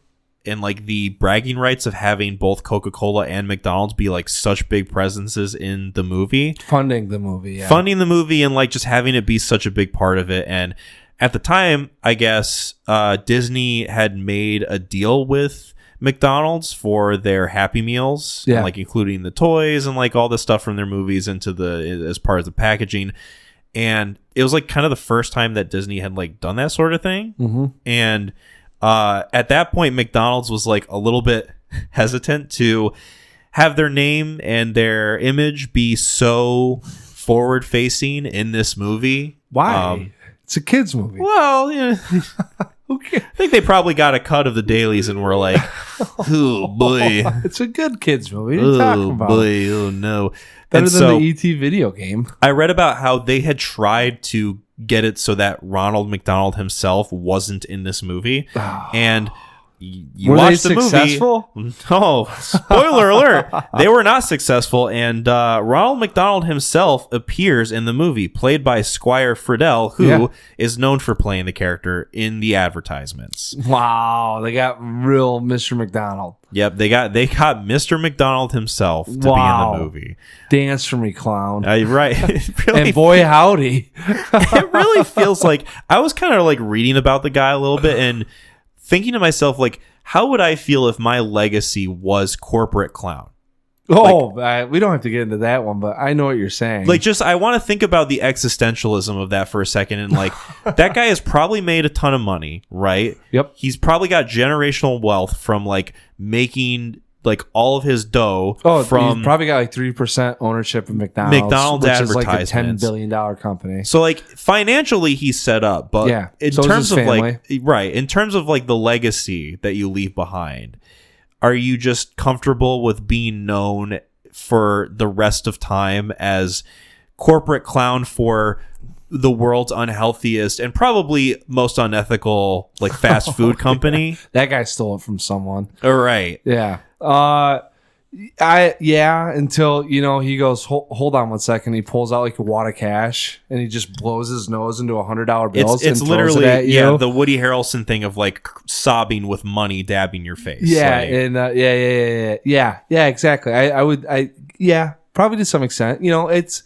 and like the bragging rights of having both Coca-Cola and McDonald's be like such big presences in the movie. Funding the movie, yeah. Funding the movie and like just having it be such a big part of it. And at the time, I guess Disney had made a deal with McDonald's for their Happy Meals, Yeah. and, like including the toys and like all the stuff from their movies into as part of the packaging. And it was like kind of the first time that Disney had like done that sort of thing. Mm-hmm. And at that point, McDonald's was like a little bit hesitant to have their name and their image be so forward facing in this movie. Why? It's a kids movie. Well, yeah. Okay. I think they probably got a cut of the dailies and were like, oh boy. It's a good kids movie. What are you talking Oh about? boy, oh no. Better And than so the E.T. video game. I read about how they had tried to get it so that Ronald McDonald himself wasn't in this movie. And you Were they watch the successful? movie. No, spoiler alert. They were not successful. And Ronald McDonald himself appears in the movie, played by Squire Friedel, who is known for playing the character in the advertisements. Wow, they got real Mr. McDonald. Yep, they got Mr. McDonald himself to be in the movie. Dance for me, clown. Right. It really, And boy, howdy. it really feels like I was kind of like reading about the guy a little bit and thinking to myself, like, how would I feel if my legacy was corporate clown? Oh, we don't have to get into that one, but I know what you're saying. Like, just I want to think about the existentialism of that for a second. And like, that guy has probably made a ton of money, right? Yep. He's probably got generational wealth from like making like all of his dough from he's probably got like 3% ownership of McDonald's, which is like a $10 advertisements. billion company. So like financially he's set up, but Yeah, in so is terms his of family. like right, in terms of like the legacy that you leave behind, are you just comfortable with being known for the rest of time as corporate clown for the world's unhealthiest and probably most unethical like fast food company? That guy stole it from someone. All right. Yeah. Until he goes, hold on 1 second. He pulls out like a wad of cash and he just blows his nose into $100 bills. It's and literally throws it at you. the Woody Harrelson thing of like sobbing with money dabbing your face. Yeah, like, and exactly. I would probably to some extent. It's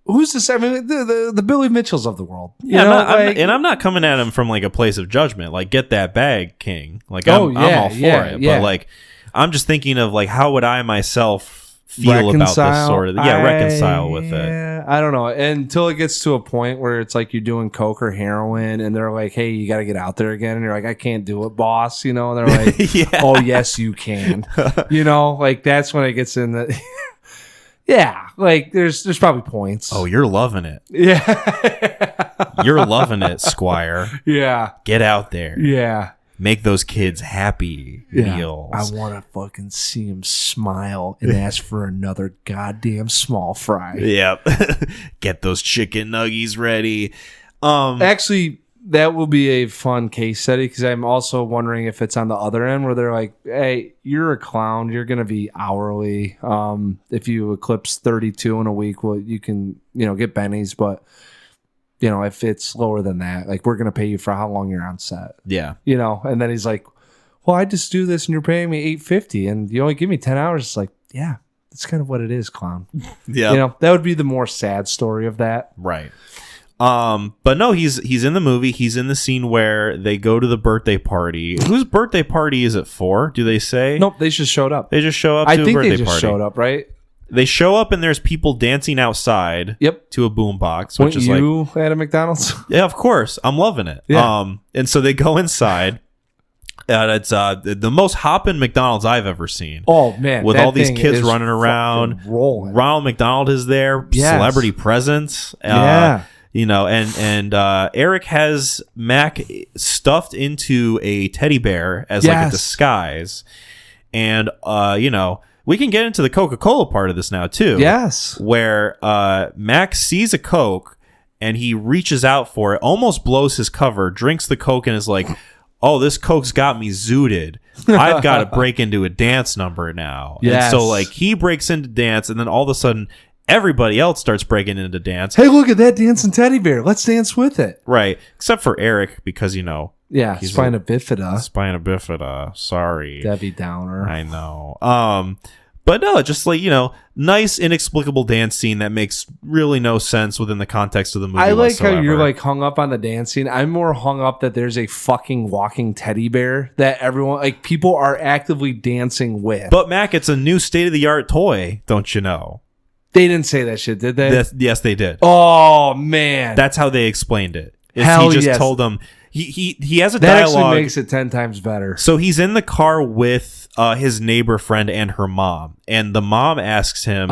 who's to say? I mean, the Billy Mitchells of the world. I'm not coming at him from like a place of judgment. Like, get that bag, King. Like, I'm all for it. Yeah. But like, I'm just thinking of like, how would I myself feel about this sort of reconcile with it. Yeah, I don't know. Until it gets to a point where it's like you're doing coke or heroin and they're like, hey, you got to get out there again. And you're like, I can't do it, boss. And they're like, oh, yes, you can. Like that's when it gets in the... Yeah, like there's probably points. Oh, you're loving it. Yeah. You're loving it, Squire. Yeah. Get out there. Yeah. Make those kids happy meals. I want to fucking see him smile and ask for another goddamn small fry. Yep. Get those chicken nuggies ready. Actually, that will be a fun case study because I'm also wondering if it's on the other end where they're like, hey, you're a clown. You're going to be hourly. If you eclipse 32 in a week, well, you can, get bennies. But, if it's lower than that, like we're going to pay you for how long you're on set. Yeah. And then he's like, well, I just do this and you're paying me $8.50 and you only give me 10 hours. It's like, yeah, that's kind of what it is, clown. Yeah. That would be the more sad story of that. Right. But no, he's in the movie. He's in the scene where they go to the birthday party. Whose birthday party is it for? Do they say? Nope, they just showed up. They just show up I to a think birthday they just party. showed up, right? They show up and there's people dancing outside to a boombox, which is you at a McDonald's? Yeah, of course. I'm loving it. Yeah. And so they go inside. And it's the most hopping McDonald's I've ever seen. Oh, man. With all these kids running around. Ronald McDonald is there. Yes. Celebrity presence. Yeah. And Eric has Mac stuffed into a teddy bear as like a disguise. And, we can get into the Coca-Cola part of this now, too. Yes. Where Mac sees a Coke and he reaches out for it, almost blows his cover, drinks the Coke and is like, oh, this Coke's got me zooted. I've got to break into a dance number now. Yes. And so like he breaks into dance and then all of a sudden everybody else starts breaking into dance. Hey, look at that dancing teddy bear. Let's dance with it. Right. Except for Eric because, yeah, spina bifida. Spina bifida. Sorry. Debbie Downer. I know. But no, just like, nice, inexplicable dance scene that makes really no sense within the context of the movie. I like whatsoever. how you're like hung up on the dancing. I'm more hung up that there's a fucking walking teddy bear that everyone, like people are actively dancing with. But Mac, it's a new state-of-the-art toy, don't you know? They didn't say that shit, did they? Yes, they did. Oh, man. That's how they explained it. Hell he just yes. told them... He has a that dialogue. Actually makes it 10 times better. So he's in the car with his neighbor friend and her mom. And the mom asks him,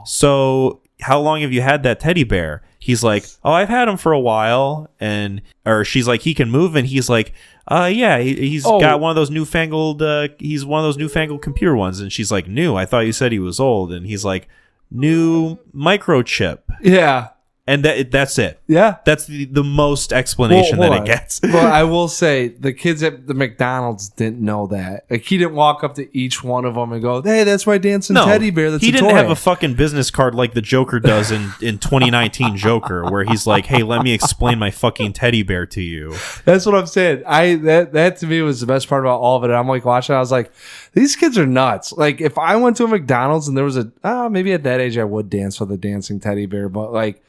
so how long have you had that teddy bear? He's like, oh, I've had him for a while. Or she's like, he can move. And he's like, yeah, he's got one of those newfangled, he's one of those newfangled computer ones. And she's like, new? I thought you said he was old. And he's like, new microchip. Yeah. And that's it. Yeah. That's the most explanation that it gets. Well, I will say the kids at the McDonald's didn't know that. Like he didn't walk up to each one of them and go, hey, that's my dancing teddy bear. That's he a didn't toy. have a fucking business card like the Joker does in 2019 Joker, where he's like, hey, let me explain my fucking teddy bear to you. That's what I'm saying. That to me was the best part about all of it. I'm like watching, I was like, these kids are nuts. Like if I went to a McDonald's and there was maybe at that age I would dance with a dancing teddy bear, but like,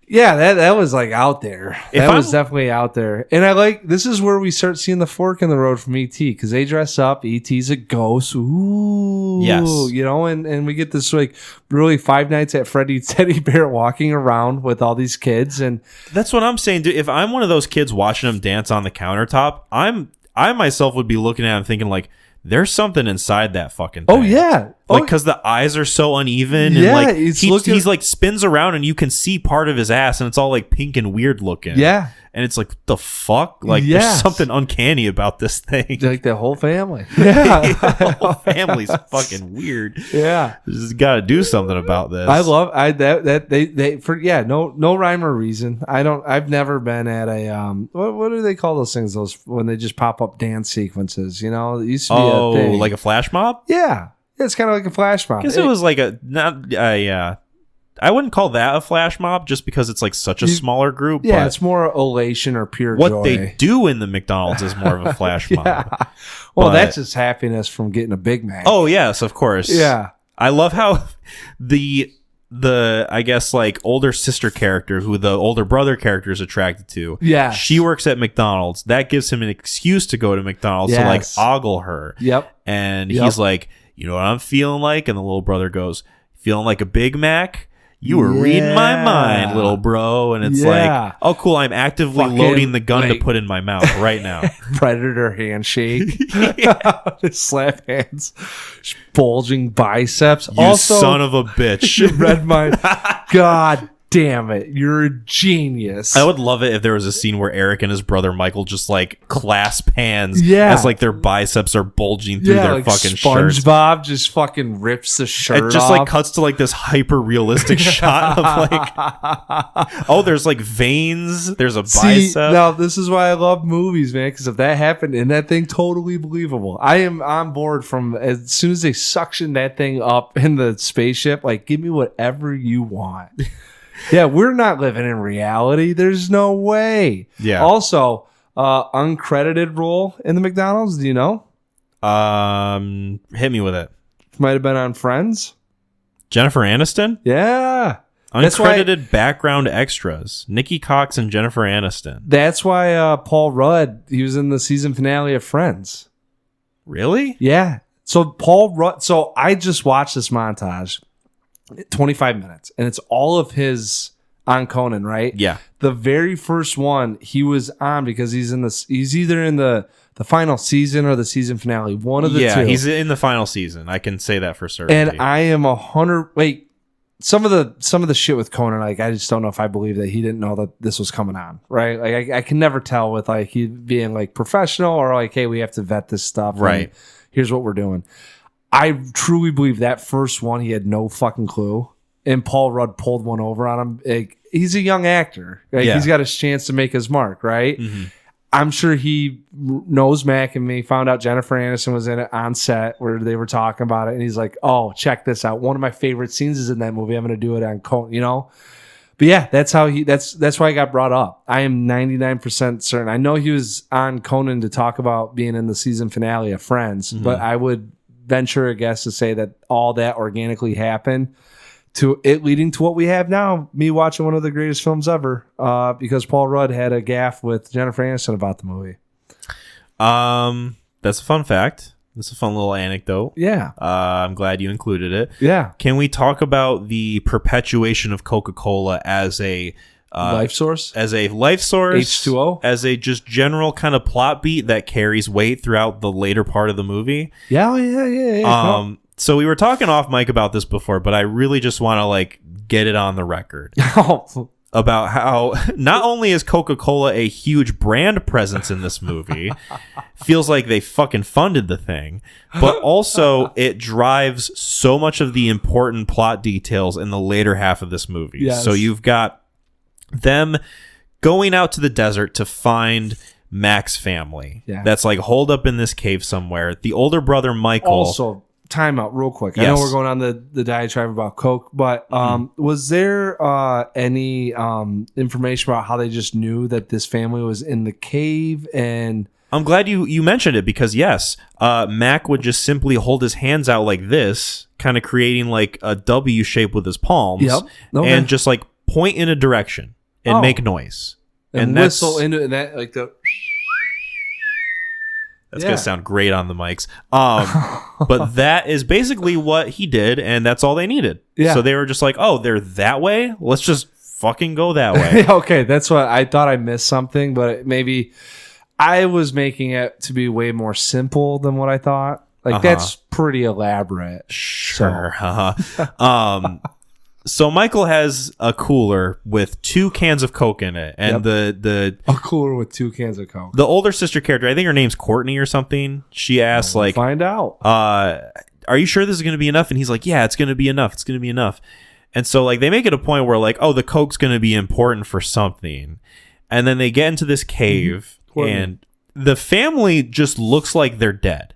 yeah, that was like out there. That was definitely out there. And I like, this is where we start seeing the fork in the road from E.T. because they dress up. E.T.'s a ghost. Ooh. Yes. And we get this like really Five Nights at Freddy's teddy bear walking around with all these kids. And that's what I'm saying, dude. If I'm one of those kids watching them dance on the countertop, I myself would be looking at him thinking like, there's something inside that fucking thing. Oh, yeah. Like, because the eyes are so uneven. Yeah, and like he's like spins around and you can see part of his ass and it's all like pink and weird looking. Yeah. And it's like, what the fuck? Like, there's something uncanny about this thing. Like the whole family. Yeah. The whole family's fucking weird. Yeah. Just got to do something about this. I love no rhyme or reason. I've never been at a what do they call those things? Those when they just pop up dance sequences, it used to be a thing. Like a flash mob? Yeah. It's kind of like a flash mob. I guess it was like a not yeah. I wouldn't call that a flash mob just because it's like such a smaller group. Yeah, but it's more elation or pure what joy. they do in the McDonald's is more of a flash mob. Well, But- that's just happiness from getting a Big Mac. Oh yes, of course. yeah. I love how the I guess like older sister character who the older brother character is attracted to. Yeah. She works at McDonald's. That gives him an excuse to go to McDonald's to like Yes. ogle her. Yep. And Yep. he's like, you know what I'm feeling like? And the little brother goes, feeling like a Big Mac? You were reading my Yeah. mind, little bro. And it's Yeah. like, oh, cool. I'm actively Fucking, loading the gun to like- put in my mouth right now. Predator handshake. Slap hands. Bulging biceps. You also, son of a bitch. you read my. God damn it. You're a genius. I would love it if there was a scene where Eric and his brother Michael just like clasp hands Yeah. as like their biceps are bulging through their like fucking shirts. SpongeBob just fucking rips the shirt It just off. like cuts to like this hyper realistic shot of like, oh, there's like veins. There's a See, bicep. now this is why I love movies, man. Because if that happened in that thing, totally believable. I am on board from as soon as they suction that thing up in the spaceship. Like, give me whatever you want. Yeah, we're not living in reality. There's no way. Yeah. Also, uncredited role in the McDonald's. Do you know? Hit me with it. Might have been on Friends. Jennifer Aniston. Yeah. That's why- Uncredited background extras. Nikki Cox and Jennifer Aniston. That's why Paul Rudd, he was in the season finale of Friends. Really? Yeah. So Paul Rudd, so I just watched this montage, 25 minutes, and it's all of his on Conan, right? Yeah. The very first one he was on because he's either in the final season or the season finale. One of the Yeah, two. he's in the final season. I can say that for certainty. And I am 100. Wait, some of the shit with Conan, like I just don't know if I believe that he didn't know that this was coming on, right? Like I can never tell with like he being like professional or like, hey, we have to vet this stuff. Right. And here's what we're doing. I truly believe that first one he had no fucking clue, and Paul Rudd pulled one over on him. Like, he's a young actor. Like, Yeah. He's got his chance to make his mark, right? Mm-hmm. I'm sure he knows Mac and me, found out Jennifer Aniston was in it on set where they were talking about it. And he's like, oh, check this out. One of my favorite scenes is in that movie. I'm going to do it on Conan, you know? But yeah, that's how that's why he got brought up. I am 99% certain. I know he was on Conan to talk about being in the season finale of Friends, but I would venture a guess to say that all that organically happened to it leading to what we have now, me watching one of the greatest films ever, because Paul Rudd had a gaffe with Jennifer Aniston about the movie. That's a fun fact. That's a fun little anecdote. Yeah. I'm glad you included it. Yeah. Can we talk about the perpetuation of Coca-Cola as a Life source? as a life source, H2O? as a just general kind of plot beat that carries weight throughout the later part of the movie? Yeah. No. So we were talking off mic about this before, but I really just want to like get it on the record Oh, about how not only is Coca-Cola a huge brand presence in this movie, feels like they fucking funded the thing, but also it drives so much of the important plot details in the later half of this movie. Yes. So you've got them going out to the desert to find Mac's family. Yeah. That's like holed up in this cave somewhere. The older brother Michael. also, time out real quick. I know Yes. we're going on the diatribe about Coke, but was there any information about how they just knew that this family was in the cave? And I'm glad you mentioned it because yes, Mac would just simply hold his hands out like this, kind of creating like a W shape with his palms, Yep. Okay. and just like point in a direction and Oh. make noise. and that's whistle into that like the that's Yeah. gonna sound great on the mics. But that is basically what he did, and that's all they needed. Yeah. So they were just like, oh, they're that way. Let's just fucking go that way. Okay, that's what I thought. I missed something, but maybe I was making it to be way more simple than what I thought. Like that's pretty elaborate. Sure. So Michael has a cooler with 2 cans of Coke in it, and the A cooler with 2 cans of Coke. the older sister character, I think her name's Courtney or something. She asks like, Find out. "Are you sure this is going to be enough?" And he's like, "Yeah, it's going to be enough. It's going to be enough." And so like they make it a point where like, "Oh, the Coke's going to be important for something," and then they get into this cave, Courtney. and the family just looks like they're dead.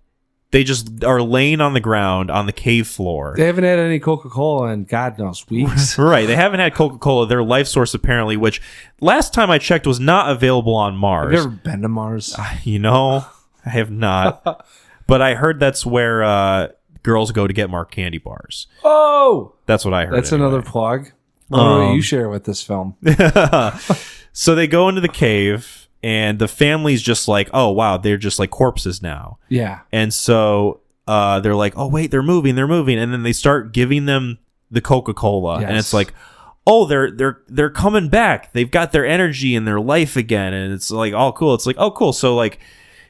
They just are laying on the ground on the cave floor. They haven't had any Coca-Cola in God knows weeks. Right. They haven't had Coca-Cola, their life source apparently, which last time I checked was not available on Mars. Have you ever been to Mars? You know, I have not. But I heard that's where girls go to get more candy bars. Oh! That's what I heard. That's anyway. another plug. What do you share with this film? So they go into the cave, and the family's just like, oh, wow, they're just like corpses now. Yeah. And so they're like, oh, wait, they're moving. And then they start giving them the Coca-Cola. Yes. And it's like, oh, they're coming back. They've got their energy and their life again. And it's like, oh, cool. It's like, oh, cool. So like,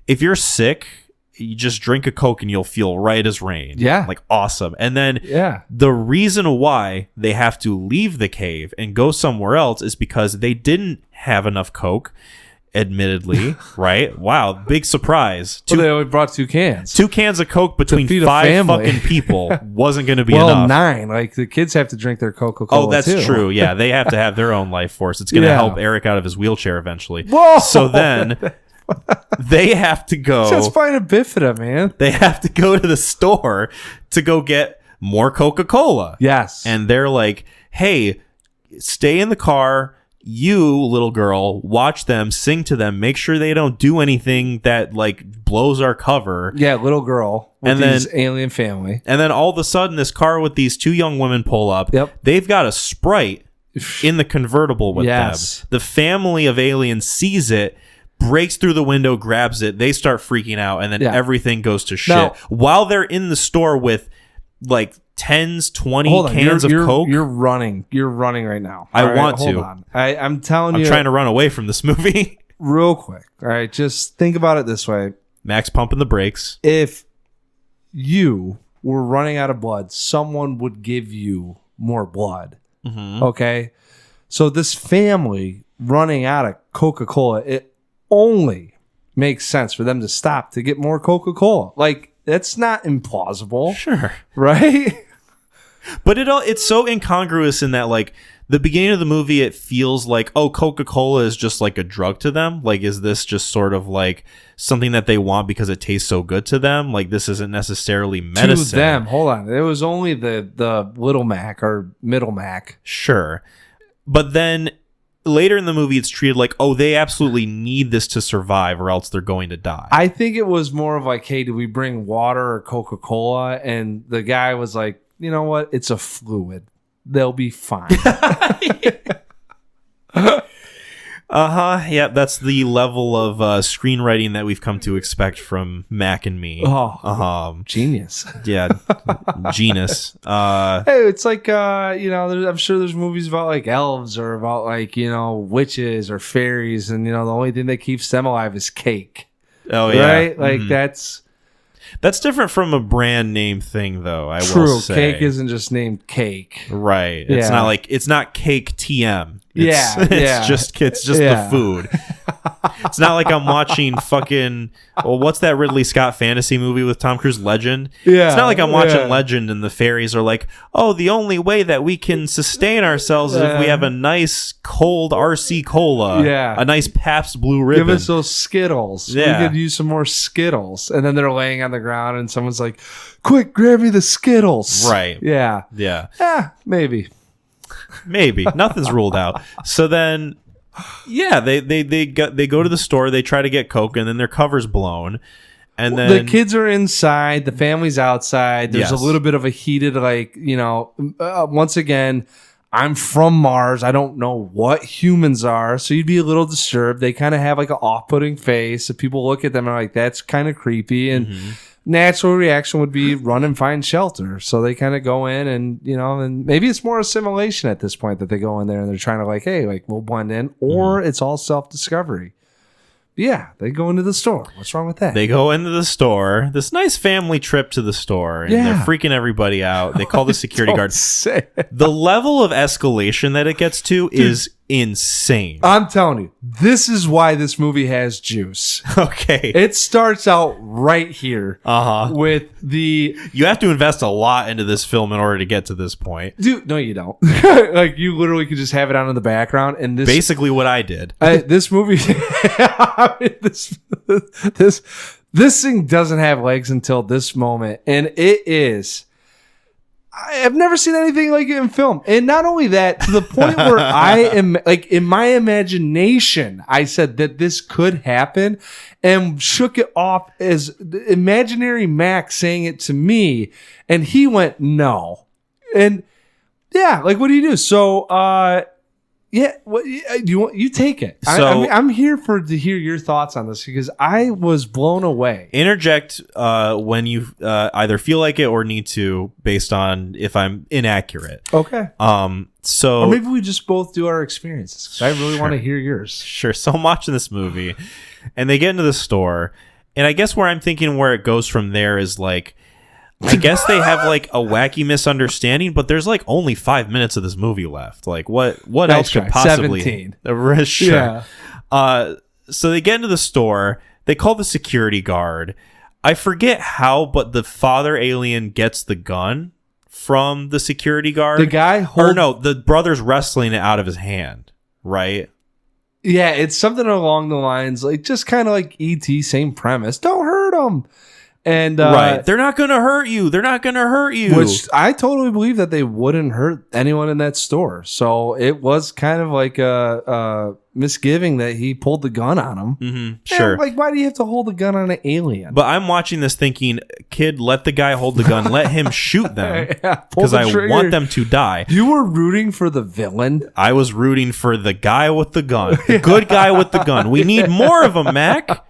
if you're sick, you just drink a Coke and you'll feel right as rain. Yeah. Like, awesome. And then Yeah. the reason why they have to leave the cave and go somewhere else is because they didn't have enough Coke, admittedly, right? Wow, big surprise. Well, they only brought 2 cans. 2 cans of Coke between feed a 5 family. fucking people wasn't going to be Well, enough. 9. Like, the kids have to drink their Coca-Cola, Oh, that's too. true. Yeah, they have to have their own life force. It's going to Yeah. help Eric out of his wheelchair eventually. Whoa! So then they have to go. That's spina bifida, man. They have to go to the store to go get more Coca-Cola. Yes. And they're like, hey, stay in the car. You, little girl, watch them, sing to them, make sure they don't do anything that like blows our cover. yeah, little girl with And then- his alien family. And then all of a sudden, this car with these 2 young women pull up. Yep. They've got a Sprite in the convertible with Yes. them. The family of aliens sees it, breaks through the window, grabs it. They start freaking out, and then Yeah. everything goes to shit. Now- While they're in the store with like 10s, 20 Hold on, cans of Coke. You're running. You're running right now. I All right, want hold to. on. I'm telling I'm you trying to run away from this movie. real quick. All right, just think about it this way. Max pumping the brakes. If you were running out of blood, someone would give you more blood. Mm-hmm. Okay? So this family running out of Coca-Cola, it only makes sense for them to stop to get more Coca-Cola. Like, that's not implausible, Sure. right? But it's so incongruous in that, like, the beginning of the movie, it feels like, oh, Coca-Cola is just like a drug to them. Like, is this just sort of like something that they want because it tastes so good to them? Like, this isn't necessarily medicine. To them. Hold on. It was only the little Mac or middle Mac. Sure. But then later in the movie, it's treated like, oh, they absolutely need this to survive or else they're going to die. I think it was more of like, hey, do we bring water or Coca-Cola? And the guy was like, you know what? It's a fluid. They'll be fine. Yeah, that's the level of screenwriting that we've come to expect from Mac and me. Oh, genius. Yeah, genus. Hey, it's like, I'm sure there's movies about like elves or about like, witches or fairies. And, the only thing that keeps them alive is cake. Oh, yeah. Right? Like That's different from a brand name thing, though. I will true. say. Cake isn't just named cake. Right. It's Yeah. it's not cake TM. Yeah, It's yeah. just Yeah. the food. It's not like I'm watching fucking what's that Ridley Scott fantasy movie with Tom Cruise, Legend? Yeah, It's not like I'm watching yeah. Legend and the fairies are like, oh, the only way that we can sustain ourselves is if we have a nice cold RC cola. Yeah. A nice Pabst Blue Ribbon. Give us those Skittles. Yeah. We could use some more Skittles. And then they're laying on the ground and someone's like, quick, grab me the Skittles. Right. Yeah. Yeah. Maybe. Maybe. Nothing's ruled out. So then yeah, they go to the store, they try to get Coke, and then their cover's blown. And then the kids are inside, the family's outside. There's Yes. a little bit of a heated, once again, I'm from Mars. I don't know what humans are. So you'd be a little disturbed. They kind of have like an off-putting face. If people look at them and are like, that's kind of creepy. And natural reaction would be run and find shelter. So they kind of go in and, and maybe it's more assimilation at this point that they go in there and they're trying to like, hey, like we'll blend in, or it's all self-discovery. Yeah, they go into the store. What's wrong with that? they go into the store, this nice family trip to the store, and Yeah. they're freaking everybody out. They call the security Don't guard. say it. The level of escalation that it gets to is insane. I'm telling you, this is why this movie has juice. Okay. It starts out right here with the You have to invest a lot into this film in order to get to this point. dude. No, you don't. Like you literally could just have it on in the background, and this Basically what I did. this movie, I mean, this This thing doesn't have legs until this moment, and it is. I have never seen anything like it in film. And not only that, to the point where I am like in my imagination, I said that this could happen and shook it off as the imaginary Max saying it to me. And he went, no. And yeah, like, what do you do? So, yeah, what you take it. So, I'm here to hear your thoughts on this because I was blown away. Interject when you either feel like it or need to, based on if I'm inaccurate. Okay. So, or maybe we just both do our experiences. 'Cause I really want to Sure. hear yours. Sure. So I'm watching this movie, and they get into the store, and I guess where I'm thinking where it goes from there is like, I guess they have like a wacky misunderstanding, but there's like only 5 minutes of this movie left. Like what Nice else could try. possibly 17. Sure. Yeah. So they get into the store, they call the security guard. I forget how, but the father alien gets the gun from the security guard. The guy the brother's wrestling it out of his hand, right? Yeah, it's something along the lines like just kind of like E.T. Same premise. Don't hurt him. And Right. They're not going to hurt you. They're not going to hurt you. Which I totally believe that they wouldn't hurt anyone in that store. So it was kind of like a misgiving that he pulled the gun on him. Mm-hmm. Man, Sure. like, why do you have to hold a gun on an alien? But I'm watching this thinking, kid, let the guy hold the gun. Let him shoot them. Yeah, pull Because the I trigger. want them to die. You were rooting for the villain. I was rooting for the guy with the gun. The good guy with the gun. We need more of them, Mac.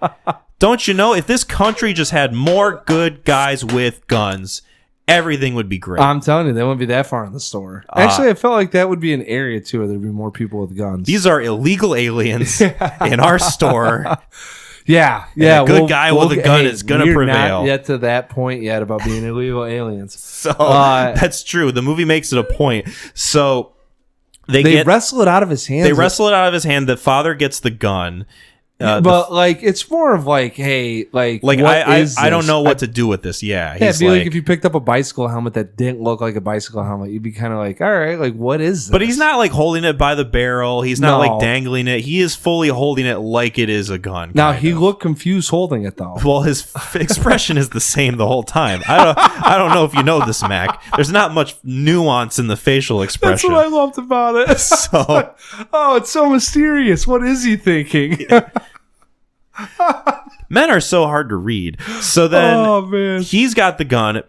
Don't you know? If this country just had more good guys with guns, everything would be great. I'm telling you, they wouldn't be that far in the store. Actually, I felt like that would be an area too where there'd be more people with guns. These are illegal aliens in our store. Yeah. A good guy with a gun is gonna prevail. Not yet to that point yet about being illegal aliens. So that's true. The movie makes it a point. So they wrestle it out of his hands. They wrestle it out of his hand. The father gets the gun. But like, it's more of like, hey, like what is I don't this? know what to do with this. Yeah, Yeah, it'd be like if you picked up a bicycle helmet that didn't look like a bicycle helmet, you'd be kind of like, all right, like what is this? But he's not like holding it by the barrel. He's not No. like dangling it. He is fully holding it like it is a gun. Now kind he of. looked confused holding it though. Well, his expression is the same the whole time. I don't know if you know this, Mac. There's not much nuance in the facial That's expression. what I loved about it. So, Oh, it's so mysterious. What is he thinking? men are so hard to read. So then Oh man. he's got the gun.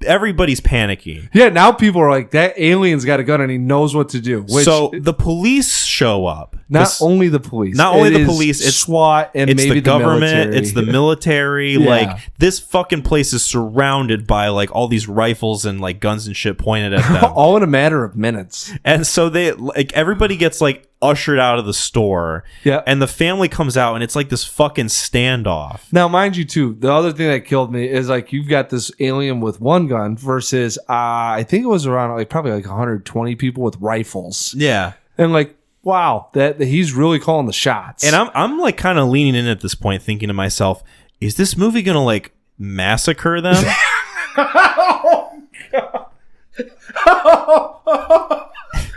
Everybody's panicking. Yeah, now people are like, that alien's got a gun and he knows what to do. Which, So the police show up. not only the police. Not only It the is police, it's SWAT and it's maybe the government, military. it's the military. Yeah. Like this fucking place is surrounded by like all these rifles and like guns and shit pointed at them. all in a matter of minutes. And so they like everybody gets like ushered out of the store. Yeah. And the family comes out and it's like this fucking standoff. Now, mind you, too, the other thing that killed me is like you've got this alien with one gun versus I think it was around like probably like 120 people with rifles, Yeah. and like wow, that he's really calling the shots. And I'm like kind of leaning in at this point, thinking to myself, is this movie gonna like massacre them?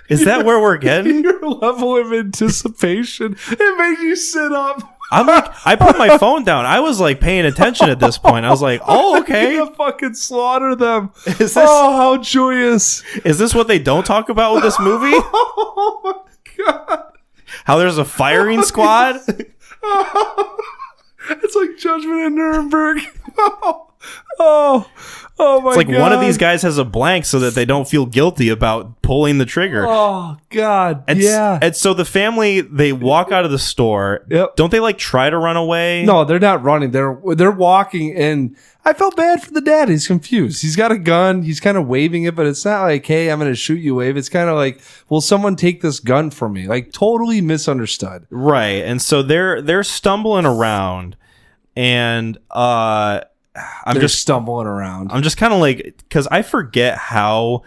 Is that where we're getting? Your level of anticipation, it made you sit up. I'm like, I put my phone down. I was like paying attention at this point. I was like, oh, okay. You're gonna fucking slaughter them. Is this, Oh, how joyous! is this what they don't talk about with this movie? Oh my god! How there's a firing squad? It's like Judgment in Nuremberg. Oh my god! It's like one of these guys has a blank so that they don't feel guilty about pulling the trigger. Oh god! And, yeah. and so the family, they walk out of the store. Yep. Don't they like try to run away? No, they're not running. They're walking, and I felt bad for the dad. He's confused. He's got a gun. He's kind of waving it, but it's not like, "Hey, I'm going to shoot you." Wave. It's kind of like, "Will someone take this gun from me?" Like totally misunderstood. Right. And so they're stumbling around, and They're just stumbling around. I'm just kind of like, because I forget how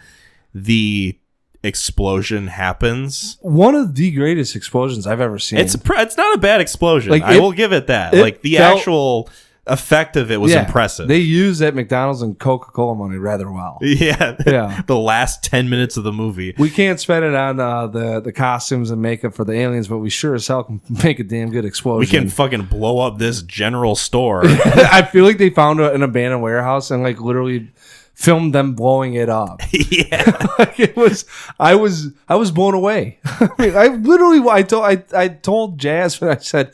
the explosion happens. One of the greatest explosions I've ever seen. It's not a bad explosion. Like, I will give it that. it Like the felt- actual effect of it was impressive. They used that McDonald's and Coca-Cola money rather well. Yeah. The last 10 minutes of the movie. We can't spend it on the costumes and makeup for the aliens, but we sure as hell can make a damn good explosion. We can fucking blow up this general store. I feel like they found an abandoned warehouse and like literally filmed them blowing it up. Yeah. Like it was, I was blown away. I mean, I told Jasmine, I said,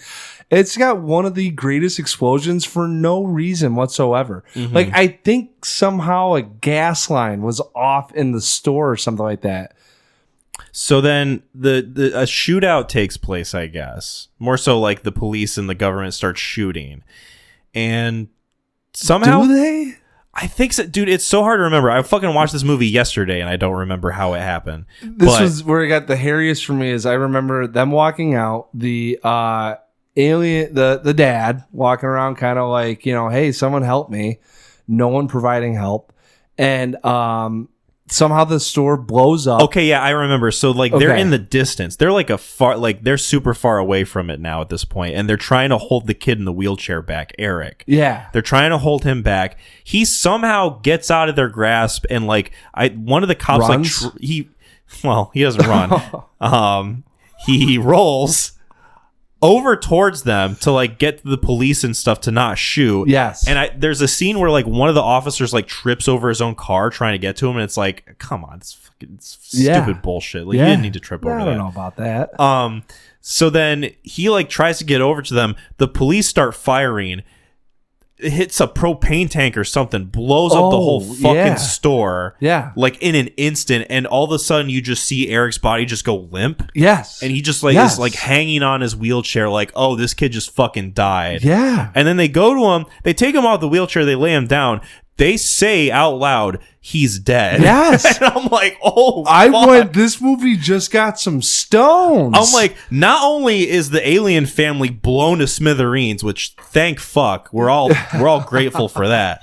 it's got one of the greatest explosions for no reason whatsoever. Mm-hmm. Like, I think somehow a gas line was off in the store or something like that. So then a shootout takes place, I guess. More so like the police and the government start shooting. And somehow... Do they? I think so. Dude, it's so hard to remember. I fucking watched this movie yesterday and I don't remember how it happened. This was where it got the hairiest for me is I remember them walking out, the alien, the dad walking around kind of like, you know, hey, someone help me. No one providing help. And somehow the store blows up. Okay, yeah, I remember. So like they're in the distance. They're like they're super far away from it now at this point, and they're trying to hold the kid in the wheelchair back, Eric. Yeah. They're trying to hold him back. He somehow gets out of their grasp and like one of the cops runs? like he doesn't run. He rolls over towards them to like get the police and stuff to not shoot. Yes. And there's a scene where like one of the officers like trips over his own car trying to get to him, and it's like, come on, it's fucking stupid bullshit. Like you didn't need to trip over that. I don't know about that. So then he like tries to get over to them. The police start firing. It hits a propane tank or something, blows up the whole fucking store. Yeah. Like in an instant, and all of a sudden you just see Eric's body just go limp. Yes. And he just like is like hanging on his wheelchair, like, oh, this kid just fucking died. Yeah. And then they go to him, they take him off the wheelchair, they lay him down. They say out loud, he's dead. Yes. And I'm like, oh, fuck. This movie just got some stones. I'm like, not only is the alien family blown to smithereens, which thank fuck, we're all grateful for that.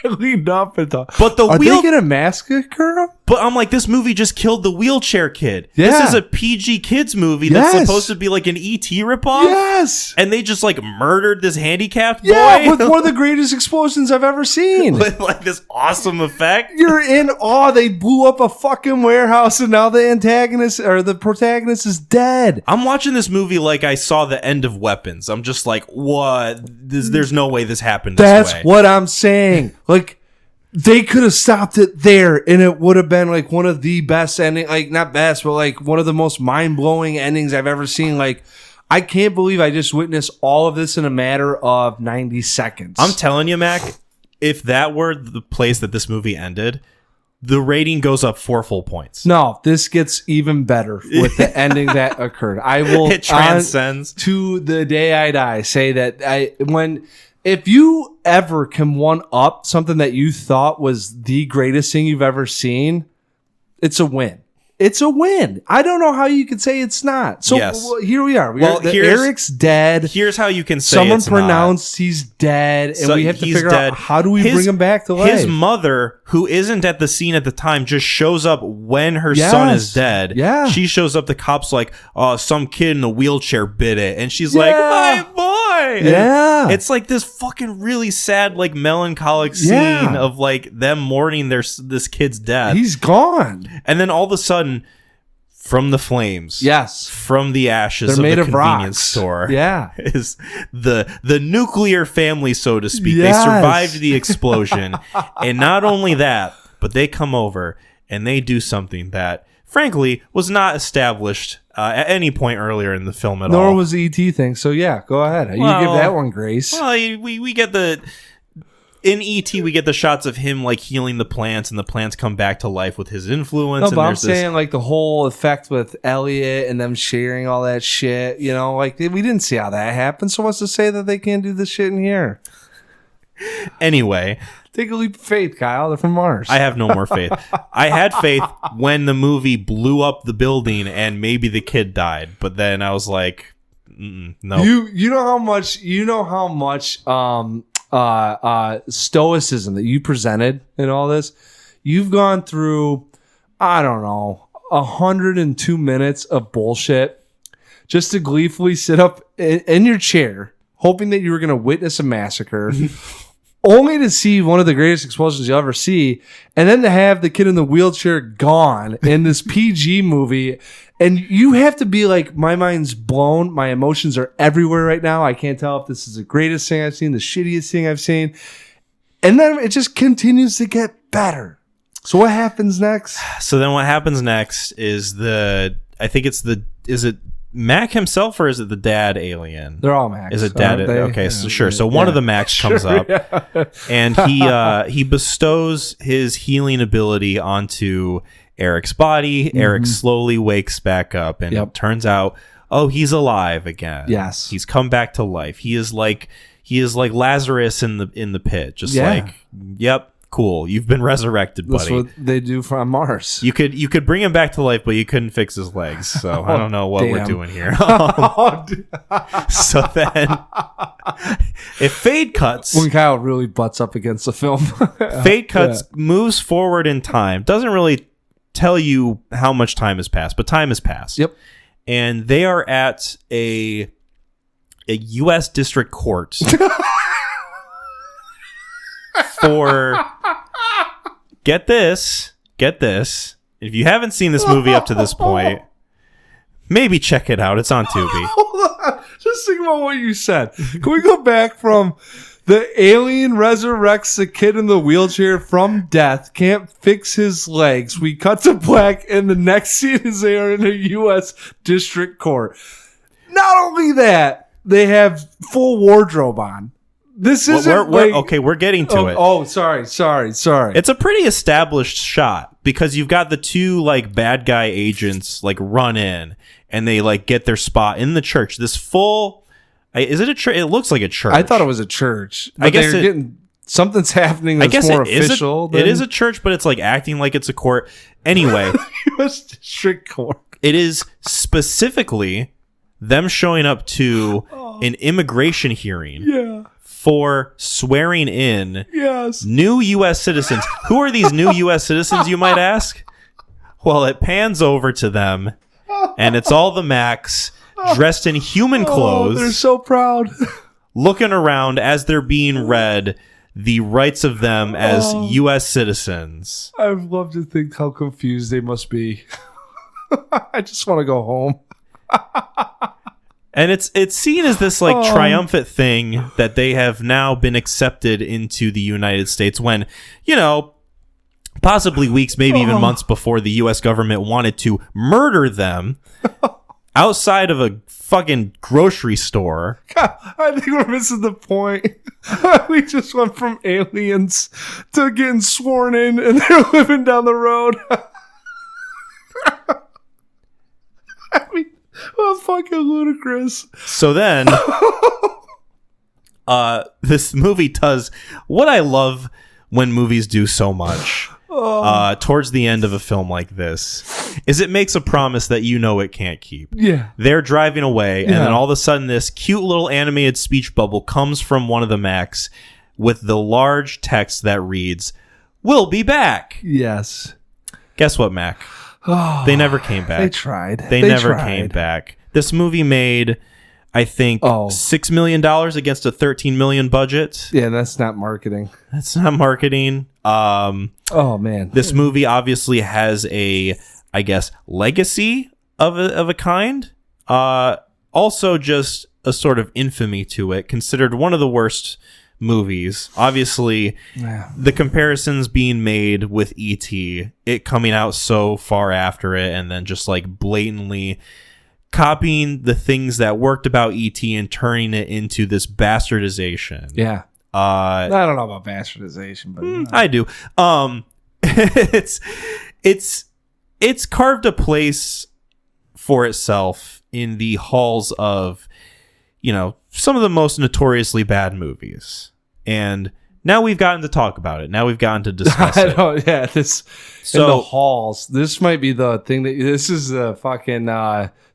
I leaned up and thought, but are they gonna massacre him? But I'm like, this movie just killed the wheelchair kid. Yeah. This is a PG kids movie that's supposed to be like an ET ripoff. Yes. And they just like murdered this handicapped boy. Yeah, with one of the greatest explosions I've ever seen. With like this awesome effect. You're in awe. They blew up a fucking warehouse and now the antagonist or the protagonist is dead. I'm watching this movie like I saw the end of Weapons. I'm just like, what? There's no way this happened this way. That's what I'm saying. Like, they could have stopped it there and it would have been like one of the best ending, like not best, but like one of the most mind-blowing endings I've ever seen. Like, I can't believe I just witnessed all of this in a matter of 90 seconds. I'm telling you, Mac, if that were the place that this movie ended, the rating goes up 4 full points. No, this gets even better with the ending that occurred. I will It transcends to the day I die say that if you ever can one up something that you thought was the greatest thing you've ever seen, it's a win. It's a win. I don't know how you could say it's not. So here we are. Eric's dead. Here's how you can say someone it's pronounced he's dead, and So we have to he's figure dead. out how do we bring him back to life. His mother, who isn't at the scene at the time, just shows up when her son is dead. Yeah. She shows up. The cops like, oh, some kid in a wheelchair bit it, and she's like, my boy. Yeah. And it's like this fucking really sad, like melancholic scene of like them mourning this kid's death. He's gone, and then all of a sudden, from the flames, from the ashes They're of made the of convenience rocks. store, is the nuclear family, so to speak. Yes. They survived the explosion, and not only that, but they come over and they do something that, frankly, was not established at any point earlier in the film at all. Nor was the ET thing. So yeah, go ahead. You give that one grace. Well, we get in E.T., we get the shots of him like healing the plants, and the plants come back to life with his influence. No, but I'm saying like the whole effect with Elliot and them sharing all that shit. You know, like we didn't see how that happened. So what's to say that they can't do this shit in here? Anyway, take a leap of faith, Kyle. They're from Mars. I have no more faith. I had faith when the movie blew up the building and maybe the kid died, but then I was like, no. You know how much stoicism that you presented in all this. You've gone through, I don't know, 102 minutes of bullshit just to gleefully sit up in your chair hoping that you were going to witness a massacre, only to see one of the greatest explosions you'll ever see, and then to have the kid in the wheelchair gone in this PG movie. And you have to be like, my mind's blown. My emotions are everywhere right now. I can't tell if this is the greatest thing I've seen, the shittiest thing I've seen. And then it just continues to get better. So what happens next? So then what happens next is is it Mac himself or is it the dad alien? They're all Macs. Is it dad? Okay, so sure. So one of the Macs comes up, and he bestows his healing ability onto Eric's body. Eric slowly wakes back up, and it turns out, he's alive again. Yes, he's come back to life. He is like Lazarus in the pit. Just yep. Cool, you've been resurrected, buddy. That's what they do from Mars. You could bring him back to life, but you couldn't fix his legs. So I don't know what we're doing here. So then, if fade cuts, when Kyle really butts up against the film, fade cuts moves forward in time. Doesn't really tell you how much time has passed, but time has passed. Yep. And they are at a U.S. district court. For get this. If you haven't seen this movie up to this point, maybe check it out. It's on Tubi. Hold on. Just think about what you said. Can we go back from the alien resurrects the kid in the wheelchair from death, can't fix his legs. We cut to black, and the next scene is they are in a U.S. district court. Not only that, they have full wardrobe on. This isn't we're getting to it. Oh, sorry. It's a pretty established shot because you've got the two like bad guy agents like run in and they like get their spot in the church. This full is it a church? It looks like a church. I thought it was a church. But I guess they're getting something's happening that's more official. It is a church, but it's like acting like it's a court. Anyway, U.S. district court. It is specifically them showing up to an immigration hearing. Yeah. For swearing in new U.S. citizens. Who are these new U.S. citizens, you might ask? Well, it pans over to them, and it's all the Macs dressed in human clothes. They're so proud. Looking around as they're being read the rights of them as U.S. citizens. I'd love to think how confused they must be. I just want to go home. And it's seen as this like triumphant thing that they have now been accepted into the United States when, you know, possibly weeks, maybe even months before the U.S. government wanted to murder them outside of a fucking grocery store. God, I think we're missing the point. We just went from aliens to getting sworn in and they're living down the road. I mean, well, fucking ludicrous. So then, this movie does what I love when movies do so much. Towards the end of a film like this, is it makes a promise that you know it can't keep. Yeah, they're driving away, and then all of a sudden, this cute little animated speech bubble comes from one of the Macs with the large text that reads, "We'll be back." Yes. Guess what, Mac? They never came back. They tried. They never came back. This movie made, I think, $6 million against a $13 million budget. Yeah, that's not marketing. That's not marketing. Oh man, this movie obviously has a, I guess, legacy of a kind. Also, just a sort of infamy to it. Considered one of the worst movies. Obviously, the comparisons being made with E.T., it coming out so far after it, and then just like blatantly copying the things that worked about E.T. and turning it into this bastardization. Yeah. I don't know about bastardization, but I do. It's carved a place for itself in the halls of, you know, some of the most notoriously bad movies. And now we've gotten to talk about it. Now we've gotten to discuss it. Yeah, this in the halls. This might be the thing that this is the fucking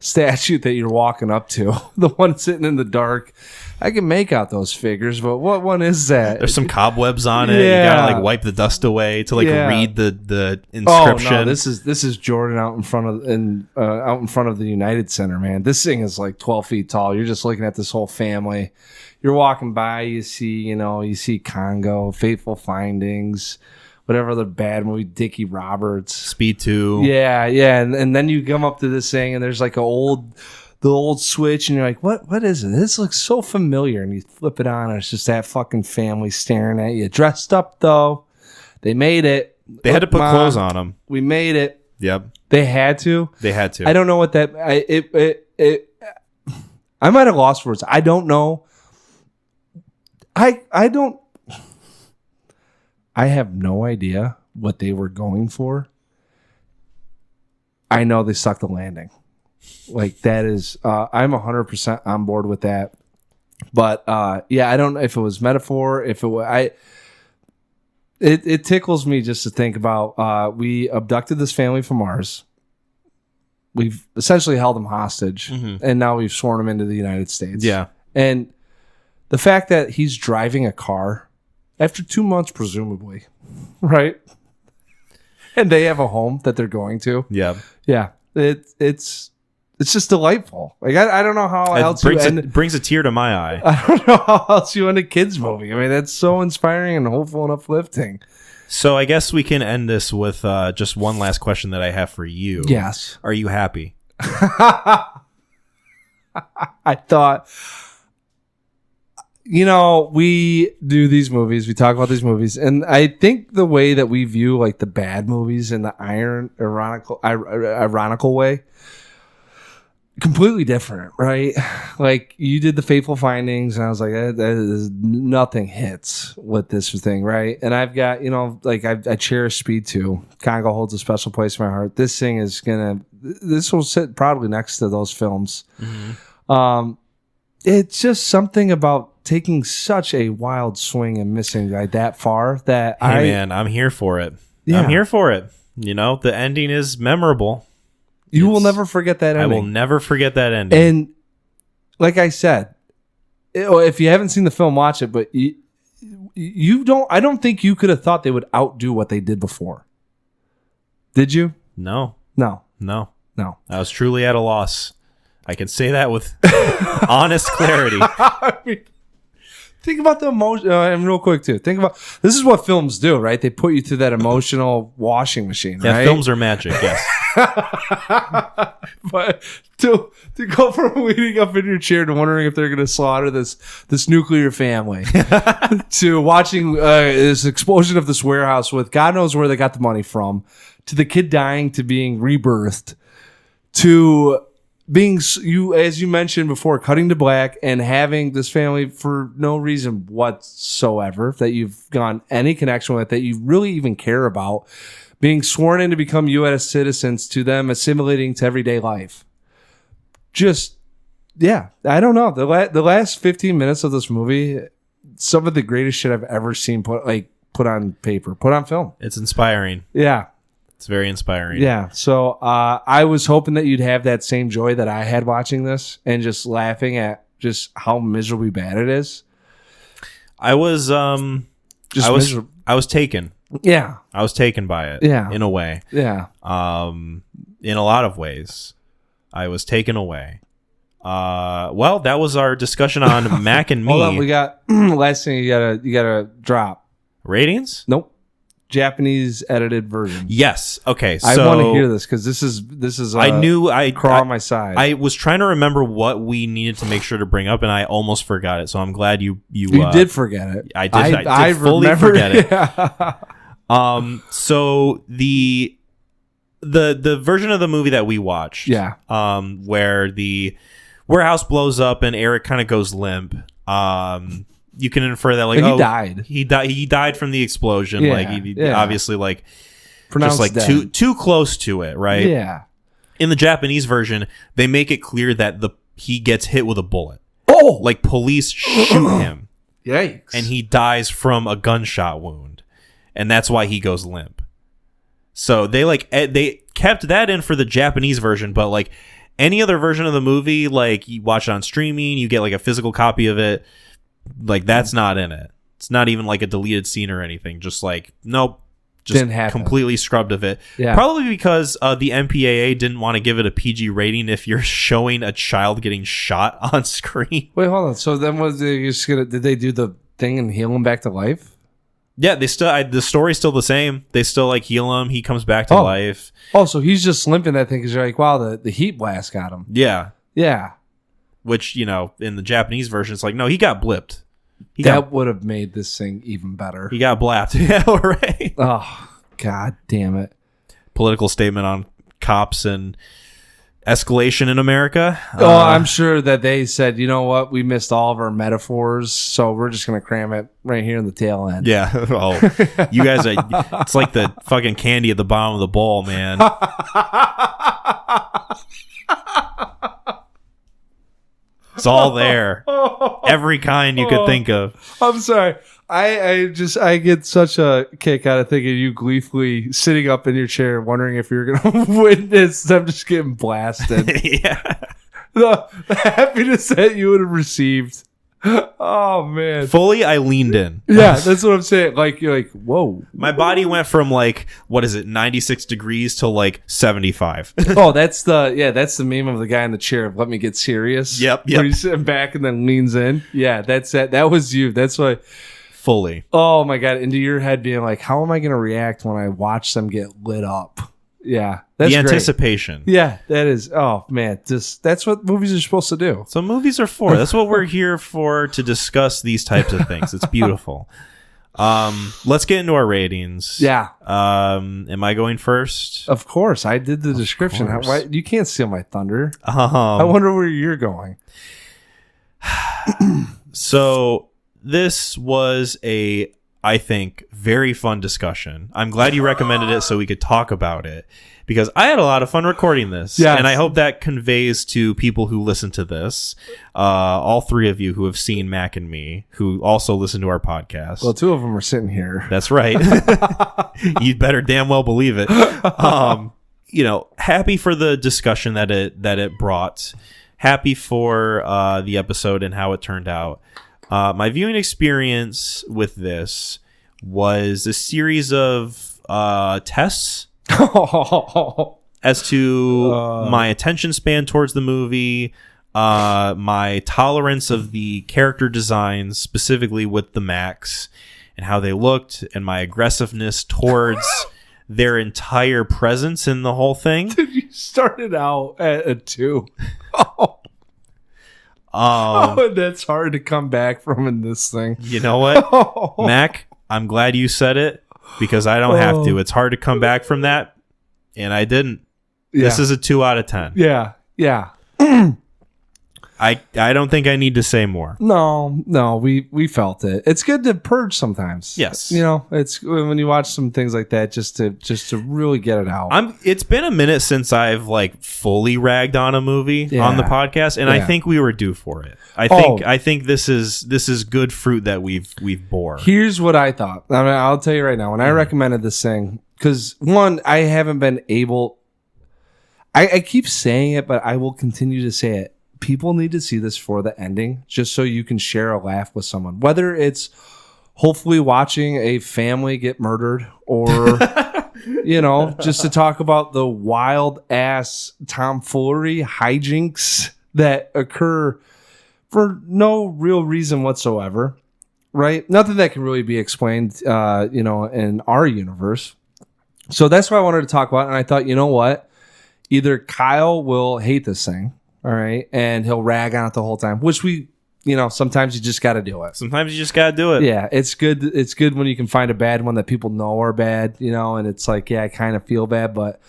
statue that you're walking up to. The one sitting in the dark. I can make out those figures, but what one is that? There's some cobwebs on it. Yeah. You gotta like wipe the dust away to like Yeah. read the Oh inscription. no, this is Jordan out in front of the United Center, man. This thing is like 12 feet tall. You're just looking at this whole family. You're walking by, you see Congo, Fateful Findings, whatever other bad movie, Dickie Roberts. Speed 2. Yeah, and then you come up to this thing, and there's like the old switch, and you're like, what is it? This looks so familiar, and you flip it on, and it's just that fucking family staring at you. Dressed up though, they made it. They had to put Mom, clothes on them. We made it. Yep. They had to. They had to. I don't know what that. I might have lost words. I don't know. I don't. I have no idea what they were going for. I know they sucked the landing. Like that is, I'm 100% on board with that. But yeah, I don't know if it was metaphor. If it was, it tickles me just to think about. We abducted this family from Mars. We've essentially held them hostage, and now we've sworn them into the United States. Yeah. And the fact that he's driving a car after 2 months, presumably, right? And they have a home that they're going to. Yeah. Yeah, it's just delightful. Like I don't know how else brings a tear to my eye. I don't know how else you end a kids movie. I mean, that's so inspiring and hopeful and uplifting. So I guess we can end this with just one last question that I have for you. Yes. Are you happy? I thought, we do these movies, we talk about these movies, and I think the way that we view like the bad movies in the ironical way, completely different, right? Like you did the Fateful Findings, and I was like, nothing hits with this thing, right? And I've got, I cherish Speed 2. Congo holds a special place in my heart. This thing is this will sit probably next to those films. Mm-hmm. It's just something about taking such a wild swing and missing like that far that man, I'm here for it. Yeah. I'm here for it. The ending is memorable. You will never forget that ending. I will never forget that ending. And like I said, if you haven't seen the film, watch it. But you don't. I don't think you could have thought they would outdo what they did before. Did you? No. I was truly at a loss. I can say that with honest clarity. I mean, think about the emotion, and real quick too. Think about this is what films do, right? They put you through that emotional washing machine, right? Yeah, films are magic. Yes. But to go from leaning up in your chair to wondering if they're going to slaughter this nuclear family to watching this explosion of this warehouse with God knows where they got the money from, to the kid dying, to being rebirthed, to being as you mentioned before, cutting to black and having this family for no reason whatsoever that you've gone any connection with, that you really even care about, being sworn in to become U.S. citizens, to them assimilating to everyday life. Just, yeah, I don't know. The last 15 minutes of this movie, some of the greatest shit I've ever seen put on paper, put on film. It's inspiring. Yeah. It's very inspiring. Yeah. So I was hoping that you'd have that same joy that I had watching this and just laughing at just how miserably bad it is. I was miserable. I was taken. Yeah. I was taken by it. Yeah. In a way. Yeah. In a lot of ways, I was taken away. Well, that was our discussion on Mac and Me. Hold on, we got last thing you gotta drop. Ratings? Nope. Japanese edited version. Yes. Okay. So I want to hear this because this is. I knew I crawl on my side. I was trying to remember what we needed to make sure to bring up, and I almost forgot it. So I'm glad you did forget it. I did. I did fully forget it. Yeah. So the version of the movie that we watched, yeah, where the warehouse blows up and Eric kind of goes limp. You can infer that like he died. He died from the explosion. Yeah, like he obviously like pronounced just like dead. too close to it, right? Yeah. In the Japanese version, they make it clear that he gets hit with a bullet. Oh, like police shoot him. Yikes! And he dies from a gunshot wound, and that's why he goes limp. So they kept that in for the Japanese version, but like Any other version of the movie, like you watch it on streaming, you get like a physical copy of it, like that's not in it. It's not even like a deleted scene or anything. Just like, nope. Just Didn't happen. Completely scrubbed of it. Yeah. Probably because the MPAA didn't want to give it a PG rating if you're showing a child getting shot on screen. Wait, hold on. So then was they just gonna? Did they do the thing and heal him back to life? Yeah, they still. The story's still the same. They still like heal him. He comes back to life. Oh, so he's just limping that thing because you're like, wow, the heat blast got him. Yeah. Yeah. Which, in the Japanese version, it's like, no, he got blipped. That would have made this thing even better. He got blapped. Yeah, right. Oh, God damn it. Political statement on cops and escalation in America. Oh, I'm sure that they said, you know what? We missed all of our metaphors, so we're just going to cram it right here in the tail end. Yeah. Oh, you guys are, it's like the fucking candy at the bottom of the bowl, man. It's all there. Every kind you could think of. I'm sorry. I get such a kick out of thinking you gleefully sitting up in your chair wondering if you're going to witness them just getting blasted. Yeah. The happiness that you would have received. Oh, man. Fully, I leaned in. Yeah, that's what I'm saying. Like, you're like, whoa. My body went from 96 degrees to 75. Oh, that's the meme of the guy in the chair of let me get serious. Yep. Where he's sitting back and then leans in. Yeah, that's that. That was you. That's why. Fully. Oh my God. Into your head being like, how am I going to react when I watch them get lit up? Yeah. That's the great. Anticipation. Yeah, that is. Oh man. That's what movies are supposed to do. So movies are for. That's what we're here for, to discuss these types of things. It's beautiful. Let's get into our ratings. Yeah. Am I going first? Of course. I did the description. course. You can't steal my thunder. I wonder where you're going. So this was I think, very fun discussion. I'm glad you recommended it so we could talk about it, because I had a lot of fun recording this. Yes. And I hope that conveys to people who listen to this, all three of you who have seen Mac and me, who also listen to our podcast. Well, two of them are sitting here. That's right. You'd better damn well believe it. Happy for the discussion that it brought. Happy for the episode and how it turned out. My viewing experience with this was a series of tests as to my attention span towards the movie, my tolerance of the character designs, specifically with the Macs, and how they looked, and my aggressiveness towards their entire presence in the whole thing. You started out at a 2. That's hard to come back from in this thing. You know what, Mac? I'm glad you said it, because I don't have to. It's hard to come back from that, and I didn't. Yeah. This is a 2 out of 10. Yeah. I don't think I need to say more. No, we felt it. It's good to purge sometimes. Yes. It's when you watch some things like that just to really get it out. It's been a minute since I've fully ragged on a movie on the podcast, and I think we were due for it. I think this is good fruit that we've bore. Here's what I thought. I'll tell you right now, when I recommended this thing, because one, I haven't been able. I keep saying it, but I will continue to say it. People need to see this for the ending, just so you can share a laugh with someone. Whether it's hopefully watching a family get murdered, or just to talk about the wild ass tomfoolery hijinks that occur for no real reason whatsoever, right? Nothing that can really be explained, in our universe. So that's what I wanted to talk about, and I thought, you know what? Either Kyle will hate this thing. All right. And he'll rag on it the whole time, which sometimes you just got to do it. Sometimes you just got to do it. Yeah. It's good. It's good when you can find a bad one that people know are bad, and it's like, yeah, I kind of feel bad. But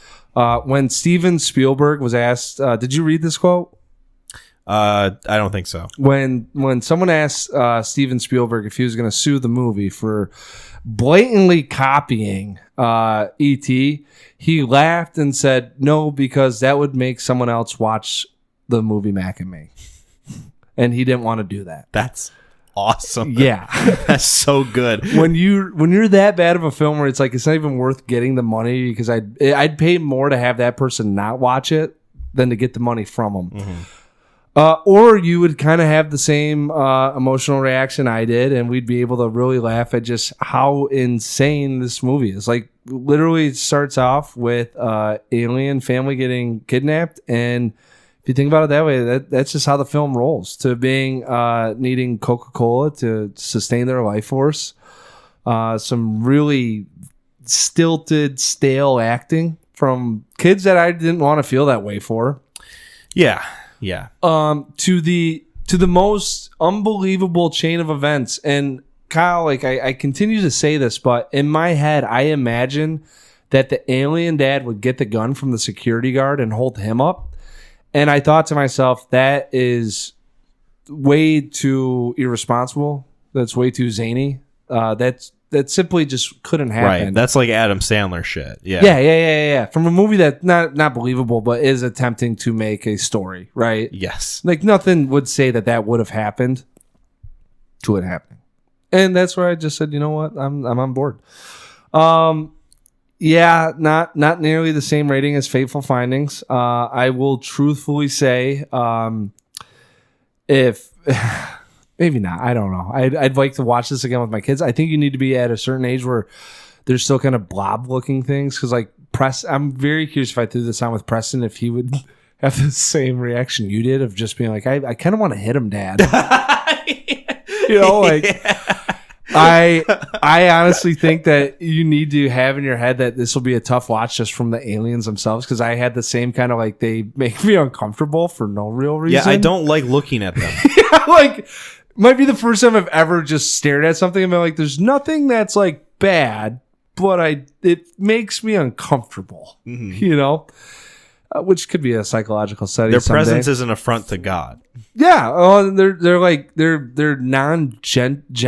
when Steven Spielberg was asked, did you read this quote? I don't think so. When someone asked Steven Spielberg if he was going to sue the movie for blatantly copying E.T., he laughed and said, no, because that would make someone else watch the movie Mac and Me. And he didn't want to do that. That's awesome. Yeah. That's so good. When you're that bad of a film where it's like, it's not even worth getting the money, because I'd pay more to have that person not watch it than to get the money from them. Or you would kind of have the same emotional reaction I did, and we'd be able to really laugh at just how insane this movie is. Like, literally, it starts off with alien family getting kidnapped, and if you think about it that way, that's just how the film rolls. To being needing Coca-Cola to sustain their life force, some really stilted, stale acting from kids that I didn't want to feel that way for. Yeah. To the most unbelievable chain of events. And Kyle, like I continue to say this, but in my head, I imagine that the alien dad would get the gun from the security guard and hold him up. And I thought to myself, that is way too irresponsible. That's way too zany. That simply just couldn't happen. Right. That's like Adam Sandler shit. Yeah. Yeah. From a movie that's not believable, but is attempting to make a story, right? Yes. Like, nothing would say that would have happened to it happening. And that's where I just said, you know what? I'm on board. Yeah, not nearly the same rating as Fateful Findings. I will truthfully say, if maybe not, I don't know. I'd like to watch this again with my kids. I think you need to be at a certain age where there's still kind of blob looking things, because like I'm very curious if I threw this on with Preston, if he would have the same reaction you did of just being like, I kind of want to hit him, Dad. You know, like. Yeah. I honestly think that you need to have in your head that this will be a tough watch just from the aliens themselves, because I had the same kind of like, they make me uncomfortable for no real reason. Yeah, I don't like looking at them. Yeah, like, might be the first time I've ever just stared at something and been like, there's nothing that's like bad, but it makes me uncomfortable, you know? Which could be a psychological study. Their someday. presence is an affront to God. Yeah, they're like they're non-gender,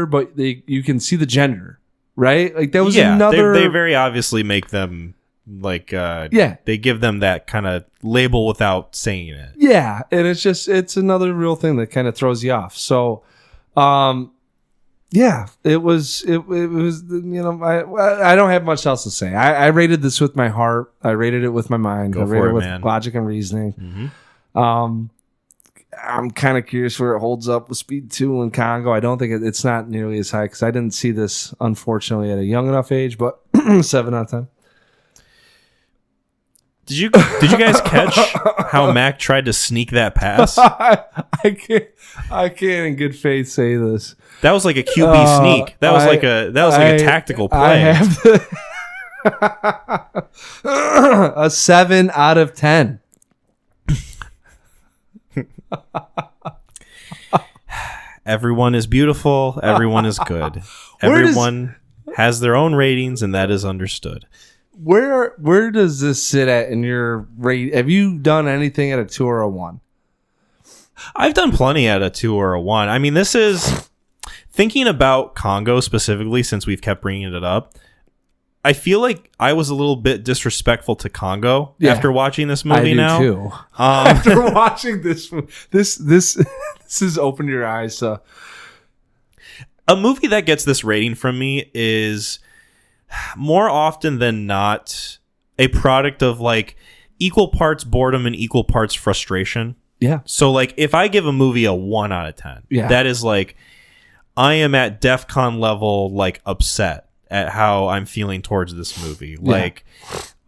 but you can see the gender, right? Like that was another. They very obviously make them like They give them that kind of label without saying it. Yeah, and it's another real thing that kind of throws you off. So, yeah, it was you know, I don't have much else to say. I rated this with my heart. I rated it with my mind. I rated it with logic and reasoning. I'm kind of curious where it holds up with Speed 2 and Congo. I don't think it's not nearly as high, because I didn't see this, unfortunately, at a young enough age, but 7 out of 10. Did you guys catch how Mac tried to sneak that pass? I can't in good faith say this. That was like a QB sneak. That was like a tactical play. I have a 7 out of 10. Everyone is beautiful. Everyone is good. Everyone has their own ratings, and that is understood. Where does this sit at in your rate? Have you done anything at a 2 or a 1? I've done plenty at a 2 or a 1. I mean, this is thinking about Congo specifically, since we've kept bringing it up. I feel like I was a little bit disrespectful to Congo after watching this movie. I do too. After watching this has opened your eyes. So. A movie that gets this rating from me is more often than not a product of like equal parts boredom and equal parts frustration. Yeah. So like if I give a movie a 1 out of 10, that is like I am at DEFCON level, like upset at how I'm feeling towards this movie. Like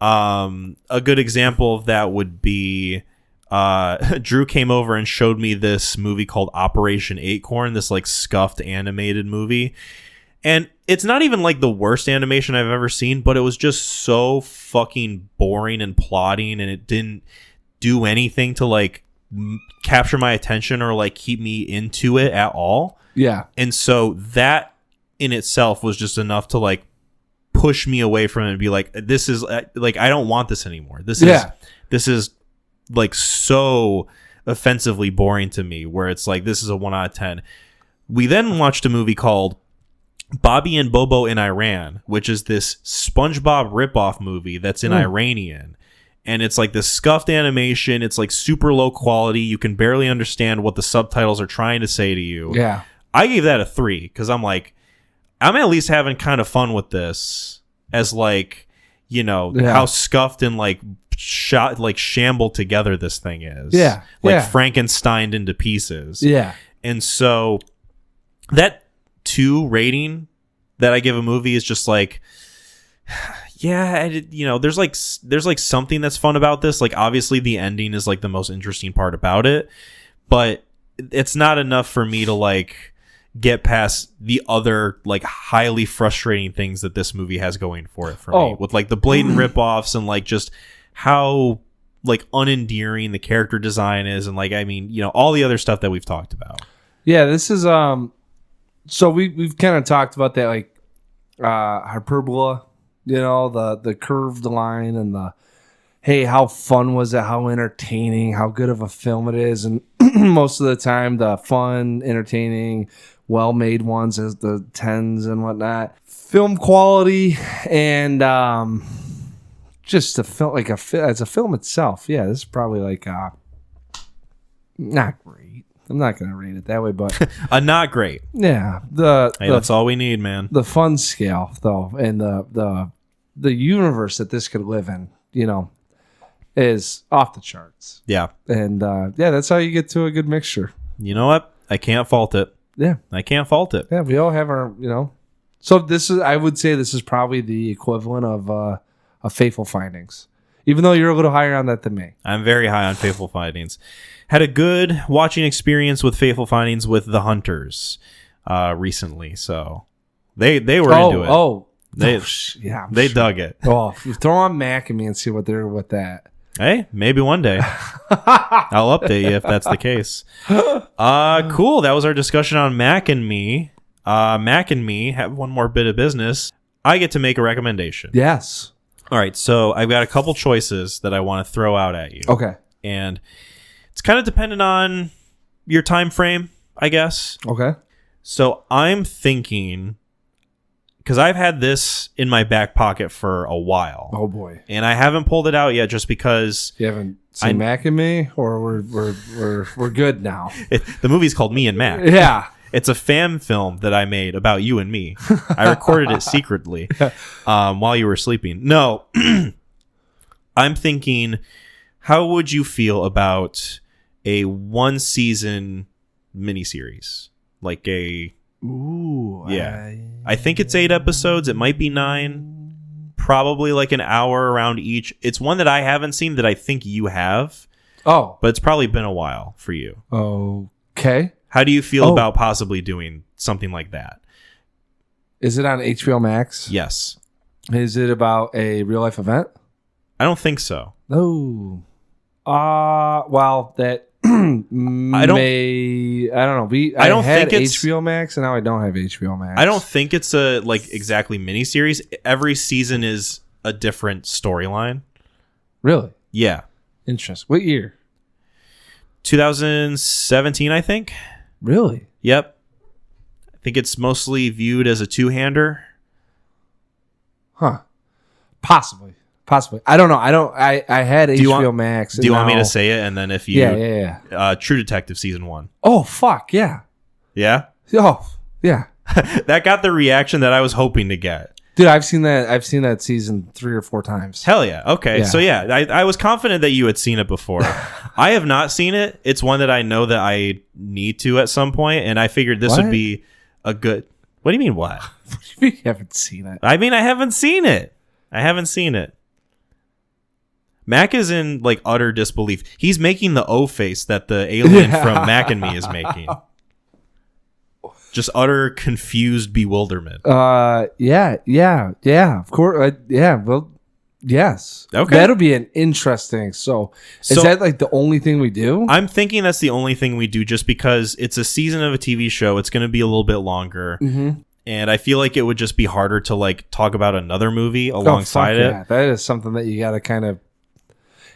a good example of that would be Drew came over and showed me this movie called Operation Acorn, this like scuffed animated movie. And it's not even like the worst animation I've ever seen, but it was just so fucking boring and plotting, and it didn't do anything to like capture my attention or like keep me into it at all. Yeah. And so that in itself was just enough to like push me away from it and be like, this is like, I don't want this anymore. This is like so offensively boring to me, where it's like, this is a 1 out of 10. We then watched a movie called Bobby and Bobo in Iran, which is this SpongeBob ripoff movie that's in Iranian. And it's like this scuffed animation. It's like super low quality. You can barely understand what the subtitles are trying to say to you. Yeah. I gave that a 3 because I'm like, I'm at least having kind of fun with this, as like, you know, how scuffed and like shambled together this thing is. Yeah. Frankensteined into pieces. Yeah. And so that 2 rating that I give a movie is just like, yeah, there's like something that's fun about this. Like, obviously the ending is like the most interesting part about it, but it's not enough for me to like get past the other like highly frustrating things that this movie has going for it me, with like the blatant ripoffs and like just how like unendearing the character design is, and like, I mean, all the other stuff that we've talked about. Yeah, this is so we've kind of talked about that, like hyperbola, the curved line, and the hey, how fun was it, how entertaining, how good of a film it is. And most of the time the fun, entertaining, well-made ones is the 10s and whatnot. Film quality and just a film, like as a film itself, yeah, this is probably like not great. I'm not going to rate it that way, but not great. Yeah, that's all we need, man. The fun scale, though, and the universe that this could live in, is off the charts. Yeah, and that's how you get to a good mixture. You know what? I can't fault it. Yeah, I can't fault it. Yeah, we all have our, So I would say this is probably the equivalent of Fateful Findings, even though you're a little higher on that than me. I'm very high on Fateful Findings. Had a good watching experience with Fateful Findings with The Hunters recently, so they were into it. They dug it. Oh, throw on Mac and me and see what they're with that. Hey, maybe one day I'll update you if that's the case. Cool. That was our discussion on Mac and Me. Mac and Me have one more bit of business. I get to make a recommendation. Yes. All right. So I've got a couple choices that I want to throw out at you. Okay. And it's kind of dependent on your time frame, I guess. Okay. So I'm thinking, because I've had this in my back pocket for a while. Oh boy! And I haven't pulled it out yet, just because you haven't seen Mac and Me, or we're good now. The movie's called Me and Mac. Yeah, it's a fan film that I made about you and me. I recorded it secretly while you were sleeping. No, I'm thinking, how would you feel about a 1-season miniseries, like a? Ooh, yeah. I think it's 8 episodes. It might be 9. Probably like an hour around each. It's one that I haven't seen that I think you have. Oh. But it's probably been a while for you. Okay. How do you feel about possibly doing something like that? Is it on HBO Max? Yes. Is it about a real life event? I don't think so. Oh. Well, that I don't know. I don't think it's HBO Max, and now I don't have HBO Max. I don't think it's a like exactly miniseries. Every season is a different storyline. Really? Yeah. Interesting. What year? 2017, I think. Really? Yep. I think it's mostly viewed as a 2-hander. Huh. Possibly. I don't know. I had HBO Max. Do you want me to say it? And then if you... Yeah. True Detective season 1. Oh, fuck. Yeah. Yeah? Oh, yeah. That got the reaction that I was hoping to get. Dude, I've seen that season 3 or 4 times. Hell yeah. Okay. Yeah. So yeah, I was confident that you had seen it before. I have not seen it. It's one that I know that I need to at some point, and I figured this would be a good... What do you mean, what? What do you mean you haven't seen it? I mean, I haven't seen it. Mac is in like utter disbelief. He's making the O face that the alien from Mac and Me is making. Just utter confused bewilderment. Yeah. Of course. Well, yes. Okay. That'll be an interesting. So is that like the only thing we do? I'm thinking that's the only thing we do, just because it's a season of a TV show. It's going to be a little bit longer. Mm-hmm. And I feel like it would just be harder to like talk about another movie alongside it. Yeah. That is something that you got to kind of...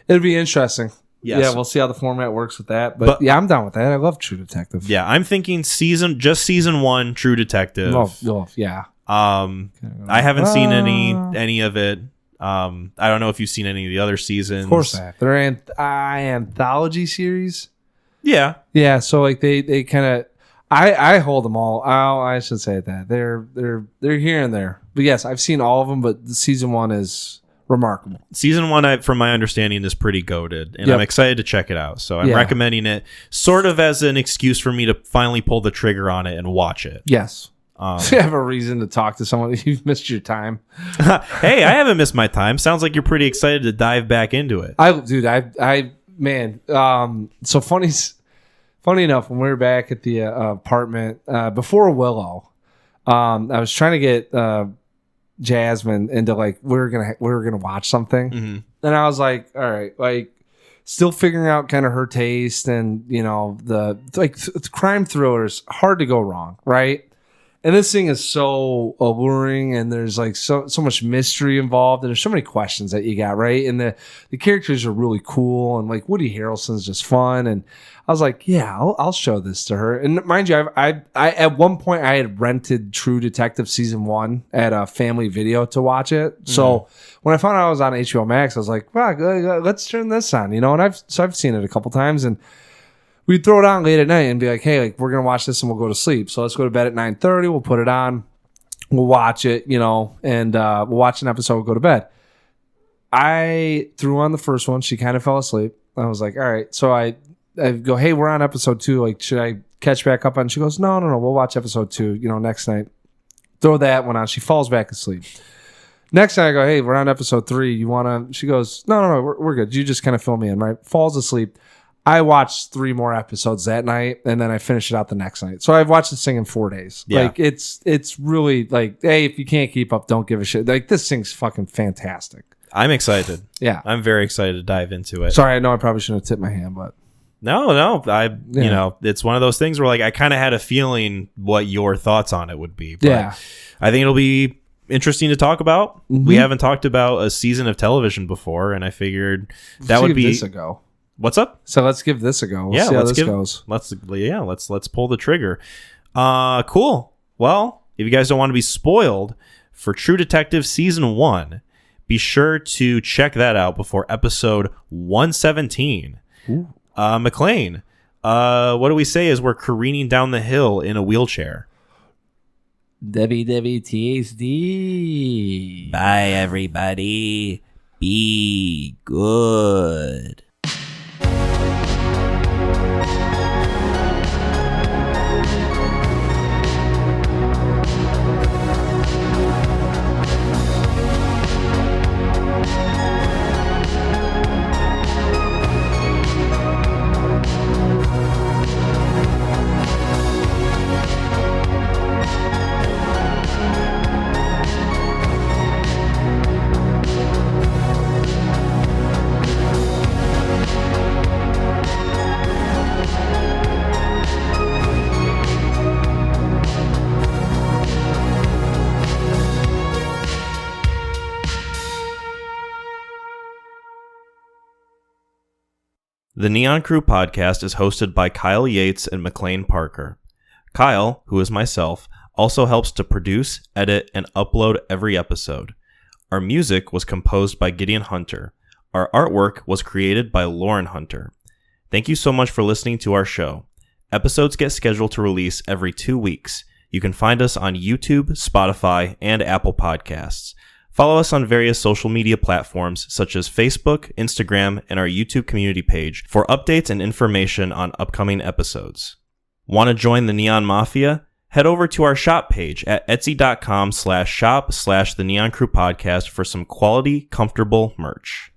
It'll be interesting. Yes. Yeah, we'll see how the format works with that. But yeah, I'm down with that. I love True Detective. Yeah, I'm thinking season 1, True Detective. Yeah. I haven't seen any of it. I don't know if you've seen any of the other seasons. Of course I have. They're anthology series. Yeah. Yeah, so like they kind of... I hold them all. I should say that. They're here and there. But yes, I've seen all of them, but the season 1 is remarkable. Season 1, from my understanding, is pretty goated, and Yep. I'm excited to check it out. So I'm Yeah. recommending it sort of as an excuse for me to finally pull the trigger on it and watch it. Yes. So you have a reason to talk to someone. You've missed your time. Hey, I haven't missed my time. Sounds like you're pretty excited to dive back into it. Man. So funny enough, when we were back at the apartment before Willow, I was trying to get Jasmine into like we were gonna watch something, and I was like, all right, like still figuring out kind of her taste, and the crime thrillers, hard to go wrong, right? And this thing is so alluring, and there's like so much mystery involved, and there's so many questions that you got, right? And the characters are really cool, and like Woody Harrelson's just fun, and I was like, yeah, I'll show this to her. And mind you, I at one point I had rented True Detective season 1 at a family video to watch it. So when I found out I was on HBO Max, I was like, wow, let's turn this on, and I've seen it a couple times, and we'd throw it on late at night and be like, hey, like we're gonna watch this and we'll go to sleep. So let's go to bed at 9:30. We'll put it on. We'll watch it, and we'll watch an episode. We'll go to bed. I threw on the first one. She kind of fell asleep. I was like, all right. So I go, hey, we're on episode 2. Like, should I catch back up on? She goes, no. We'll watch episode 2. Next night. Throw that one on. She falls back asleep. Next night I go, hey, we're on episode 3. You wanna? She goes, no, we're good. You just kind of fill me in, right? Falls asleep. I watched 3 more episodes that night, and then I finished it out the next night. So I've watched this thing in 4 days. Yeah. Like it's really like, hey, if you can't keep up, don't give a shit. Like this thing's fucking fantastic. I'm excited. Yeah. I'm very excited to dive into it. Sorry, I know I probably shouldn't have tipped my hand, but No, it's one of those things where like I kind of had a feeling what your thoughts on it would be. But yeah. I think it'll be interesting to talk about. Mm-hmm. We haven't talked about a season of television before, and I figured that would give be this a go. What's up? So let's give this a go. We'll see how this goes. Let's pull the trigger. Cool. Well, if you guys don't want to be spoiled for True Detective season 1, be sure to check that out before episode 117. McLean, what do we say as we're careening down the hill in a wheelchair? WWTSD. Bye, everybody. Be good. The Neon Crew podcast is hosted by Kyle Yates and McLean Parker. Kyle, who is myself, also helps to produce, edit, and upload every episode. Our music was composed by Gideon Hunter. Our artwork was created by Lauren Hunter. Thank you so much for listening to our show. Episodes get scheduled to release every 2 weeks. You can find us on YouTube, Spotify, and Apple Podcasts. Follow us on various social media platforms such as Facebook, Instagram, and our YouTube community page for updates and information on upcoming episodes. Want to join the Neon Mafia? Head over to our shop page at etsy.com/shop/the Neon Crew Podcast for some quality, comfortable merch.